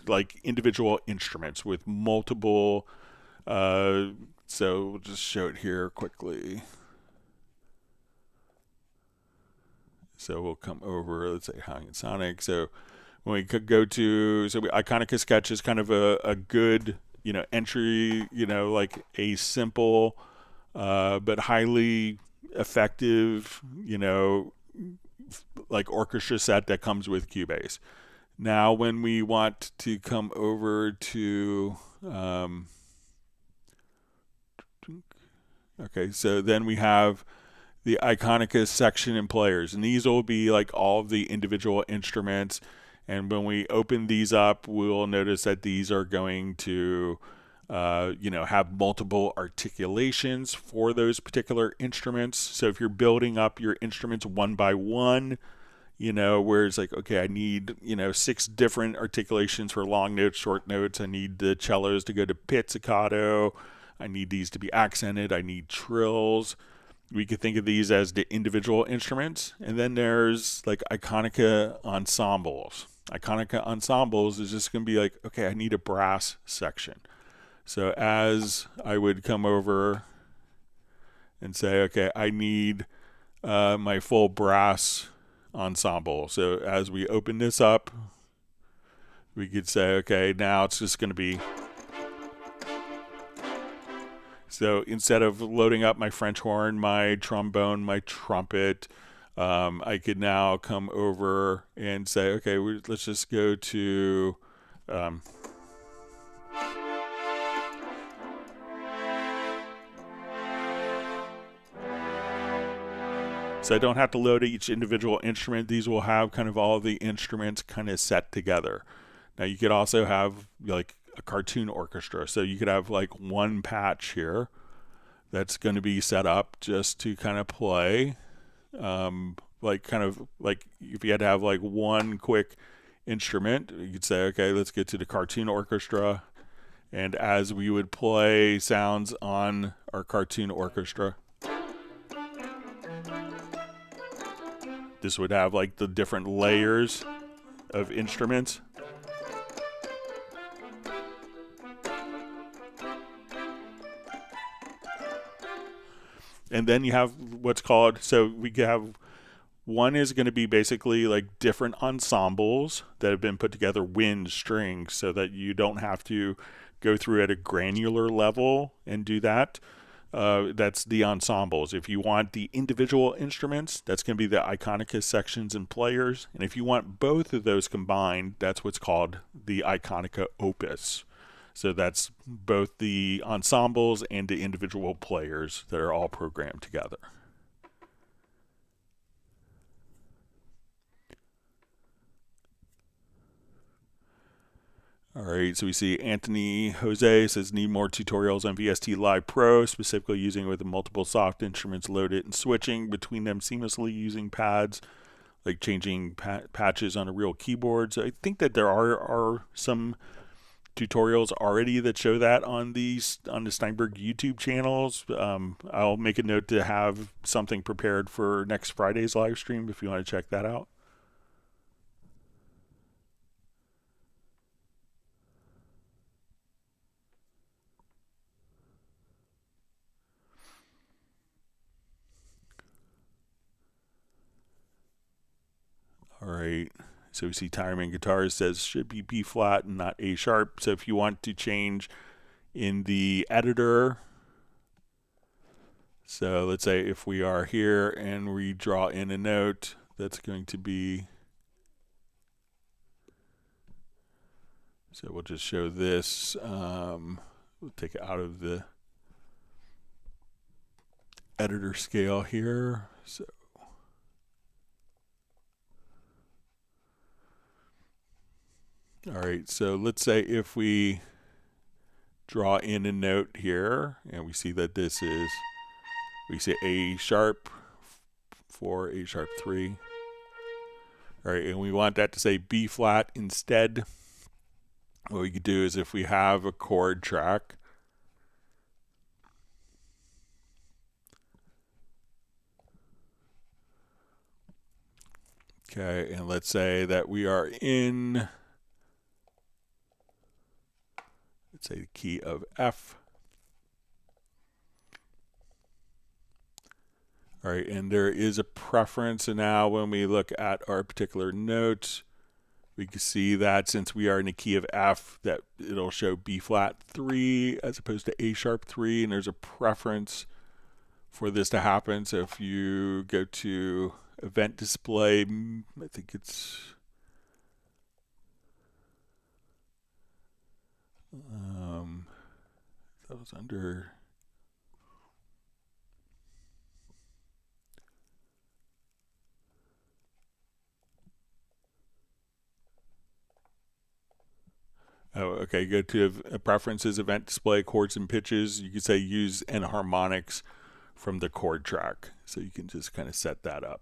like individual instruments with multiple. So we'll just show it here quickly. So we'll come over, let's say Ambisonics. So when we could go to, Iconica Sketch is kind of a good, entry, like a simple, but highly effective, like orchestra set that comes with Cubase. Now, when we want to come over to, okay, so then we have the Iconica section and players, and these will be like all of the individual instruments. And when we open these up, we'll notice that these are going to, have multiple articulations for those particular instruments. So if you're building up your instruments one by one, where it's like, okay, I need, 6 different articulations for long notes, short notes. I need the cellos to go to pizzicato. I need these to be accented. I need trills. We could think of these as the individual instruments. And then there's like Iconica ensembles. Iconica ensembles is just going to be like, okay, I need a brass section. So as I would come over and say, okay, I need my full brass ensemble. So as we open this up, we could say, okay, now it's just going to be. So instead of loading up my French horn, my trombone, my trumpet, I could now come over and say, okay, let's just go to so I don't have to load each individual instrument. These will have kind of all of the instruments kind of set together. Now you could also have like a cartoon orchestra. So you could have like one patch here that's going to be set up just to kind of play, like kind of like if you had to have like one quick instrument, you could say, okay, let's get to the cartoon orchestra. And as we would play sounds on our cartoon orchestra, this would have like the different layers of instruments. And then you have what's called, so we have, one is going to be basically like different ensembles that have been put together, wind, strings, so that you don't have to go through at a granular level and do that. That's the ensembles. If you want the individual instruments, that's going to be the Iconica sections and players. And if you want both of those combined, that's what's called the Iconica opus. So that's both the ensembles and the individual players that are all programmed together. All right, so we see Anthony Jose says, need more tutorials on VST Live Pro, specifically using with the multiple soft instruments loaded and switching between them seamlessly using pads, like changing patches on a real keyboard. So I think that there are some tutorials already that show that on the Steinberg YouTube channels. I'll make a note to have something prepared for next Friday's live stream if you want to check that out. All right, so we see Tireman Guitars says should be B flat and not A sharp. So if you want to change in the editor, so let's say if we are here and we draw in a note, that's going to be, so we'll just show this, we'll take it out of the editor scale here. So all right, so let's say if we draw in a note here and we see that this is, we say A sharp 4, A sharp 3. All right, and we want that to say B flat instead. What we could do is if we have a chord track, okay, and let's say that we are in, let's say the key of F. All right, and there is a preference, and now when we look at our particular note, we can see that since we are in the key of F, that it'll show B flat 3 as opposed to A sharp 3, and there's a preference for this to happen. So if you go to event display, I think it's that was under, oh, okay, go to preferences, event display, chords and pitches. You can say use enharmonics from the chord track. So you can just kind of set that up.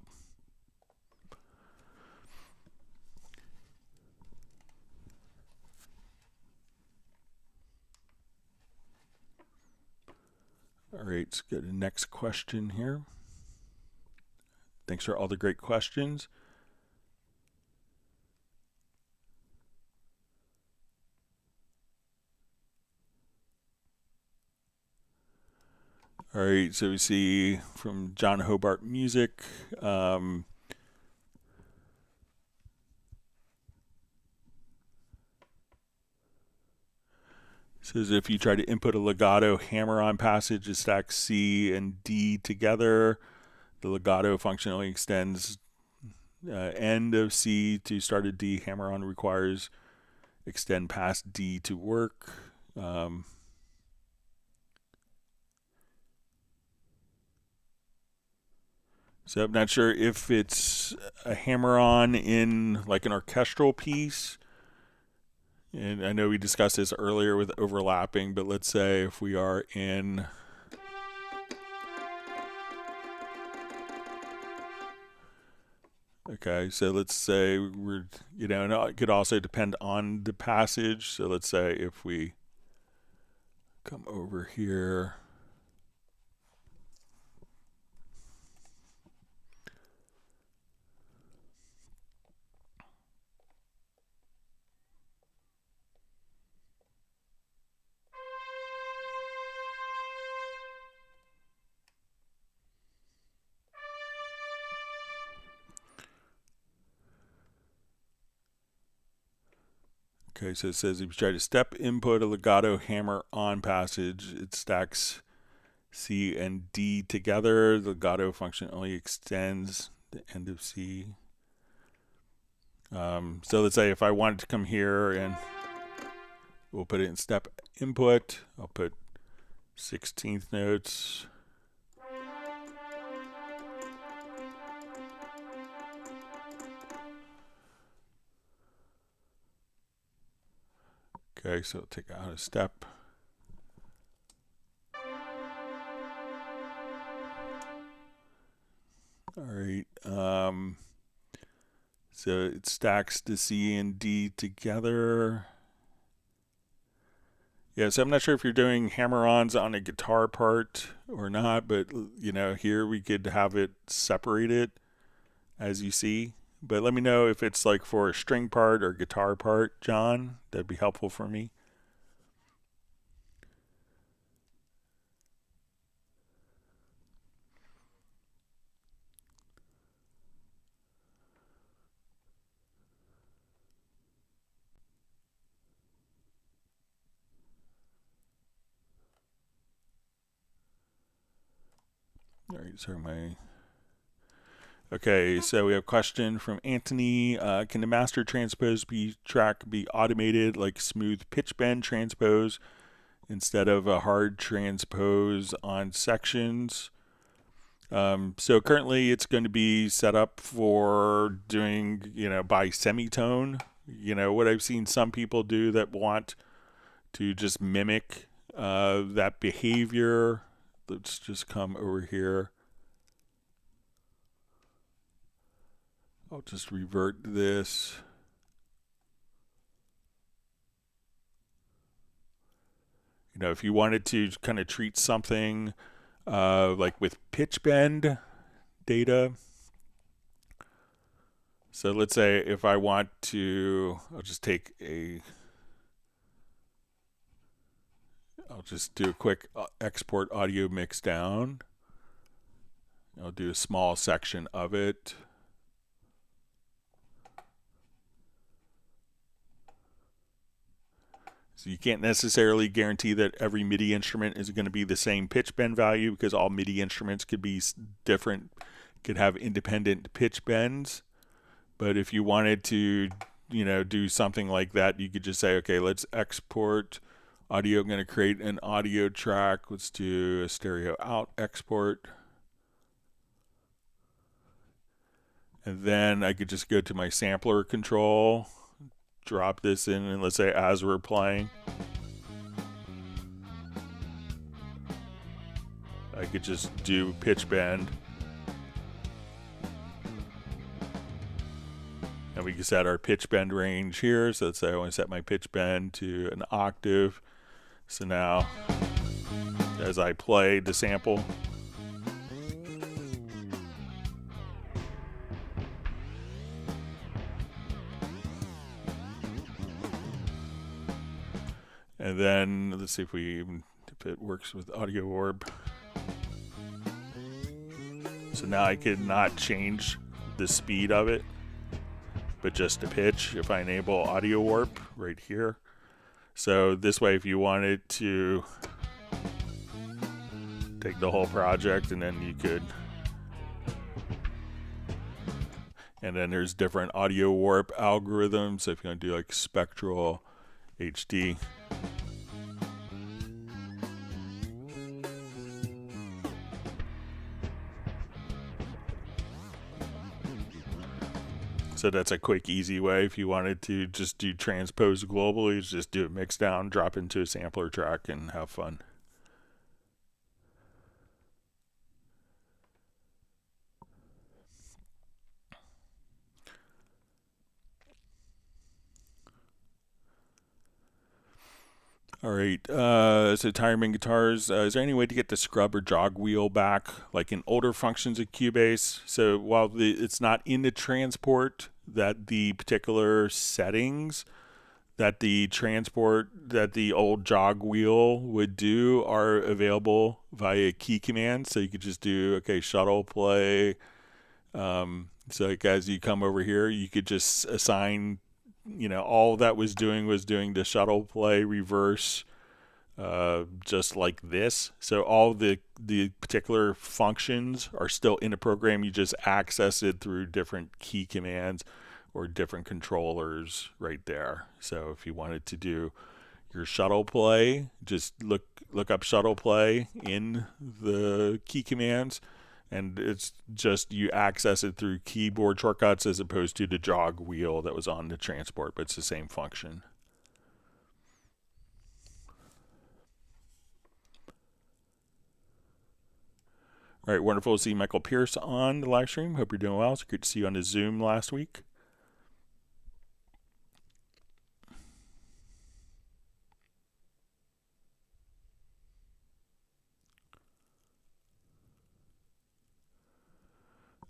All right, let's go to the next question here. Thanks for all the great questions. All right, so we see from John Hobart Music. Says if you try to input a legato hammer-on passage, it stacks C and D together. The legato function only extends end of C to start a D. Hammer-on requires extend past D to work. So I'm not sure if it's a hammer-on in like an orchestral piece. And I know we discussed this earlier with overlapping, but let's say if we are in, okay, so let's say we're, and it could also depend on the passage. So let's say if we come over here, Okay, so it says if you try to step input a legato hammer on passage, it stacks C and D together. The legato function only extends the end of C. So let's say if I wanted to come here and we'll put it in step input, I'll put 16th notes. Okay, so take out a step. All right. So it stacks the C and D together. Yeah, so I'm not sure if you're doing hammer-ons on a guitar part or not, but you know, here we could have it separated as you see. But let me know if it's like for a string part or guitar part, John. That'd be helpful for me. All right, sorry, Okay, so we have a question from Anthony. Can the master transpose track be automated like smooth pitch bend transpose instead of a hard transpose on sections? So currently it's going to be set up for doing, you know, by semitone. You know, what I've seen some people do that want to just mimic that behavior. Let's just come over here. I'll just revert this. You know, if you wanted to kind of treat something like with pitch bend data. So let's say if I want to, I'll just do a quick export audio mix down. I'll do a small section of it. So you can't necessarily guarantee that every MIDI instrument is going to be the same pitch bend value because all MIDI instruments could be different, could have independent pitch bends. But if you wanted to, you know, do something like that, you could just say, okay, let's export audio. I'm going to create an audio track. Let's do a stereo out export. And then I could just go to my sampler control, drop this in, and let's say as we're playing, I could just do pitch bend. And we can set our pitch bend range here. So let's say I want to set my pitch bend to an octave. So now, as I play the sample, and then let's see if it works with Audio Orb. So now I could not change the speed of it, but just the pitch if I enable Audio Warp right here. So this way, if you wanted to take the whole project and then you could, and then there's different Audio Warp algorithms. So if you want to do like Spectral HD, so that's a quick, easy way. If you wanted to just do transpose globally, just do a mix down, drop into a sampler track, and have fun. All right, so Tireman Guitars, is there any way to get the scrub or jog wheel back, like in older functions of Cubase? So while it's not in the transport, that the particular settings that the old jog wheel would do are available via key command. So you could just do, okay, shuttle play. So like as you come over here, you could just assign all that was doing the shuttle play reverse, just like this. So all the particular functions are still in the program. You just access it through different key commands or different controllers right there. So if you wanted to do your shuttle play, just look up shuttle play in the key commands, and it's just you access it through keyboard shortcuts as opposed to the jog wheel that was on the transport, but it's the same function. All right, wonderful to see Michael Pierce on the live stream. Hope you're doing well. It's good to see you on the Zoom last week.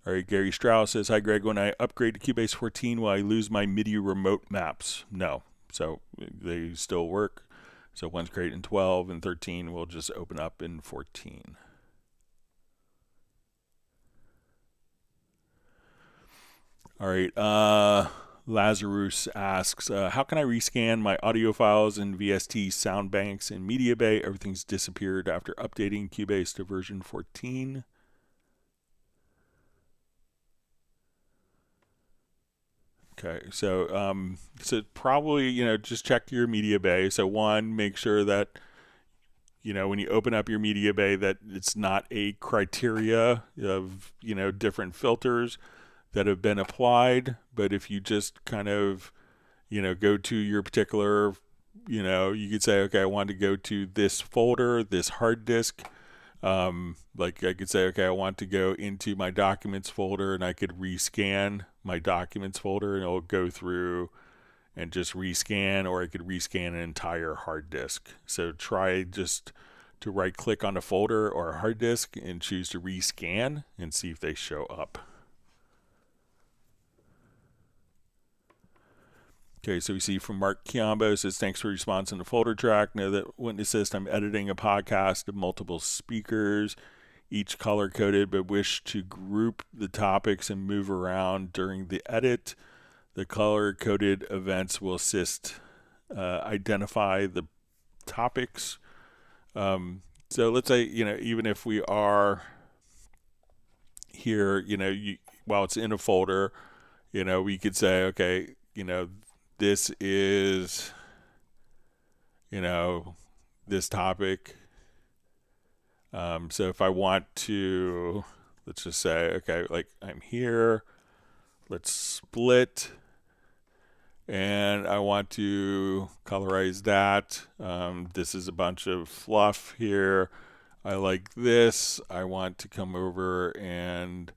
All right, Gary Strauss says, hi, Greg. When I upgrade to Cubase 14, will I lose my MIDI remote maps? No. So they still work. So one's created in 12 and 13 will just open up in 14. All right, Lazarus asks, how can I rescan my audio files in VST sound banks in Media Bay? Everything's disappeared after updating Cubase to version 14. Okay, so probably, just check your media bay. So one, make sure that, when you open up your media bay, that it's not a criteria of, different filters that have been applied. But if you just kind of, go to your particular, you could say, okay, I want to go to this folder, this hard disk. Like I could say, okay, I want to go into my documents folder, and I could rescan my documents folder, and it'll go through and just rescan, or I could rescan an entire hard disk. So try just to right click on a folder or a hard disk and choose to rescan and see if they show up. Okay, so we see from Mark Chiambo says, thanks for your response in the folder track. Know that when assist, I'm editing a podcast of multiple speakers, each color coded, but wish to group the topics and move around during the edit. The color coded events will assist identify the topics. So let's say, even if we are here, while it's in a folder, we could say, okay, this is, this topic. So if I want to, let's just say, okay, like I'm here, let's split, and I want to colorize that. This is a bunch of fluff here. I like this. I want to come over and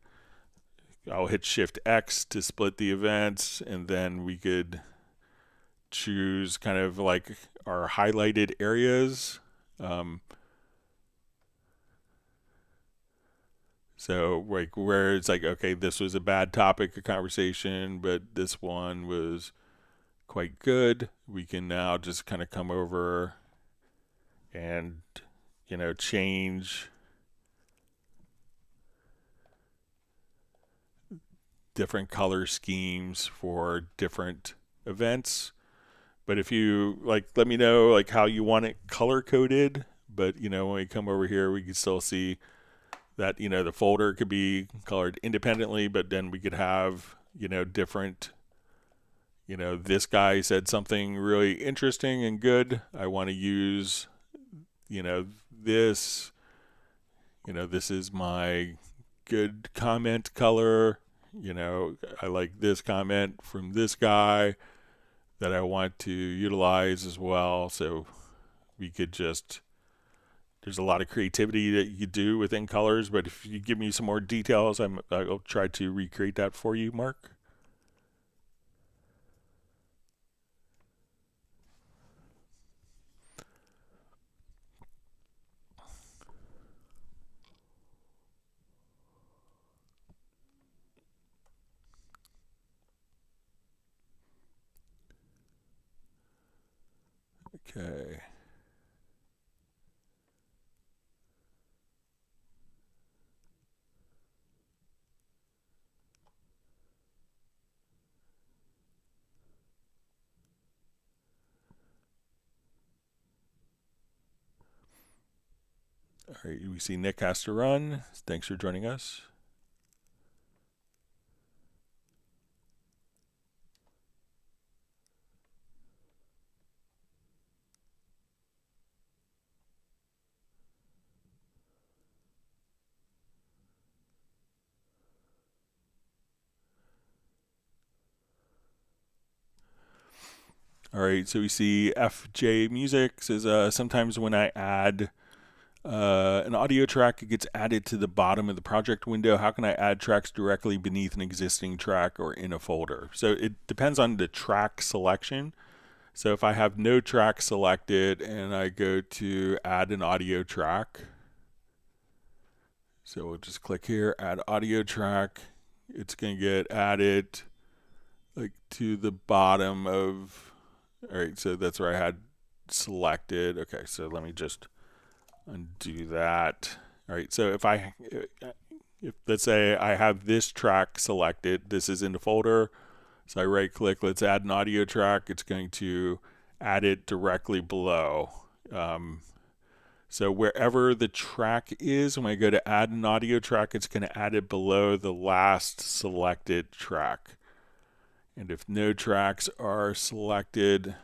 I'll hit Shift X to split the events, and then we could choose kind of like our highlighted areas. So like where it's like, okay, this was a bad topic of conversation, but this one was quite good. We can now just kind of come over and, change different color schemes for different events. But if you let me know like how you want it color coded. But when we come over here, we can still see that the folder could be colored independently, but then we could have different. This guy said something really interesting and good. I want to use this. This is my good comment color. I like this comment from this guy that I want to utilize as well. So we could just, there's a lot of creativity that you could do within colors, but if you give me some more details, I'll try to recreate that for you, Mark. Okay. All right, we see Nick has to run. Thanks for joining us. All right, so we see FJ Music says sometimes when I add an audio track, it gets added to the bottom of the project window. How can I add tracks directly beneath an existing track or in a folder? So it depends on the track selection. So if I have no track selected and I go to add an audio track, so we'll just click here, add audio track. It's going to get added like to the bottom of, all right, so that's where I had selected. Okay, so let me just undo that. All right, so if let's say I have this track selected, this is in the folder, so I right click, let's add an audio track, it's going to add it directly below. So wherever the track is, when I go to add an audio track, it's going to add it below the last selected track. And if no tracks are selected,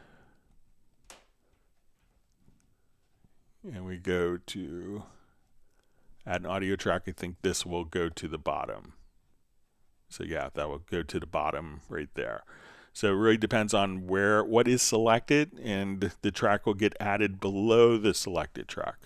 and we go to add an audio track, I think this will go to the bottom. So yeah, that will go to the bottom right there. So it really depends on what is selected, and the track will get added below the selected track.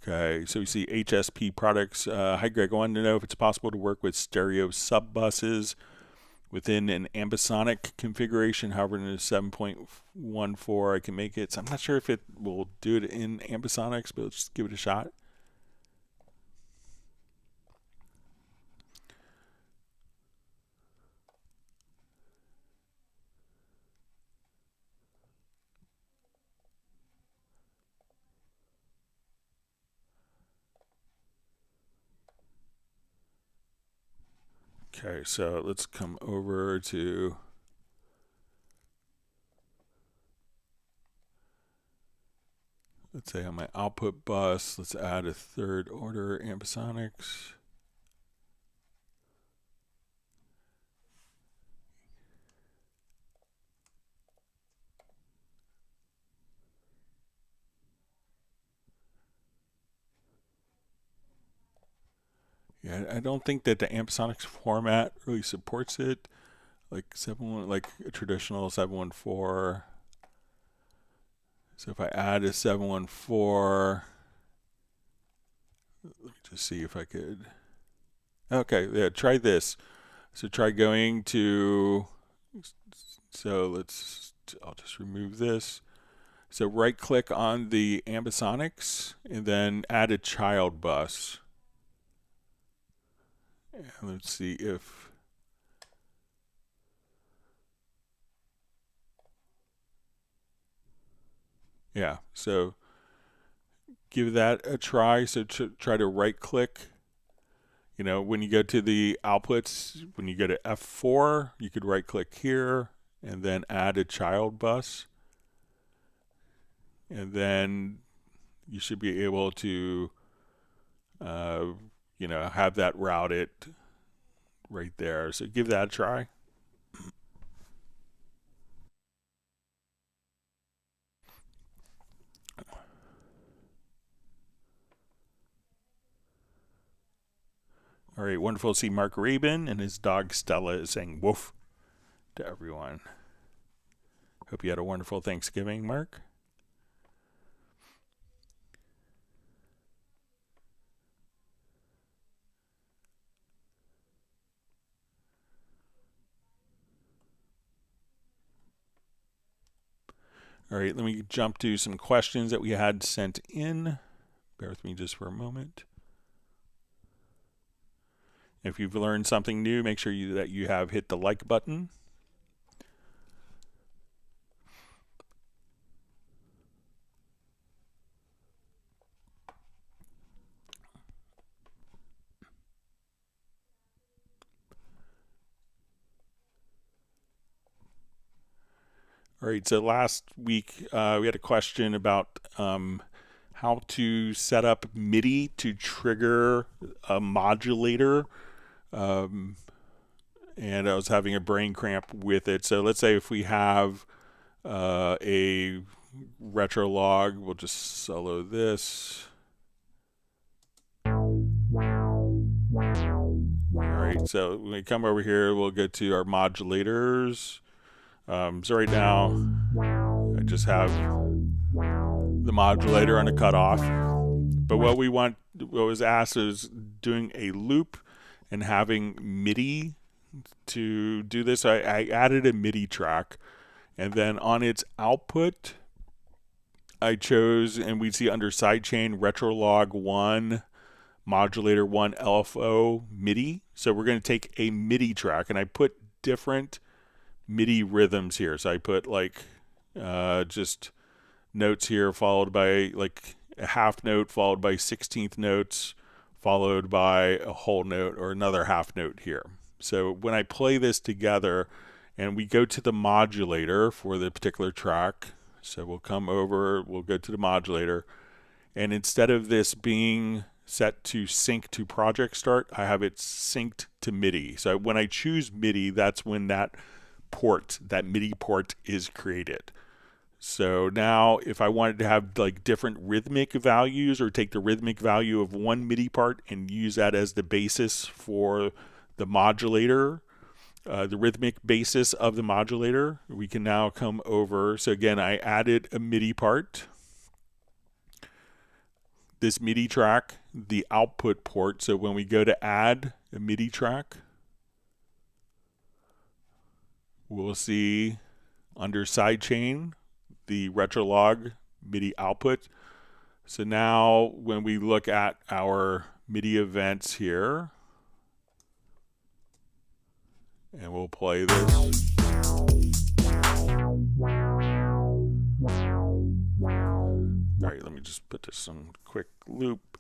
Okay, so we see HSP products. Hi Greg, I wanted to know if it's possible to work with stereo sub buses within an Ambisonic configuration. However, in a 7.14 I can make it. So I'm not sure if it will do it in Ambisonics, but let's just give it a shot. Okay, so let's come over to let's say on my output bus, let's add a third order Ambisonics. Yeah, I don't think that the Ambisonics format really supports it. Like like a traditional 714. So if I add a 714, let me just see if I could. Okay, yeah, try this. So try going to, so I'll just remove this. So right click on the Ambisonics and then add a child bus. And let's see if, yeah, so give that a try. So try to right click. You know, when you go to the outputs, when you go to F4, you could right click here and then add a child bus. And then you should be able to, you know, have that routed right there. So give that a try. All right, wonderful to see Mark Rabin and his dog Stella is saying woof to everyone. Hope you had a wonderful Thanksgiving, Mark. All right, let me jump to some questions that we had sent in. Bear with me just for a moment. If you've learned something new, make sure that you have hit the like button. All right, so last week we had a question about how to set up MIDI to trigger a modulator, and I was having a brain cramp with it. So let's say if we have a retro log, we'll just solo this. All right, so when we come over here, we'll go to our modulators. So right now, I just have the modulator on a cutoff. But what was asked is doing a loop and having MIDI to do this. I added a MIDI track, and then on its output, I chose, and we see under sidechain, retrolog 1, modulator 1, LFO, MIDI. So we're going to take a MIDI track, and I put different MIDI rhythms here. So I put like just notes here followed by like a half note followed by 16th notes followed by a whole note or another half note here. So when I play this together and we go to the modulator for the particular track, so we'll come over, we'll go to the modulator, and instead of this being set to sync to project start, I have it synced to MIDI. So when I choose MIDI, that's when that MIDI port is created. So now if I wanted to have like different rhythmic values or take the rhythmic value of one MIDI part and use that as the basis for the modulator, the rhythmic basis of the modulator, we can now come over. So again, I added a MIDI part. This MIDI track, the output port. So when we go to add a MIDI track, we'll see under sidechain the retrolog MIDI output. So now when we look at our MIDI events here, and we'll play this. All right, let me just put this on quick loop.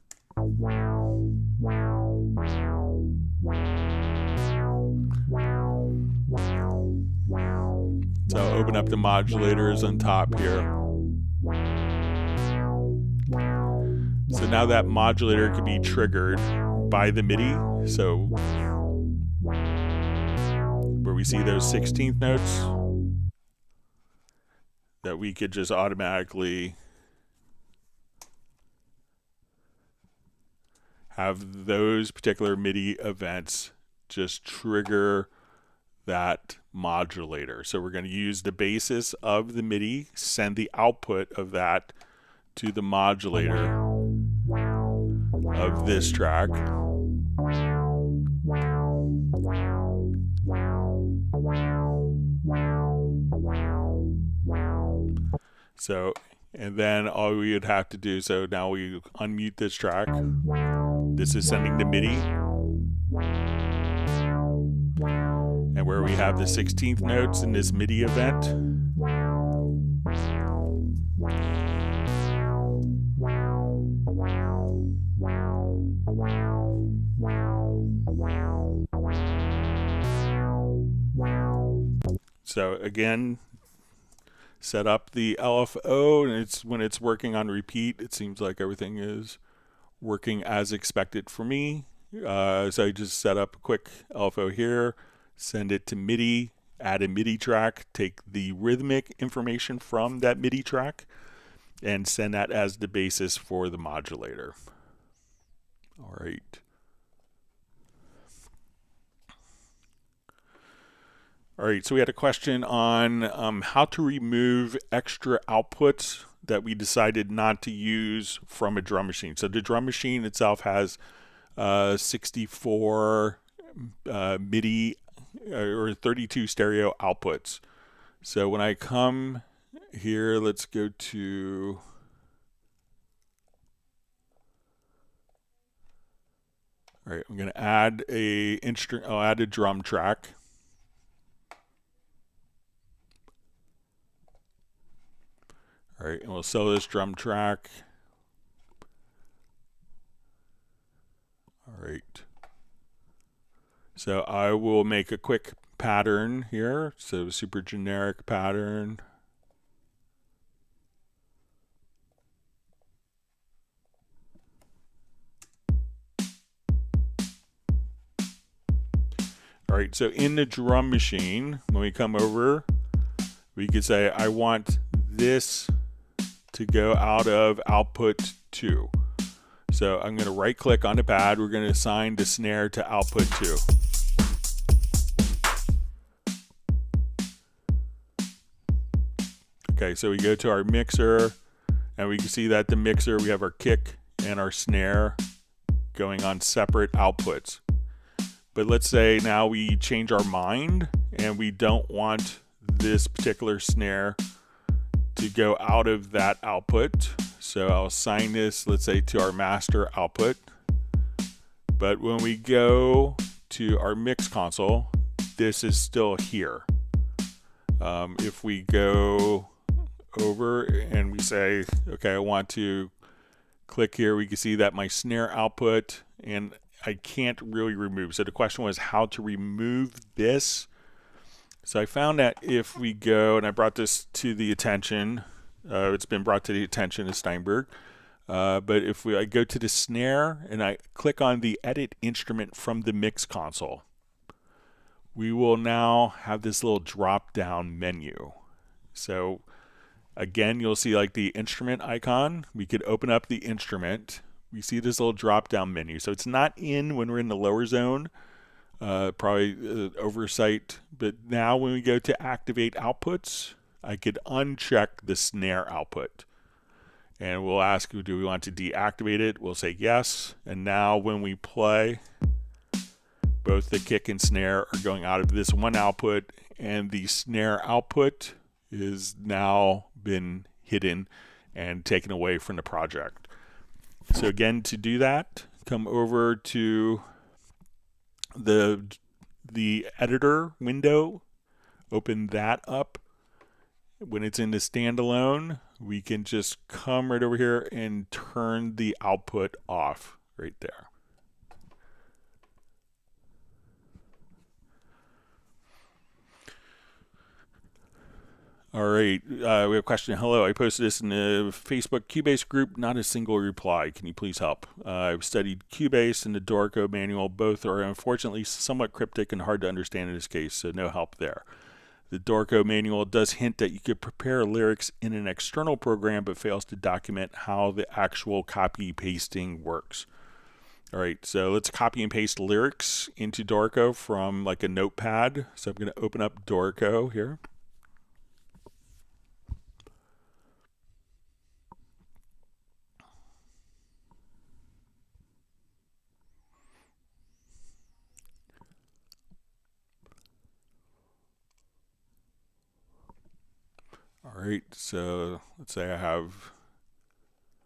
So I'll open up the modulators on top here. So now that modulator can be triggered by the MIDI. So where we see those 16th notes, that we could just automatically have those particular MIDI events just trigger that modulator. So we're going to use the basis of the MIDI, send the output of that to the modulator of this track. So, and then all we would have to do, so now we unmute this track. This is sending the MIDI. And where we have the 16th notes in this MIDI event. So again, set up the LFO, and it's when it's working on repeat, it seems like everything is working as expected for me. So I just set up a quick LFO here, send it to MIDI, add a MIDI track, take the rhythmic information from that MIDI track, and send that as the basis for the modulator. All right. All right, so we had a question on how to remove extra outputs that we decided not to use from a drum machine. So the drum machine itself has 64 MIDI or 32 stereo outputs. So when I come here, let's go to all right, I'm going to add I'll add a drum track. All right, and we'll sell this drum track. All right. So I will make a quick pattern here. So super generic pattern. All right, so in the drum machine, when we come over, we could say, I want this to go out of output 2. So I'm going to right click on the pad. We're going to assign the snare to output 2. Okay, so we go to our mixer, and we can see that the mixer, we have our kick and our snare going on separate outputs. But let's say now we change our mind and we don't want this particular snare to go out of that output. So I'll assign this, let's say, to our master output. But when we go to our mix console, this is still here. If we go over and we say, okay, I want to click here, we can see that my snare output, and I can't really remove. So the question was how to remove this. So I found that if we go, and I brought this to the attention, it's been brought to the attention of Steinberg, but if I go to the snare and I click on the edit instrument from the mix console, we will now have this little drop down menu. So again, you'll see like the instrument icon. We could open up the instrument. We see this little drop down menu. So it's not in when we're in the lower zone, probably oversight. But now when we go to activate outputs, I could uncheck the snare output. And we'll ask, do we want to deactivate it? We'll say yes. And now when we play, both the kick and snare are going out of this one output, and the snare output is now been hidden and taken away from the project. So again, to do that, come over to the editor window, open that up. When it's in the standalone, we can just come right over here and turn the output off right there. All right, we have a question. Hello, I posted this in the Facebook Cubase group, not a single reply. Can you please help? I've studied Cubase and the Dorico manual. Both are unfortunately somewhat cryptic and hard to understand in this case, so no help there. The Dorico manual does hint that you could prepare lyrics in an external program, but fails to document how the actual copy pasting works. All right, so let's copy and paste lyrics into Dorico from like a notepad. So I'm going to open up Dorico here. All right, so let's say I have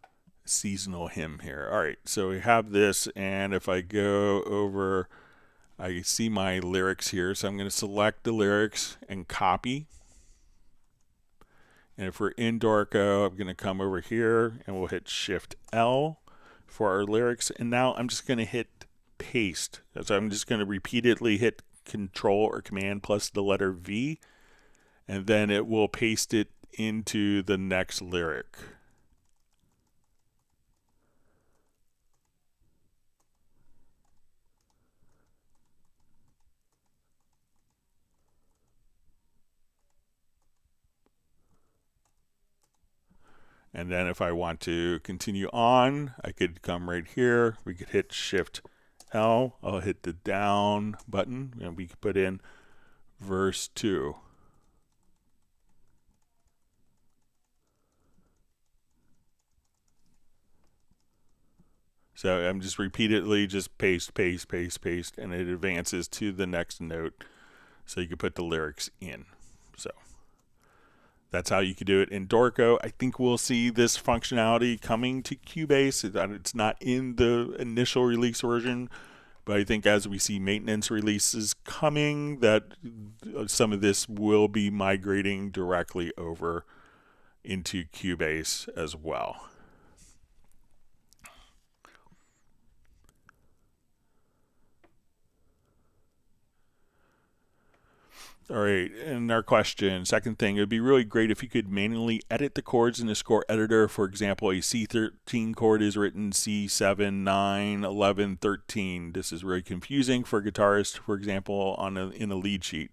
a seasonal hymn here. All right, so we have this, and if I go over, I see my lyrics here. So I'm going to select the lyrics and copy. And if we're in Dorico, I'm going to come over here and we'll hit Shift L for our lyrics. And now I'm just going to hit paste. So I'm just going to repeatedly hit Control or Command plus the letter V, and then it will paste it into the next lyric. And then if I want to continue on, I could come right here. We could hit Shift L. I'll hit the down button, and we could put in verse 2. So I'm just repeatedly just paste, paste, paste, paste, and it advances to the next note. So you can put the lyrics in. So that's how you could do it in Dorico. I think we'll see this functionality coming to Cubase. It's not in the initial release version, but I think as we see maintenance releases coming, that some of this will be migrating directly over into Cubase as well. All right, and our question, second thing, it would be really great if you could manually edit the chords in the score editor. For example, a C13 chord is written C7, 9, 11, 13. This is very confusing for a guitarist, for example, in a lead sheet.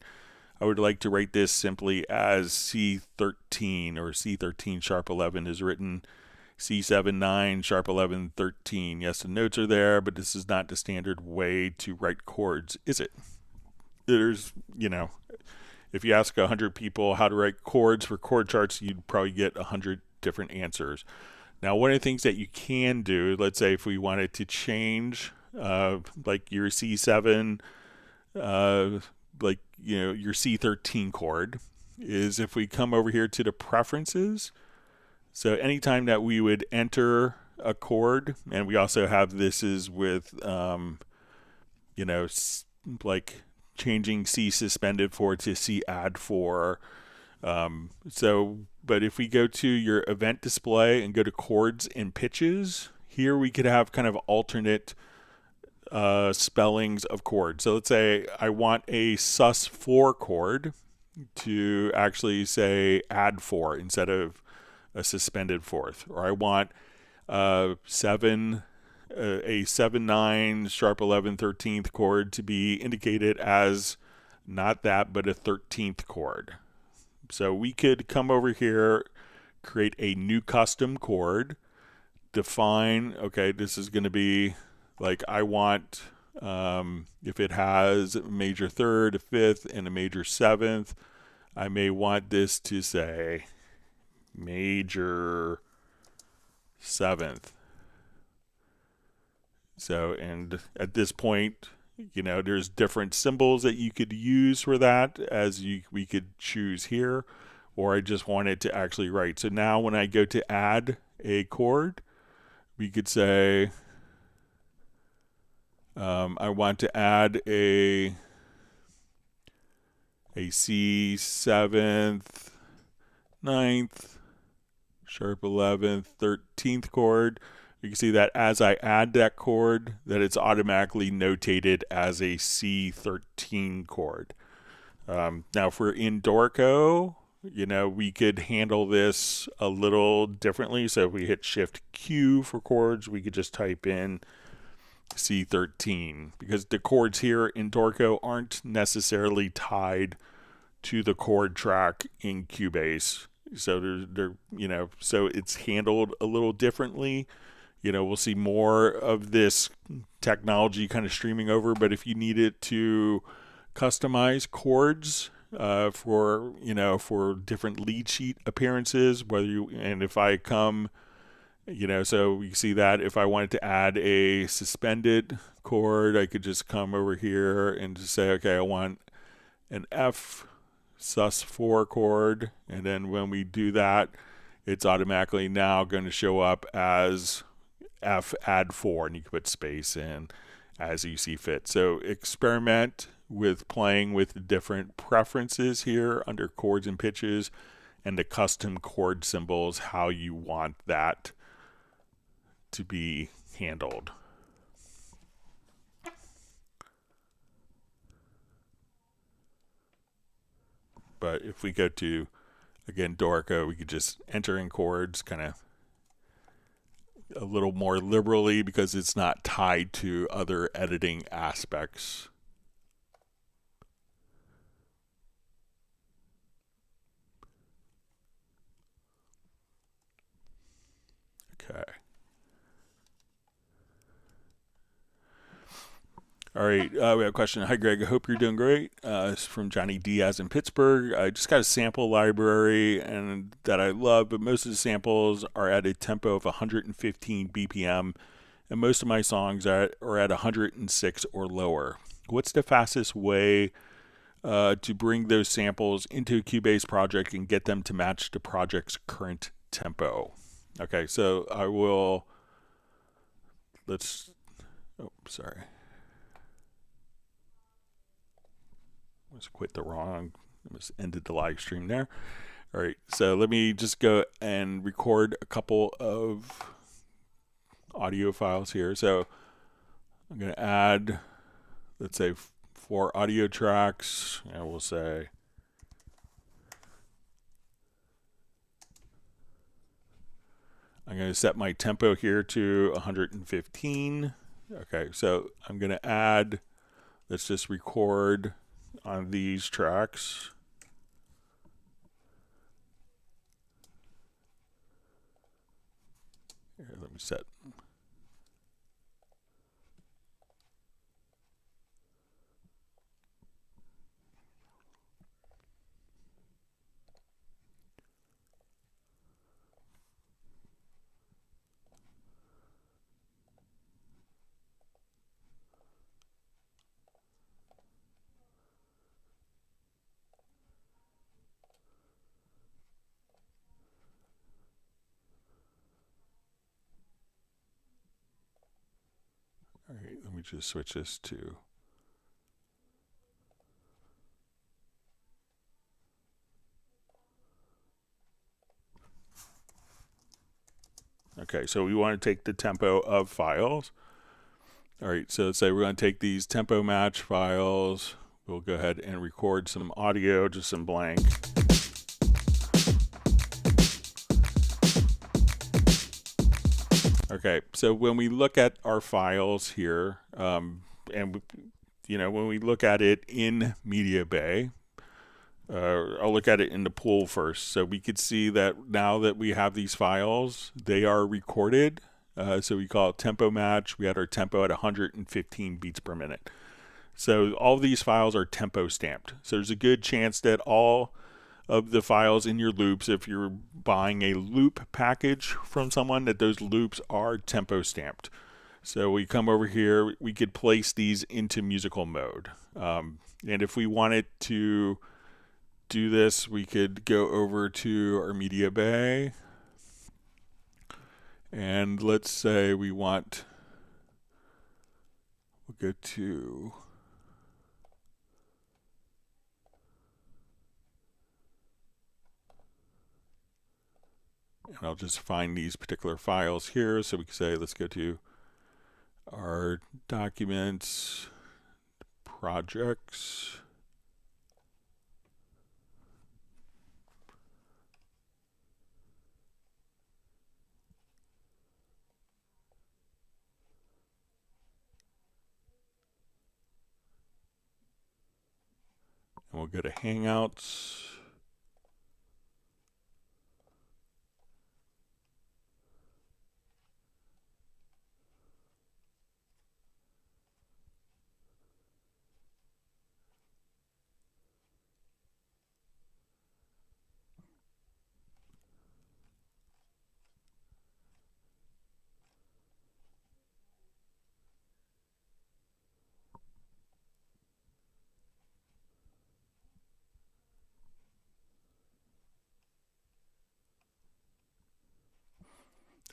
I would like to write this simply as C13 or C13 sharp 11 is written C7, 9, sharp 11, 13. Yes, the notes are there, but this is not the standard way to write chords, is it? There's, if you ask 100 people how to write chords for chord charts, you'd probably get 100 different answers. Now, one of the things that you can do, let's say if we wanted to change, like your C7, your C13 chord, is if we come over here to the preferences. So anytime that we would enter a chord, and we also have this is with, like changing C suspended 4 to C add 4. But if we go to your event display and go to chords and pitches, here we could have kind of alternate spellings of chords. So let's say I want a sus4 chord to actually say add 4 instead of a suspended fourth, or I want a 7, 9, sharp 11, 13th chord to be indicated as not that, but a 13th chord. So we could come over here, create a new custom chord, define, okay, this is going to be like I want, if it has a major third, a fifth, and a major seventh, I may want this to say major seventh. So, and at this point, there's different symbols that you could use for that we could choose here, or I just wanted to actually write. So now when I go to add a chord, we could say, I want to add a C 7th, 9th, sharp 11th, 13th chord. You can see that as I add that chord, that it's automatically notated as a C13 chord. Now, if we're in Dorico, we could handle this a little differently. So if we hit Shift Q for chords, we could just type in C13, because the chords here in Dorico aren't necessarily tied to the chord track in Cubase. So so it's handled a little differently. We'll see more of this technology kind of streaming over, but if you needed to customize chords for different lead sheet appearances, if I come, so you see that if I wanted to add a suspended chord, I could just come over here and just say, okay, I want an F sus4 chord, and then when we do that, it's automatically now going to show up as F add 4, and you can put space in as you see fit. So experiment with playing with different preferences here under chords and pitches, and the custom chord symbols, how you want that to be handled. But if we go to, again, Dorico, we could just enter in chords kind of a little more liberally because it's not tied to other editing aspects. Okay. All right, we have a question. Hi, Greg. I hope you're doing great. It's from Johnny Diaz in Pittsburgh. I just got a sample library and that I love, but most of the samples are at a tempo of 115 BPM, and most of my songs are at 106 or lower. What's the fastest way to bring those samples into a Cubase project and get them to match the project's current tempo? Okay, so I will. Sorry. Let's quit the wrong. Almost ended the live stream there. All right, so let me just go and record a couple of audio files here. So I'm going to add, let's say, 4 audio tracks, and we'll say I'm going to set my tempo here to 115. Okay, so I'm going to add, let's just record on these tracks. Here, let me set. All right, let me just switch this to. Okay, so we want to take the tempo of files. All right, so let's say we're going to take these tempo match files. We'll go ahead and record some audio, just some blank. Okay, so when we look at our files here, and when we look at it in Media Bay, I'll look at it in the pool first. So we could see that now that we have these files, they are recorded. So we call it tempo match. We had our tempo at 115 beats per minute. So all of these files are tempo stamped. So there's a good chance that all of the files in your loops, if you're buying a loop package from someone, that those loops are tempo stamped. So we come over here, we could place these into musical mode. And if we wanted to do this, we could go over to our Media Bay. And let's say we want, we'll go to, and I'll just find these particular files here. So we can say, let's go to our documents, projects. And we'll go to Hangouts.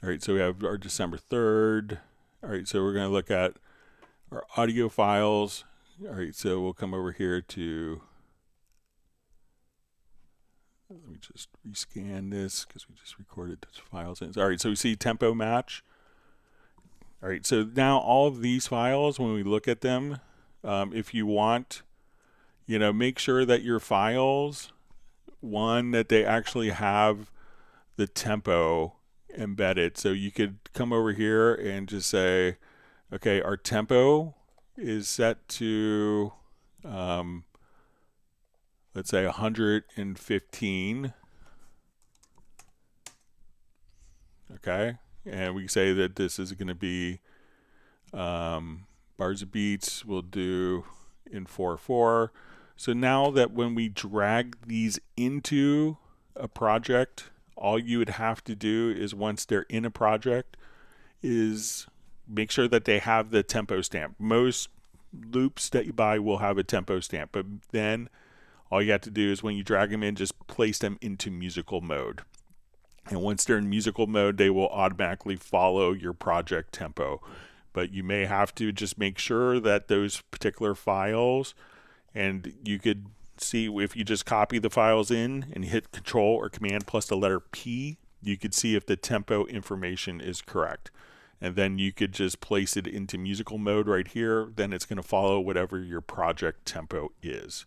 All right, so we have our December 3rd. All right, so we're going to look at our audio files. All right, so we'll come over here to, let me just rescan this because we just recorded those files. All right, so we see tempo match. All right, so now all of these files, when we look at them, if you want, make sure that your files, one, that they actually have the tempo embedded. So you could come over here and just say, okay, our tempo is set to, let's say 115. Okay, and we say that this is going to be bars of beats we'll do in 4/4. So now that when we drag these into a project, all you would have to do is, once they're in a project, is make sure that they have the tempo stamp. Most loops that you buy will have a tempo stamp, but then all you have to do is, when you drag them in, just place them into musical mode. And once they're in musical mode, they will automatically follow your project tempo. But you may have to just make sure that those particular files, and you could see if you just copy the files in and hit Control or Command plus the letter P, you could see if the tempo information is correct. And then you could just place it into musical mode right here. Then it's going to follow whatever your project tempo is.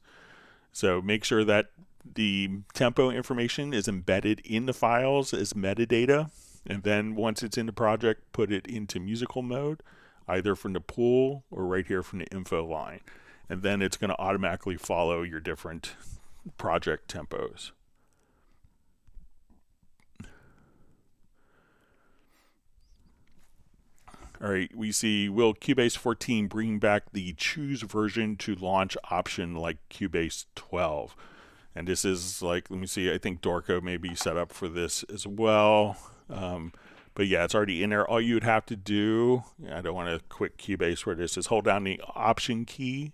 So make sure that the tempo information is embedded in the files as metadata. And then once it's in the project, put it into musical mode, either from the pool or right here from the info line. And then it's going to automatically follow your different project tempos. All right, we see, will Cubase 14 bring back the choose version to launch option like Cubase 12? And this is like, let me see, I think Dorico may be set up for this as well. But yeah, it's already in there. All you would have to do, I don't want to quit Cubase where this is, hold down the option key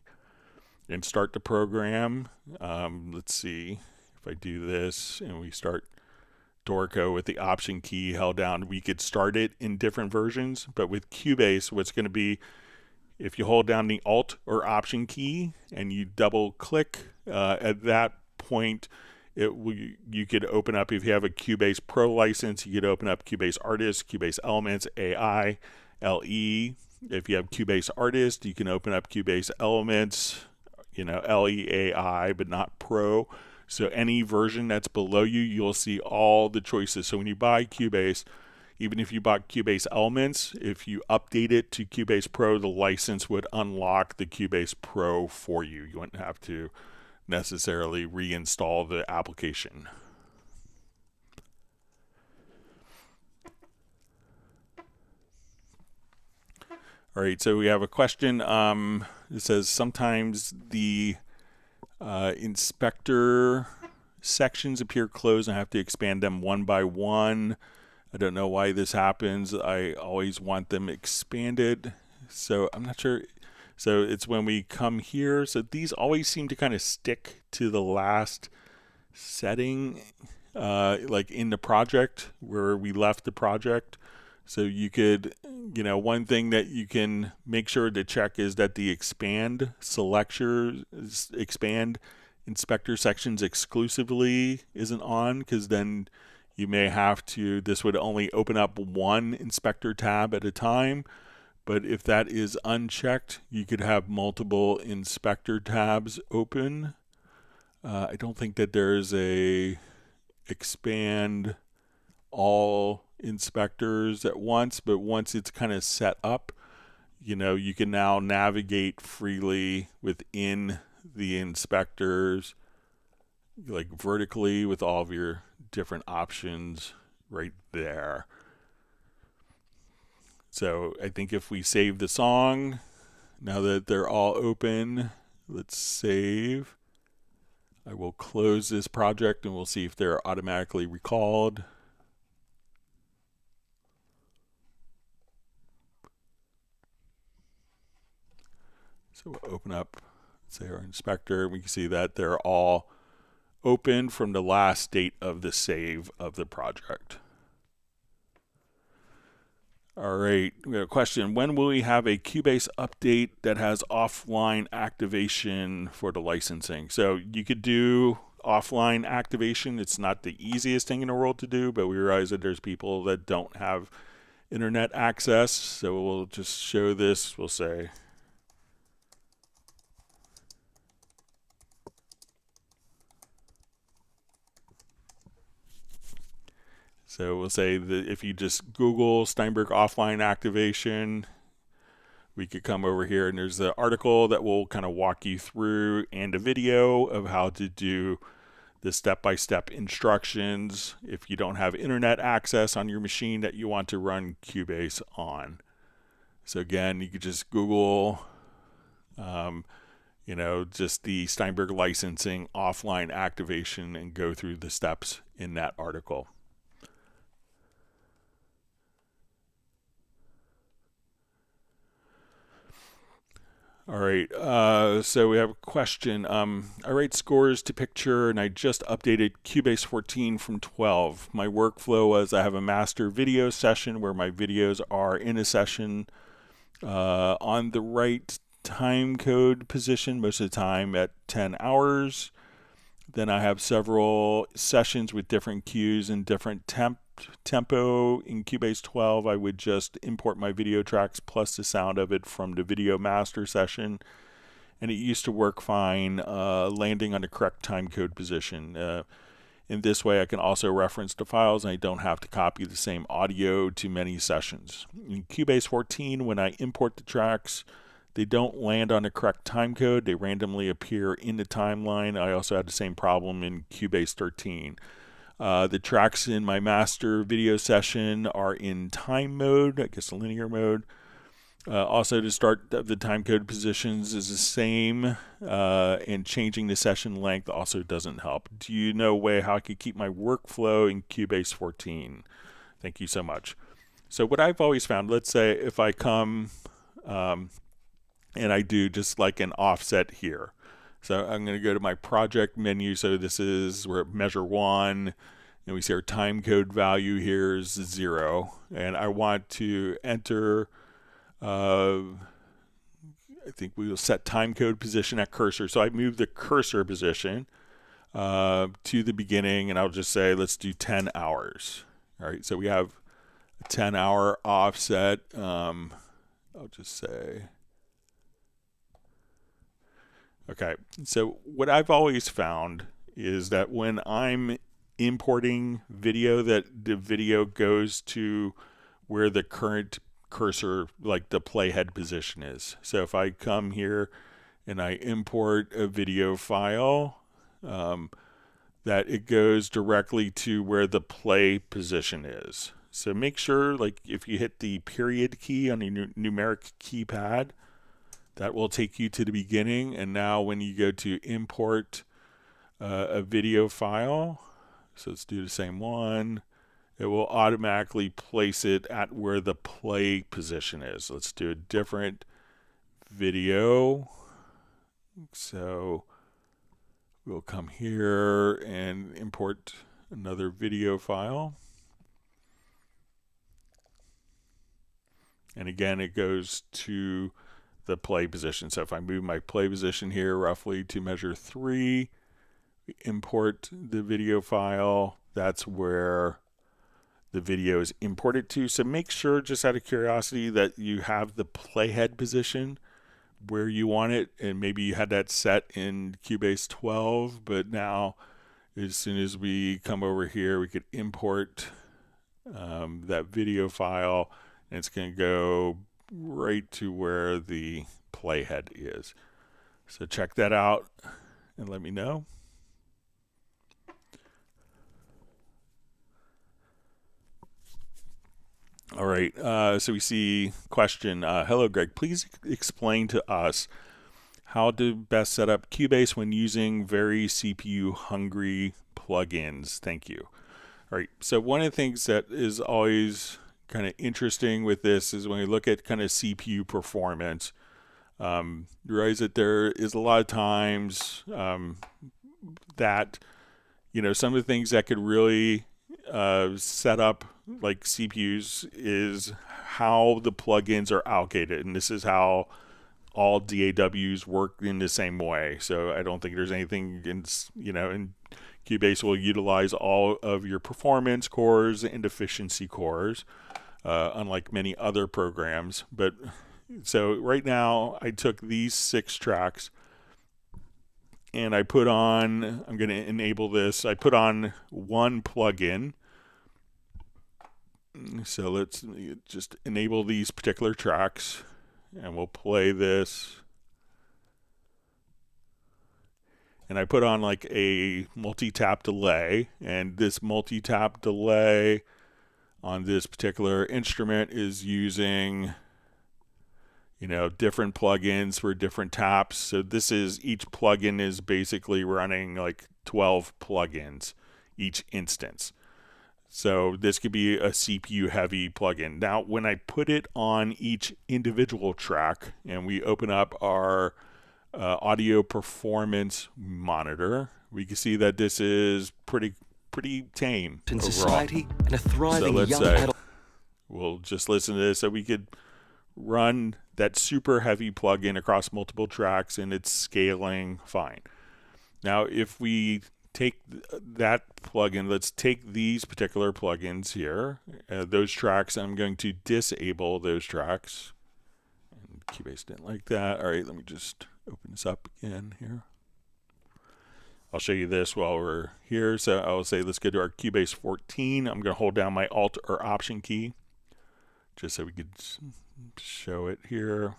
and start the program. Let's see, if I do this and we start Dorico with the option key held down, we could start it in different versions. But with Cubase, what's going to be, if you hold down the Alt or Option key and you double click, at that point, you could open up, if you have a Cubase Pro license, you could open up Cubase Artist, Cubase Elements, AI, LE. If you have Cubase Artist, you can open up Cubase Elements, LEAI, but not Pro. So any version that's below you, you'll see all the choices. So when you buy Cubase, even if you bought Cubase Elements, if you update it to Cubase Pro, the license would unlock the Cubase Pro for you. You wouldn't have to necessarily reinstall the application. All right, so we have a question. It says sometimes the inspector sections appear closed and I have to expand them one by one. I don't know why this happens. I always want them expanded, so I'm not sure. So it's when we come here. So these always seem to kind of stick to the last setting, like in the project where we left the project. So you could, one thing that you can make sure to check is that the expand inspector sections exclusively isn't on, because then you may have to, this would only open up one inspector tab at a time. But if that is unchecked, you could have multiple inspector tabs open. I don't think that there's a expand all inspectors at once, but once it's kind of set up, you can now navigate freely within the inspectors, like vertically with all of your different options right there. So I think if we save the song, now that they're all open, let's save. I will close this project and we'll see if they're automatically recalled. So we'll open up, let's say, our inspector. We can see that they're all open from the last date of the save of the project. All right, we have a question. When will we have a Cubase update that has offline activation for the licensing? So you could do offline activation. It's not the easiest thing in the world to do, but we realize that there's people that don't have internet access. So we'll just show this. We'll say, so we'll say that if you just Google Steinberg offline activation, we could come over here and there's the article that will kind of walk you through and a video of how to do the step-by-step instructions if you don't have internet access on your machine that you want to run Cubase on. So again, you could just Google, just the Steinberg licensing offline activation and go through the steps in that article. All right, so we have a question. I write scores to picture and I just updated Cubase 14 from 12. My workflow was I have a master video session where my videos are in a session on the right time code position most of the time at 10 hours. Then I have several sessions with different cues and different tempo. In Cubase 12, I would just import my video tracks plus the sound of it from the video master session, and it used to work fine, landing on the correct time code position. In this way, I can also reference the files and I don't have to copy the same audio to many sessions. In Cubase 14, when I import the tracks, they don't land on the correct timecode. They randomly appear in the timeline. I also had the same problem in Cubase 13. The tracks in my master video session are in time mode, I guess linear mode. Also, to start the timecode positions is the same, and changing the session length also doesn't help. Do you know a way how I could keep my workflow in Cubase 14? Thank you so much. So what I've always found, let's say if I come and I do just like an offset here. So I'm going to go to my project menu. So this is where measure 1, and we see our time code value here is 0. And I want to enter, I think we will set time code position at cursor. So I move the cursor position to the beginning, and I'll just say, let's do 10 hours. All right, so we have a 10-hour offset. I'll just say, okay, so what I've always found is that when I'm importing video, that the video goes to where the current cursor, like the playhead position is. So if I come here and I import a video file, that it goes directly to where the play position is. So make sure, like if you hit the period key on your numeric keypad, that will take you to the beginning. And now when you go to import a video file, so let's do the same one, it will automatically place it at where the play position is. Let's do a different video. So we'll come here and import another video file. And again, it goes to the play position. So if I move my play position here roughly to measure 3, we import the video file, that's where the video is imported to. So make sure, just out of curiosity, that you have the playhead position where you want it, and maybe you had that set in Cubase 12, but now as soon as we come over here, we could import that video file, and it's going to go right to where the playhead is. So check that out and let me know. All right, so we see question, hello Greg, please explain to us how to best set up Cubase when using very CPU hungry plugins. Thank you. All right, so one of the things that is always kind of interesting with this is when we look at kind of CPU performance, you realize that there is a lot of times that, you know, some of the things that could really set up like CPUs is how the plugins are allocated, and this is how all DAWs work in the same way. So I don't think there's anything in, you know, in Cubase will utilize all of your performance cores and efficiency cores, unlike many other programs. But so right now I took these 6 tracks and I put on, I'm going to enable this, I put on one plugin. So let's just enable these particular tracks and we'll play this. And I put on like a multi-tap delay, and this multi-tap delay on this particular instrument is using, you know, different plugins for different taps. So this is, each plugin is basically running like 12 plugins each instance. So this could be a CPU heavy plugin. Now when I put it on each individual track and we open up our audio performance monitor, we can see that this is pretty tame in overall. Society and a thriving So let's young say adult. we'll just listen to this. So we could run that super heavy plugin across multiple tracks and it's scaling fine. Now if we take that plugin, let's take these particular plugins here, those tracks, I'm going to disable those tracks. And Cubase didn't like that. All right, let me just open this up again here. I'll show you this while we're here. So I'll say let's go to our Cubase 14. I'm going to hold down my Alt or Option key just so we could show it here.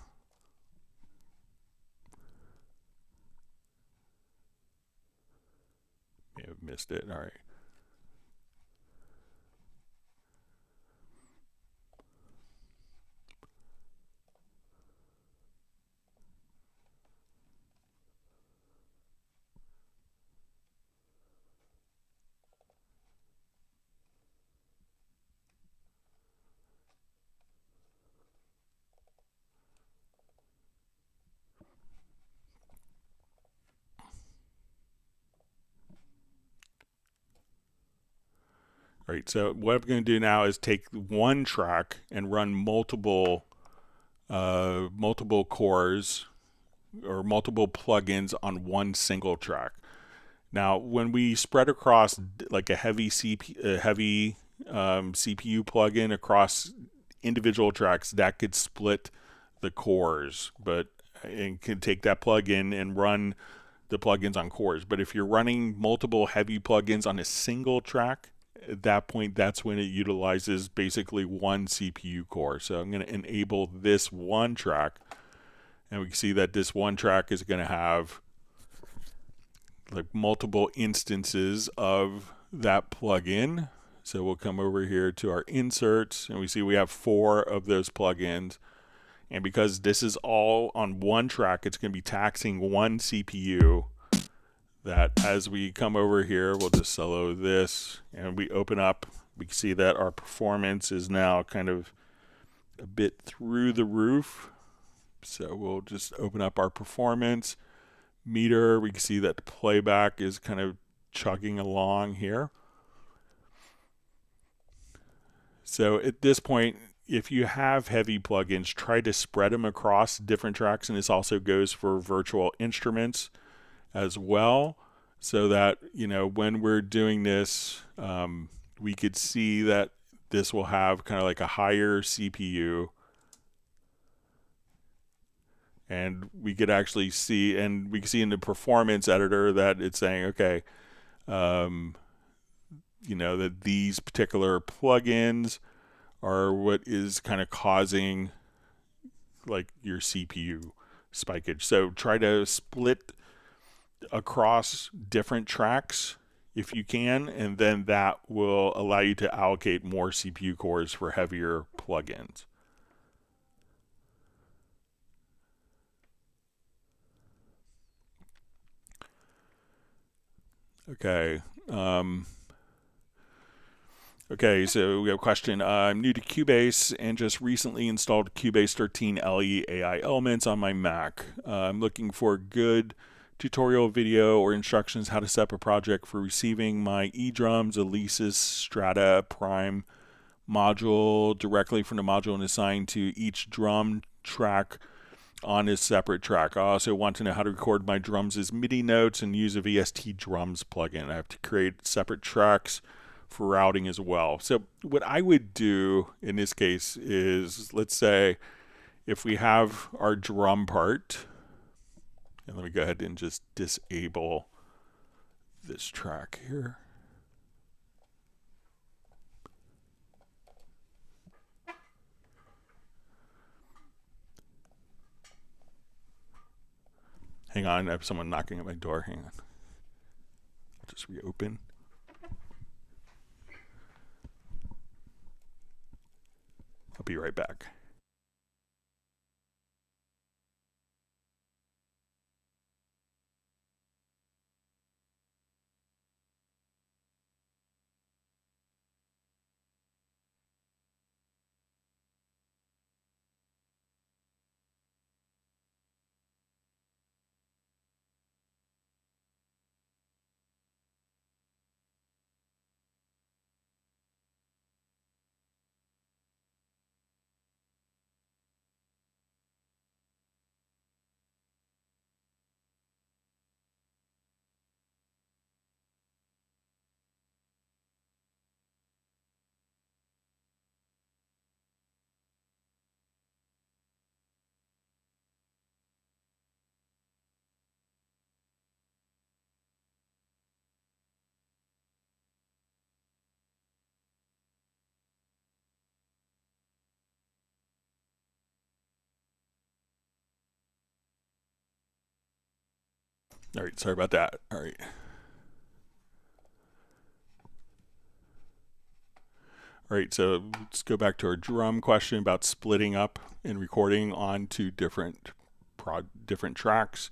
May have missed it. All right. All right, so what I'm going to do now is take one track and run multiple cores or multiple plugins on one single track. Now, when we spread across like a heavy CPU plugin across individual tracks, that could split the cores, but it can take that plugin and run the plugins on cores. But if you're running multiple heavy plugins on a single track, at that point, that's when it utilizes basically one CPU core. So I'm going to enable this one track, and we can see that this one track is going to have like multiple instances of that plugin. So we'll come over here to our inserts, and we see we have 4 of those plugins. And because this is all on one track, it's going to be taxing one CPU. That as we come over here, we'll just solo this and we open up, we can see that our performance is now kind of a bit through the roof. So we'll just open up our performance meter. We can see that the playback is kind of chugging along here. So at this point, if you have heavy plugins, try to spread them across different tracks, and this also goes for virtual instruments as well, so that, you know, when we're doing this, we could see that this will have kind of like a higher CPU, and we could actually see, and we can see in the performance editor that it's saying, okay, you know, that these particular plugins are what is kind of causing like your CPU spikeage. So try to split across different tracks if you can, and then that will allow you to allocate more CPU cores for heavier plugins. Okay. Okay, so we have a question. I'm new to Cubase and just recently installed Cubase 13 LE AI Elements on my Mac. I'm looking for good tutorial video or instructions how to set up a project for receiving my eDrums, Alesis, Strata, Prime module directly from the module and assign to each drum track on a separate track. I also want to know how to record my drums as MIDI notes and use a VST drums plugin. I have to create separate tracks for routing as well. So what I would do in this case is, let's say if we have our drum part, and let me go ahead and just disable this track here. Hang on, I have someone knocking at my door. Hang on. I'll just reopen. I'll be right back. All right, sorry about that. All right. All right, so let's go back to our drum question about splitting up and recording onto different tracks.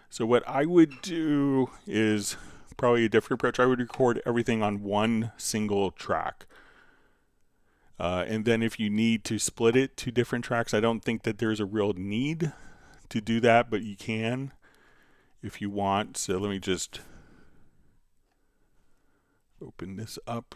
So what I would do is probably a different approach. I would record everything on one single track. And then if you need to split it to different tracks, I don't think that there's a real need to do that, but you can if you want. So let me just open this up.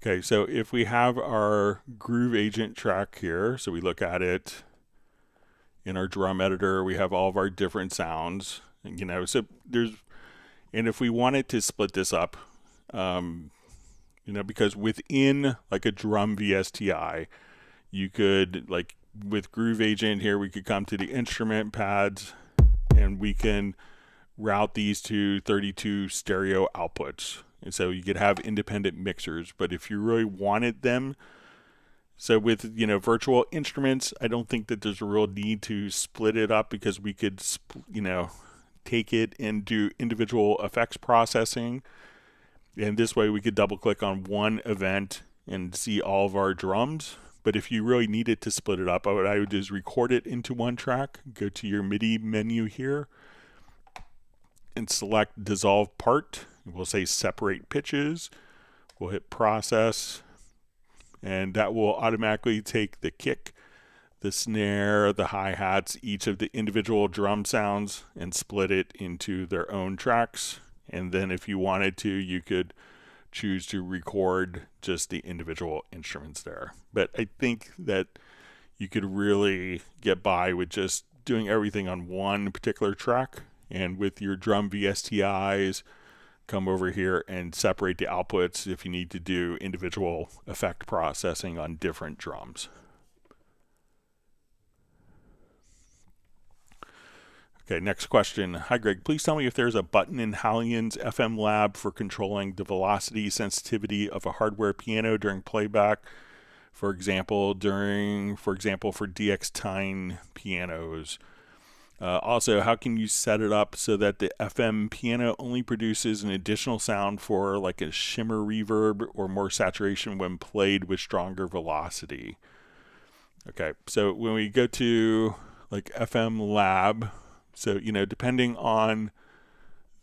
Okay, so if we have our groove agent track here, so we look at it in our drum editor, we have all of our different sounds, and, so there's, and if we wanted to split this up, because within like a drum VSTI, you could, like with groove agent here, we could come to the instrument pads and we can route these to 32 stereo outputs. And so you could have independent mixers, but if you really wanted them, so with, virtual instruments, I don't think that there's a real need to split it up because we could, take it and do individual effects processing. And this way we could double click on one event and see all of our drums. But if you really needed to split it up, I would just record it into one track, go to your MIDI menu here, and select dissolve part. We'll say separate pitches. We'll hit process, and that will automatically take the kick, the snare, the hi-hats, each of the individual drum sounds, and split it into their own tracks. And then if you wanted to, you could choose to record just the individual instruments there. But I think that you could really get by with just doing everything on one particular track. And with your drum VSTIs, come over here and separate the outputs if you need to do individual effect processing on different drums. Okay, next question. Hi Greg, please tell me if there's a button in Hallian's FM Lab for controlling the velocity sensitivity of a hardware piano during playback. For example, for DX9 pianos. Also, how can you set it up so that the FM piano only produces an additional sound for like a shimmer reverb or more saturation when played with stronger velocity? Okay, so when we go to like FM Lab, so, depending on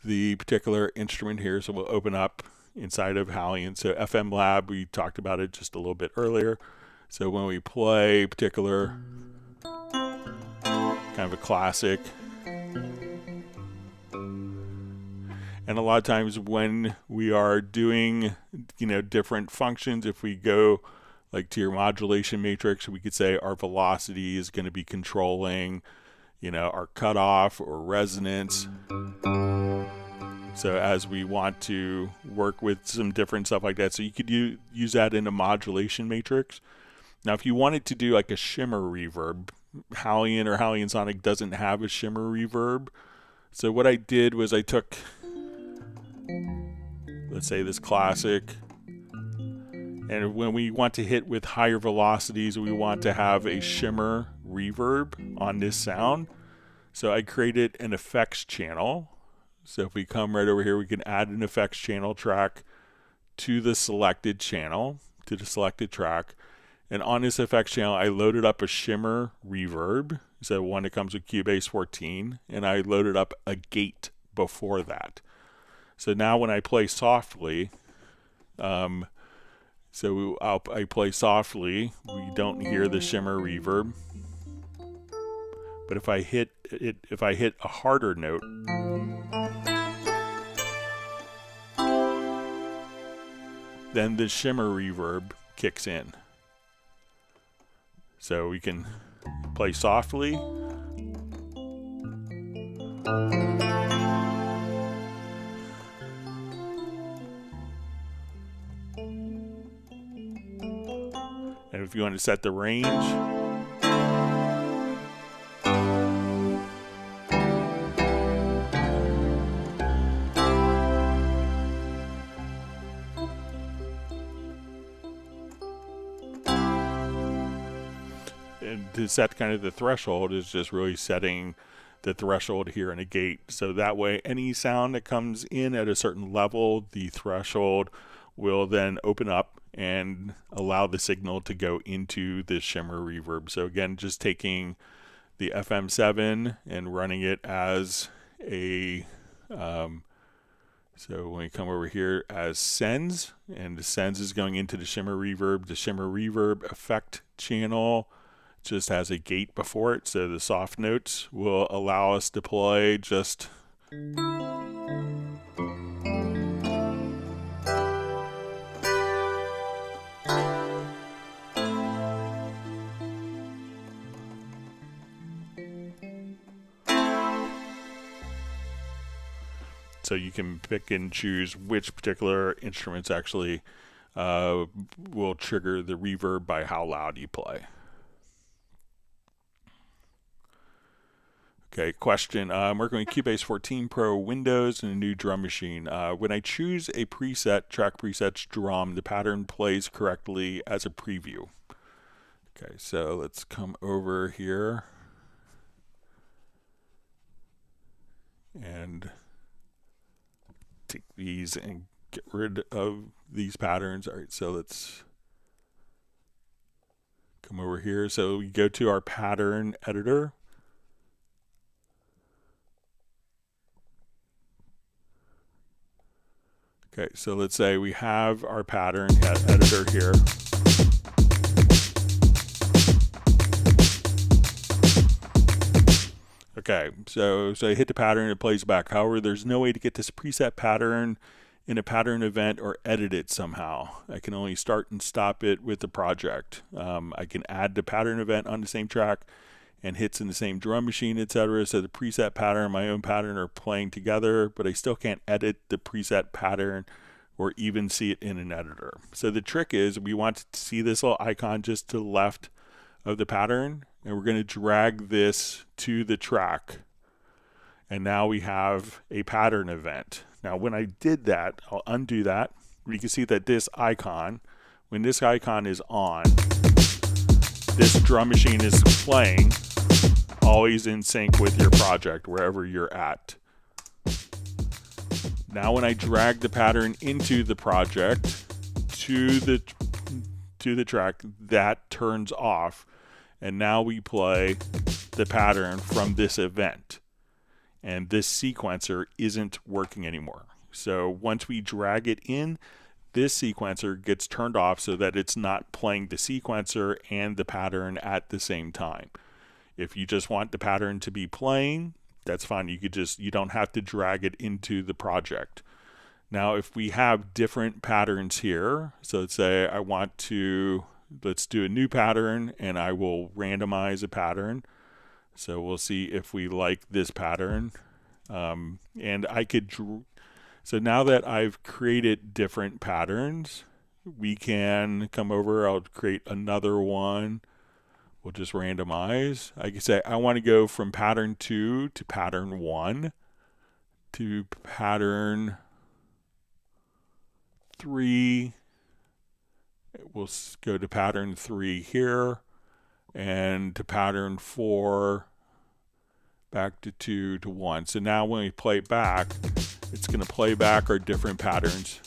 the particular instrument here, so we'll open up inside of Hallian. So FM Lab, we talked about it just a little bit earlier. So when we play particular kind of a classic, and a lot of times when we are doing, different functions, if we go like to your modulation matrix, we could say our velocity is going to be controlling, our cutoff or resonance. So as we want to work with some different stuff like that, so you could use that in a modulation matrix. Now, if you wanted to do like a shimmer reverb, Hallian or Hallian Sonic doesn't have a shimmer reverb. So what I did was I took, let's say this classic, and when we want to hit with higher velocities, we want to have a shimmer reverb on this sound. So I created an effects channel. So if we come right over here, we can add an effects channel track to the selected channel, to the selected track. And on this effects channel, I loaded up a shimmer reverb. So one that comes with Cubase 14. And I loaded up a gate before that. So now when I play softly, I play softly, we don't hear the shimmer reverb. But if I hit a harder note, then the shimmer reverb kicks in. So we can play softly. And if you want to set the range, and to set kind of the threshold is just really setting the threshold here in a gate. So that way any sound that comes in at a certain level, the threshold will then open up and allow the signal to go into the shimmer reverb. So again, just taking the FM7 and running it as a so when we come over here as sends, and the sends is going into the shimmer reverb effect channel just has a gate before it, so the soft notes will allow us to play just so you can pick and choose which particular instruments actually will trigger the reverb by how loud you play. Okay, question. I'm working with Cubase 14 Pro Windows and a new drum machine. When I choose a preset, track presets drum, the pattern plays correctly as a preview. Okay, so let's come over here and take these and get rid of these patterns. All right, so let's come over here. So we go to our pattern editor. Okay, so let's say we have our pattern editor here. Okay, so I hit the pattern, it plays back. However, there's no way to get this preset pattern in a pattern event or edit it somehow. I can only start and stop it with the project. I can add the pattern event on the same track and hits in the same drum machine, etc. So the preset pattern and my own pattern are playing together, but I still can't edit the preset pattern or even see it in an editor. So the trick is we want to see this little icon just to the left of the pattern, and we're going to drag this to the track. And now we have a pattern event. Now when I did that, I'll undo that. You can see that this icon, when this icon is on, this drum machine is playing, always in sync with your project, wherever you're at. Now when I drag the pattern into the project, to the track, that turns off. And now we play the pattern from this event. And this sequencer isn't working anymore. So once we drag it in, this sequencer gets turned off so that it's not playing the sequencer and the pattern at the same time. If you just want the pattern to be playing, that's fine. You don't have to drag it into the project. Now if we have different patterns here, so let's say I want to, let's do a new pattern and I will randomize a pattern. So we'll see if we like this pattern. And I could, so now that I've created different patterns, we can come over, I'll create another one. We'll just randomize. I can say I want to go from pattern 2 to pattern 1 to pattern 3. We'll go to pattern 3 here and to pattern 4, back to 2 to 1. So now when we play back, it's going to play back our different patterns.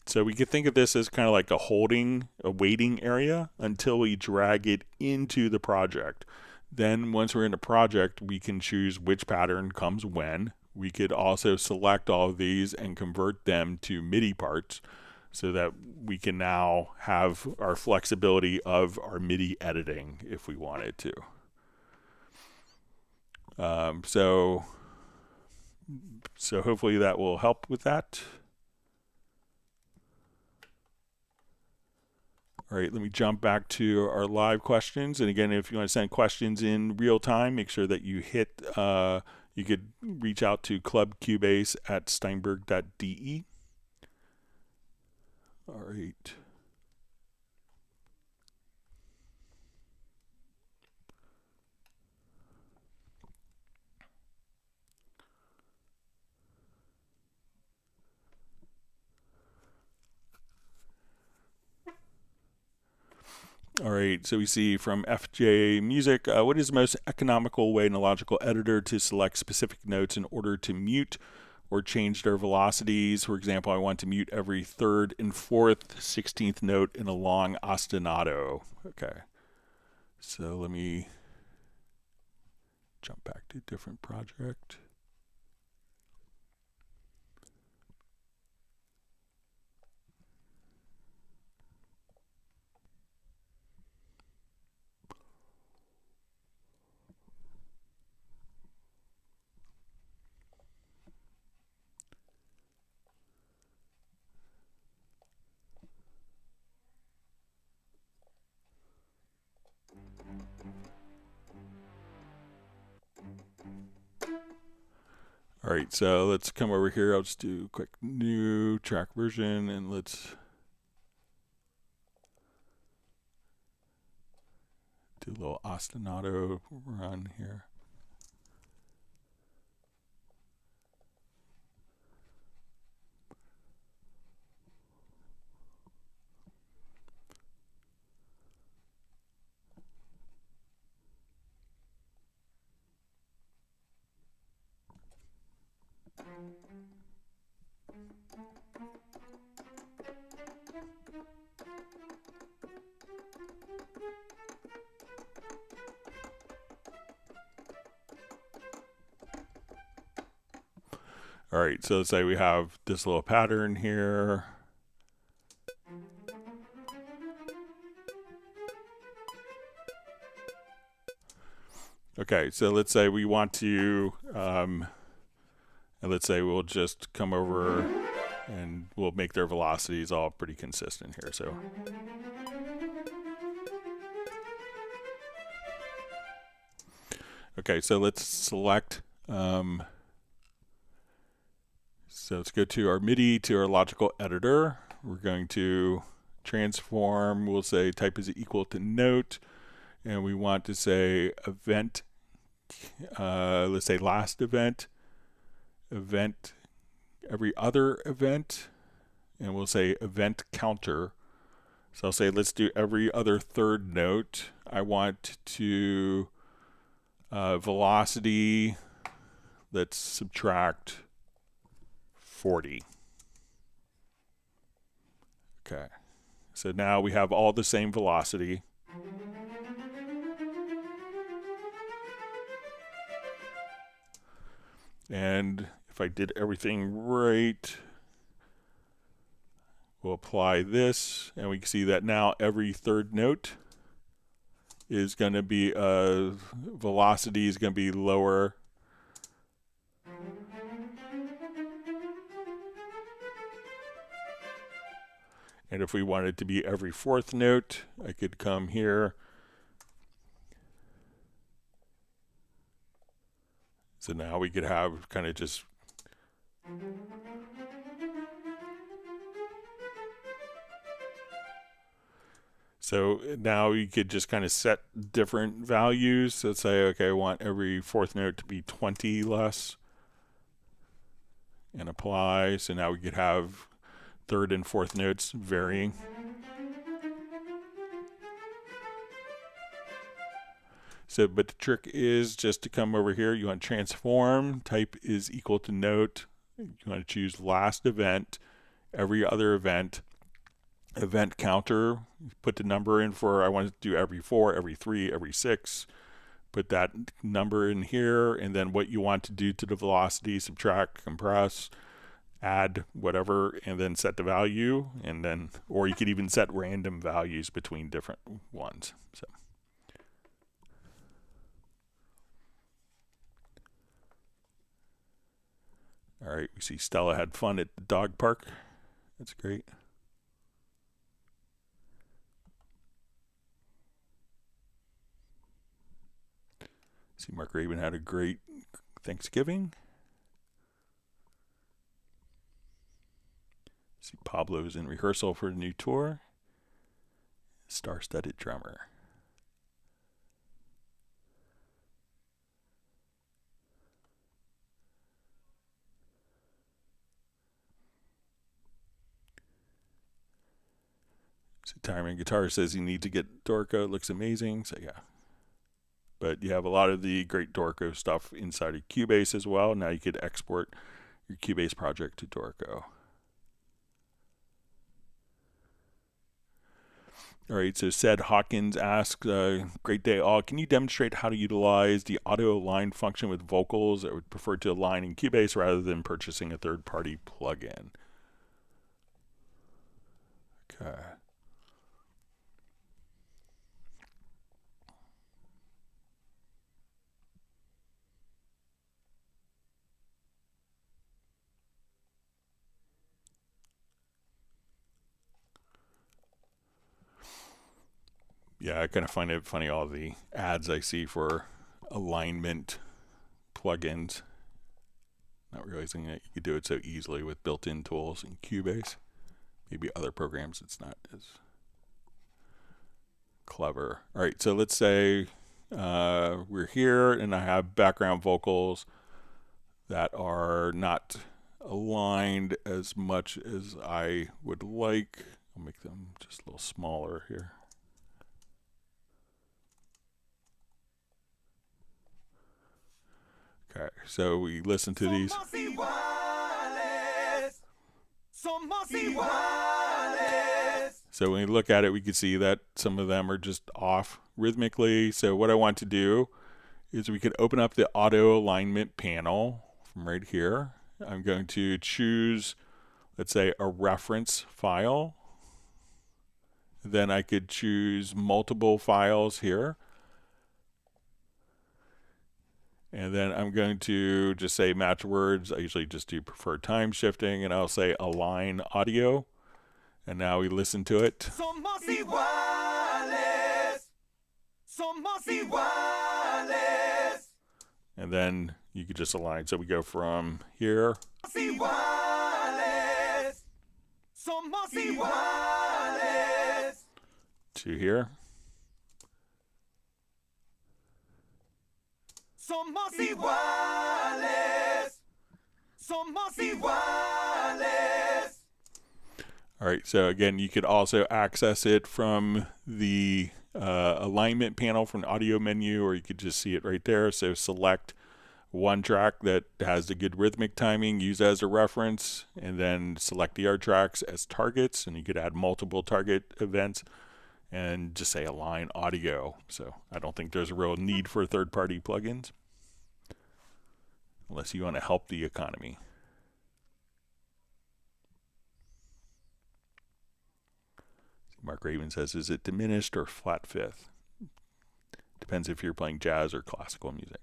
So we could think of this as kind of like a waiting area until we drag it into the project. Then once we're in the project, we can choose which pattern comes when. We could also select all of these and convert them to MIDI parts so that we can now have our flexibility of our MIDI editing if we wanted to. So hopefully that will help with that. All right, let me jump back to our live questions. And again, if you want to send questions in real time, make sure that you hit, you could reach out to clubcubase@steinberg.de. All right. All right, so we see from FJ Music, what is the most economical way in a logical editor to select specific notes in order to mute or change their velocities? For example, I want to mute every third and fourth 16th note in a long ostinato. Okay, so let me jump back to a different project. All right, so let's come over here. I'll just do a quick new track version, and let's do a little ostinato run here. All right, so let's say we have this little pattern here. Okay, so let's say we want to, and let's say we'll just come over and we'll make their velocities all pretty consistent here. So okay, so let's select, so let's go to our MIDI, to our logical editor. We're going to transform, we'll say type is equal to note, and we want to say event, let's say last event, event, every other event, and we'll say event counter. So I'll say let's do every other third note. I want to velocity, let's subtract 40. Okay, so now we have all the same velocity. And if I did everything right, we'll apply this, and we can see that now every third note is going to be, velocity is going to be lower. And if we wanted to be every fourth note, I could come here. So now we could have kind of just so now you could just kind of set different values. So let's say, okay, I want every fourth note to be 20 less, and apply. So now we could have third and fourth notes varying. So, but the trick is just to come over here. You want to transform, type is equal to note. You want to choose last event, every other event, event counter. Put the number in for, I want to do every 4, every 3, every 6. Put that number in here, and then what you want to do to the velocity, subtract, compress, add whatever, and then set the value, and then, or you could even set random values between different ones. So. All right, we see Stella had fun at the dog park. That's great. See, Mark Raven had a great Thanksgiving. See, Pablo's in rehearsal for the new tour. Star-studded drummer. So Tireman Guitar says you need to get Dorico. It looks amazing. So yeah. But you have a lot of the great Dorico stuff inside of Cubase as well. Now you could export your Cubase project to Dorico. All right, so Said Hawkins asks, great day all. Can you demonstrate how to utilize the auto align function with vocals? I would prefer to align in Cubase rather than purchasing a third-party plugin. Okay. Yeah, I kind of find it funny, all the ads I see for alignment plugins. Not realizing that you could do it so easily with built-in tools in Cubase. Maybe other programs it's not as clever. All right, so let's say we're here and I have background vocals that are not aligned as much as I would like. I'll make them just a little smaller here. Okay, so we listen to these. So when we look at it, we can see that some of them are just off rhythmically. So what I want to do is we could open up the auto alignment panel from right here. I'm going to choose, let's say, a reference file. Then I could choose multiple files here. And then I'm going to just say match words. I usually just do preferred time shifting, and I'll say align audio. And now we listen to it. And then you could just align. So we go from here to here. All right, so again, you could also access it from the alignment panel from the audio menu, or you could just see it right there. So select one track that has the good rhythmic timing, use as a reference, and then select the other tracks as targets, and you could add multiple target events and just say align audio. So I don't think there's a real need for third-party plugins unless you want to help the economy. Mark Raven says, is it diminished or flat fifth? Depends if you're playing jazz or classical music.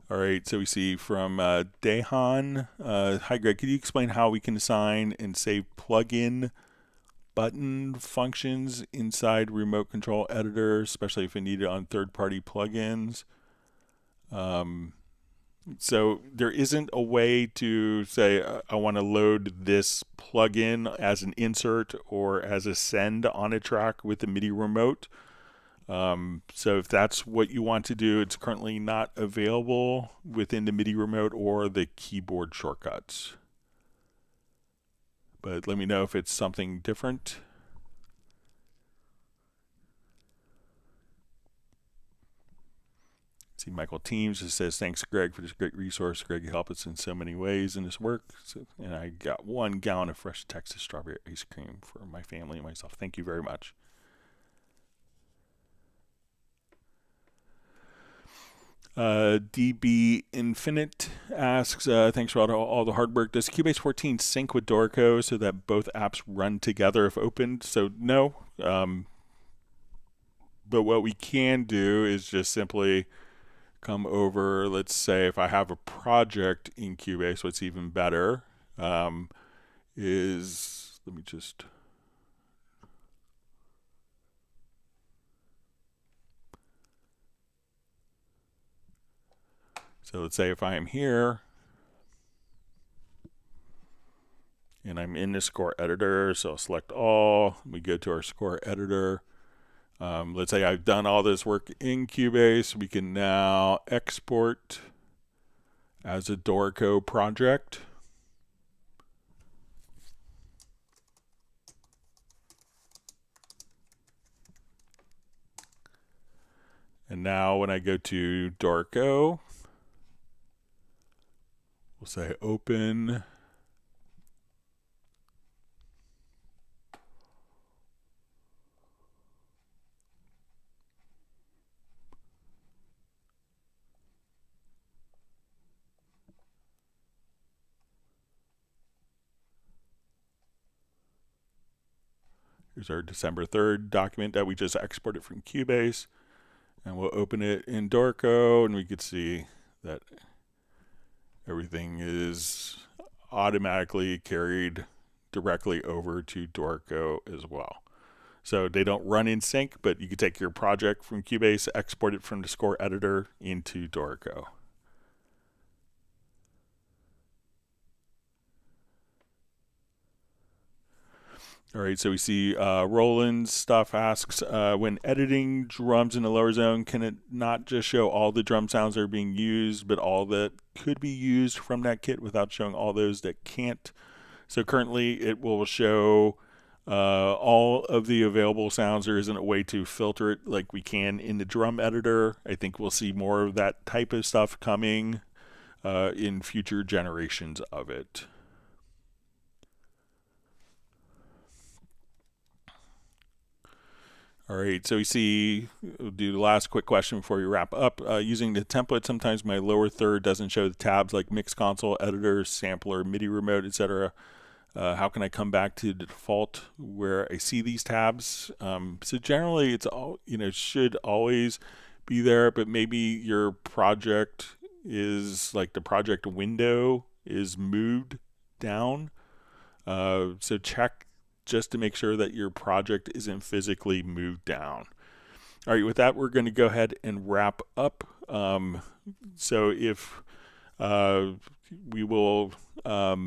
All right, so we see from Dehan. Hi, Greg. Could you explain how we can assign and save plugin button functions inside remote control editor, especially if we need it on third-party plugins? So there isn't a way to say, I want to load this plugin as an insert or as a send on a track with the MIDI remote. So if that's what you want to do, it's currently not available within the MIDI remote or the keyboard shortcuts. But let me know if it's something different. See, Michael Teams just says, thanks, Greg, for this great resource. Greg, you help us in so many ways in this work. So, and I got 1 gallon of fresh Texas strawberry ice cream for my family and myself. Thank you very much. DB Infinite asks, thanks for all the hard work. Does Cubase 14 sync with Dorico so that both apps run together if opened? So no. But what we can do is just simply come over, let's say if I have a project in Cubase, what's even better is, let me just... So let's say if I am here and I'm in the score editor, so I'll select all, we go to our score editor. Let's say I've done all this work in Cubase. We can now export as a Dorico project. And now when I go to Dorico, we'll say open. Here's our December 3rd document that we just exported from Cubase. And we'll open it in Dorico, and we can see that everything is automatically carried directly over to Dorico as well. So they don't run in sync, but you can take your project from Cubase, export it from the score editor into Dorico. All right, so we see Roland's stuff asks, when editing drums in the lower zone, can it not just show all the drum sounds that are being used, but all that could be used from that kit without showing all those that can't? So currently it will show all of the available sounds. There isn't a way to filter it like we can in the drum editor. I think we'll see more of that type of stuff coming in future generations of it. All right, so we see, we'll do the last quick question before we wrap up. Using the template, sometimes my lower third doesn't show the tabs like mix console, editor, sampler, MIDI remote, etc. How can I come back to the default where I see these tabs? So generally, it's all, should always be there, but maybe your project is like the project window is moved down. So check just to make sure that your project isn't physically moved down. All right, with that, we're going to go ahead and wrap up. So if we will, all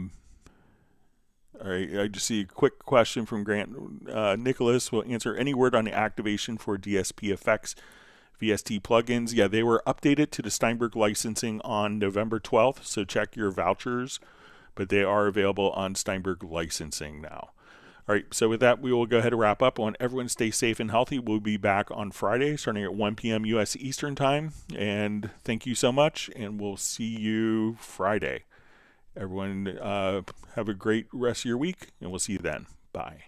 right, I just see a quick question from Grant. Nicholas will answer any word on the activation for DSP effects VST plugins. Yeah, they were updated to the Steinberg licensing on November 12th, so check your vouchers, but they are available on Steinberg licensing now. All right, so with that, we will go ahead and wrap up. I want everyone to stay safe and healthy. We'll be back on Friday starting at 1 p.m. U.S. Eastern Time. And thank you so much, and we'll see you Friday. Everyone have a great rest of your week, and we'll see you then. Bye.